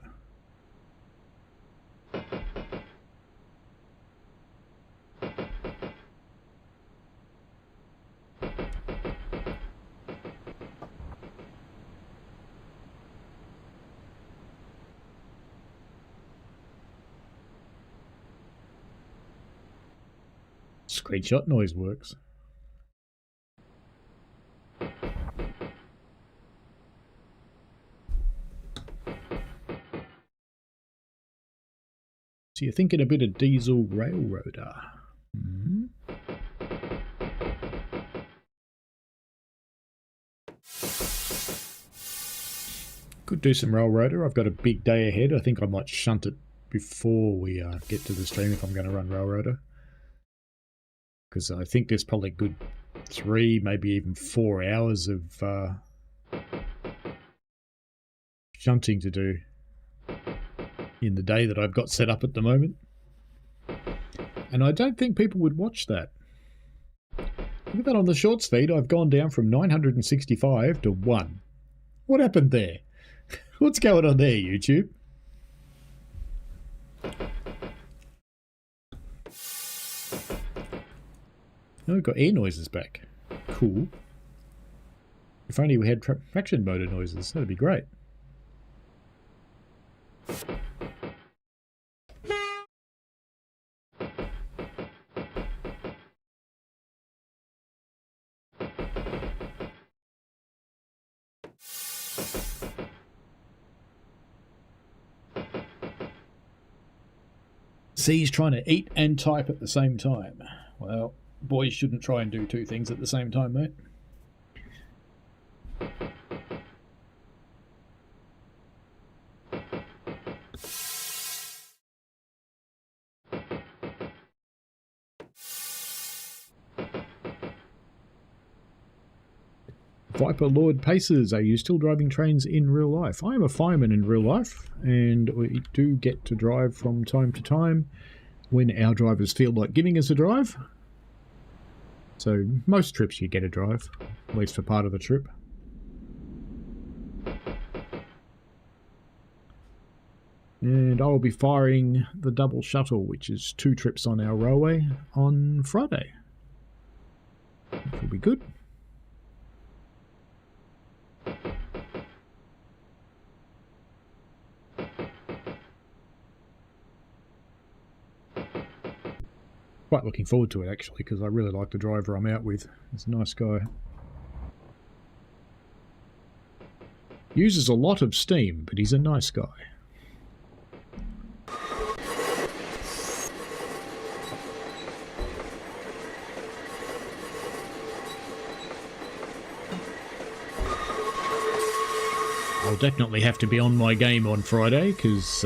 Screenshot noise works. So you're thinking a bit of Diesel Railroader. Hmm. Could do some Railroader. I've got a big day ahead. I think I might shunt it before we get to the stream if I'm going to run Railroader. Because I think there's probably a good 3, maybe even 4 hours of shunting to do in the day that I've got set up at the moment. And I don't think people would watch that. Look at that on the shorts feed. I've gone down from 965 to 1. What happened there? What's going on there, YouTube? Oh, we've got air noises back. Cool. If only we had traction motor noises, that'd be great. C's trying to eat and type at the same time. Well, boys shouldn't try and do 2 things at the same time, mate. Viper Lord Pacers, are you still driving trains in real life? I am a fireman in real life, and we do get to drive from time to time when our drivers feel like giving us a drive. So most trips you get a drive, at least for part of the trip. And I will be firing the double shuttle, which is 2 trips on our railway, on Friday. Which will be good. Quite looking forward to it actually, because I really like the driver I'm out with. He's a nice guy. Uses a lot of steam, but he's a nice guy. I'll definitely have to be on my game on Friday, because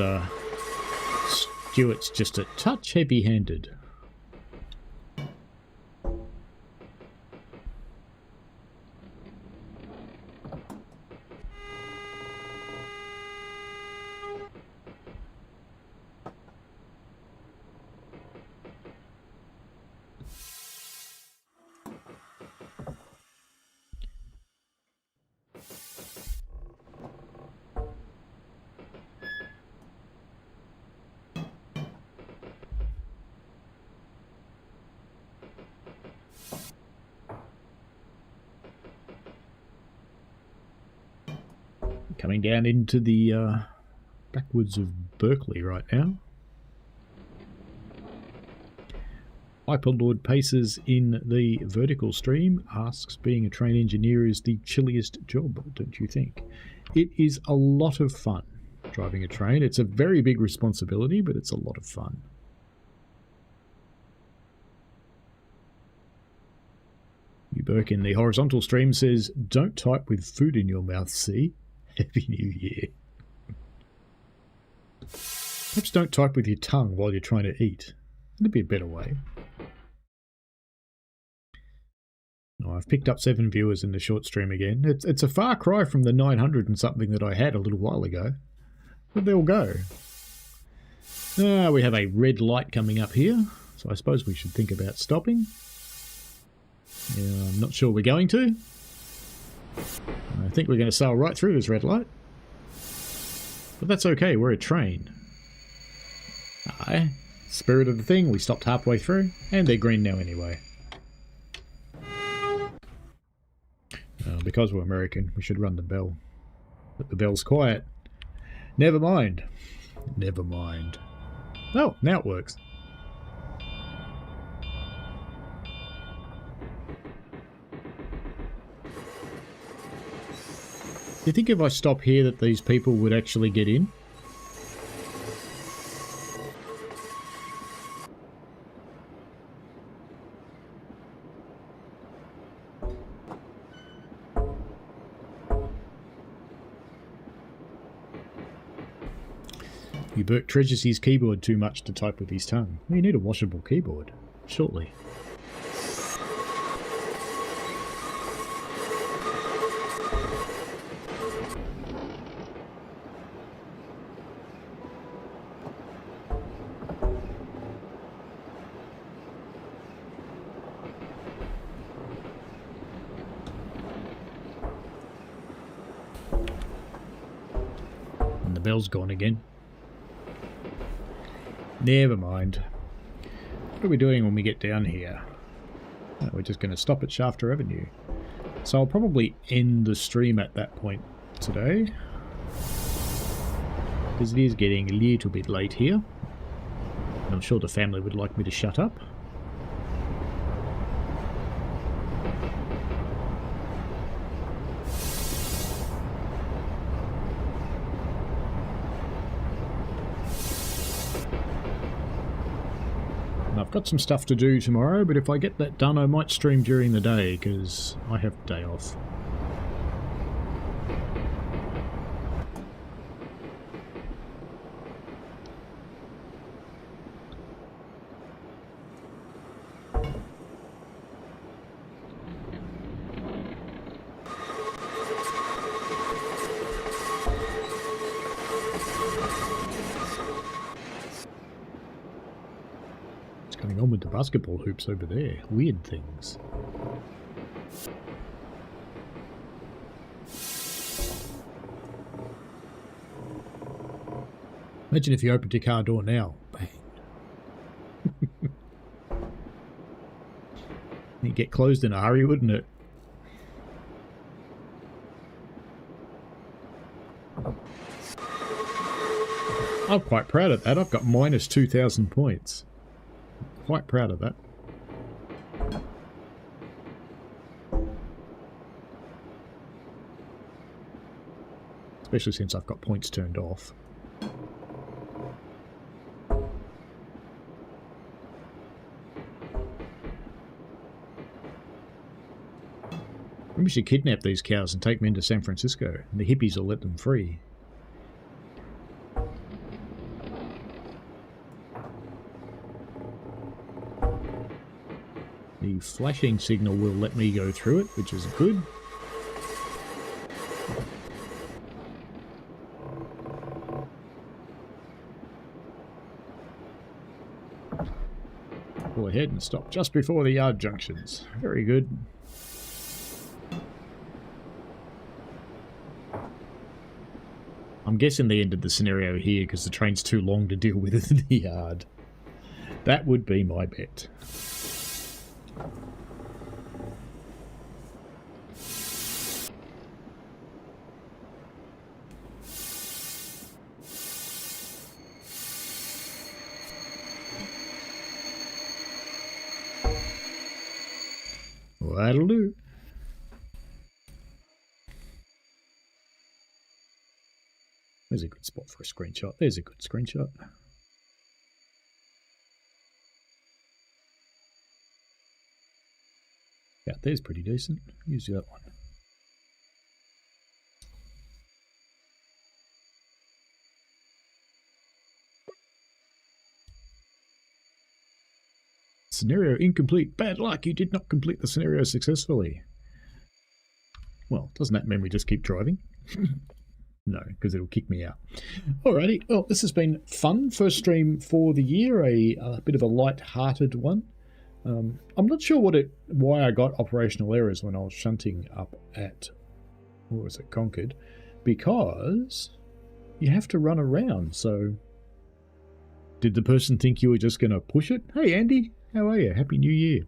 Stuart's just a touch heavy-handed. Coming down into the backwoods of Berkeley right now. Hyperlord Paces in the vertical stream asks, being a train engineer is the chilliest job, don't you think? It is a lot of fun driving a train. It's a very big responsibility, but it's a lot of fun. Burke in the horizontal stream says, don't type with food in your mouth, see? Happy New Year. Perhaps don't type with your tongue while you're trying to eat. That'd be a better way. Oh, I've picked up 7 viewers in the short stream again. It's a far cry from the 900 and something that I had a little while ago. Where'd they all go? We have a red light coming up here, so I suppose we should think about stopping. Yeah, I'm not sure we're going to. I think we're going to sail right through this red light. But that's okay, we're a train. Aye, spirit of the thing, we stopped halfway through, and they're green now anyway. Because we're American, we should run the bell. But the bell's quiet. Never mind. Never mind. Oh, now it works. Do you think if I stop here that these people would actually get in? Burke treasures his keyboard too much to type with his tongue. You need a washable keyboard, shortly. And the bell's gone again. Never mind. What are we doing when we get down here? Oh, we're just going to stop at Shafter Avenue. So I'll probably end the stream at that point today, because it is getting a little bit late here. And I'm sure the family would like me to shut up. I've got some stuff to do tomorrow, but if I get that done I might stream during the day, because I have the day off. On with the basketball hoops over there. Weird things. Imagine if you opened your car door now. Bang. It'd get closed in a hurry, wouldn't it? I'm quite proud of that. I've got minus 2,000 points. Quite proud of that. Especially since I've got points turned off. Maybe we should kidnap these cows and take them into San Francisco, and the hippies will let them free. The flashing signal will let me go through it, which is good. Pull ahead and stop just before the yard junctions. Very good. I'm guessing they ended the scenario here because the train's too long to deal with in the yard. That would be my bet. That'll do. There's a good spot for a screenshot. There's a good screenshot. Yeah, there's pretty decent. Use that one. Scenario incomplete. Bad luck. You did not complete the scenario successfully. Well, doesn't that mean we just keep driving? No, because it'll kick me out. Alrighty. Well, this has been fun. First stream for the year. A bit of a light-hearted one. I'm not sure why I got operational errors when I was shunting up at, what was it, Concord, because you have to run around. So, did the person think you were just going to push it? Hey, Andy, how are you? Happy New Year.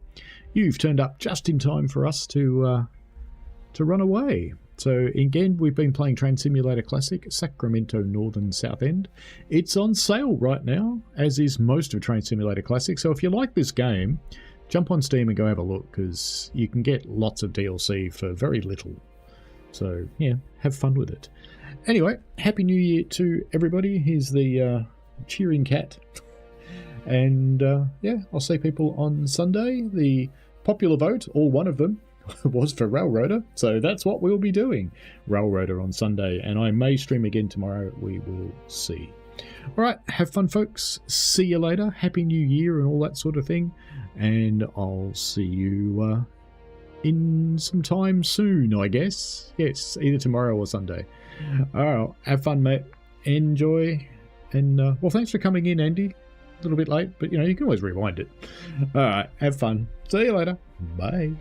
You've turned up just in time for us to run away. So again, we've been playing Train Simulator Classic, Sacramento Northern South End. It's on sale right now, as is most of Train Simulator Classic. So if you like this game, jump on Steam and go have a look, because you can get lots of DLC for very little. So yeah, have fun with it. Anyway, Happy New Year to everybody. Here's the cheering cat. And yeah, I'll see people on Sunday. The popular vote, or one of them, was for Railroader, so that's what we'll be doing. Railroader on Sunday, and I may stream again tomorrow. We will see. Alright, have fun folks. See you later. Happy New Year and all that sort of thing. And I'll see you in some time soon, I guess. Yes, either tomorrow or Sunday. Alright, have fun, mate. Enjoy. And, well, thanks for coming in, Andy. A little bit late, but, you know, you can always rewind it. Alright, have fun. See you later. Bye.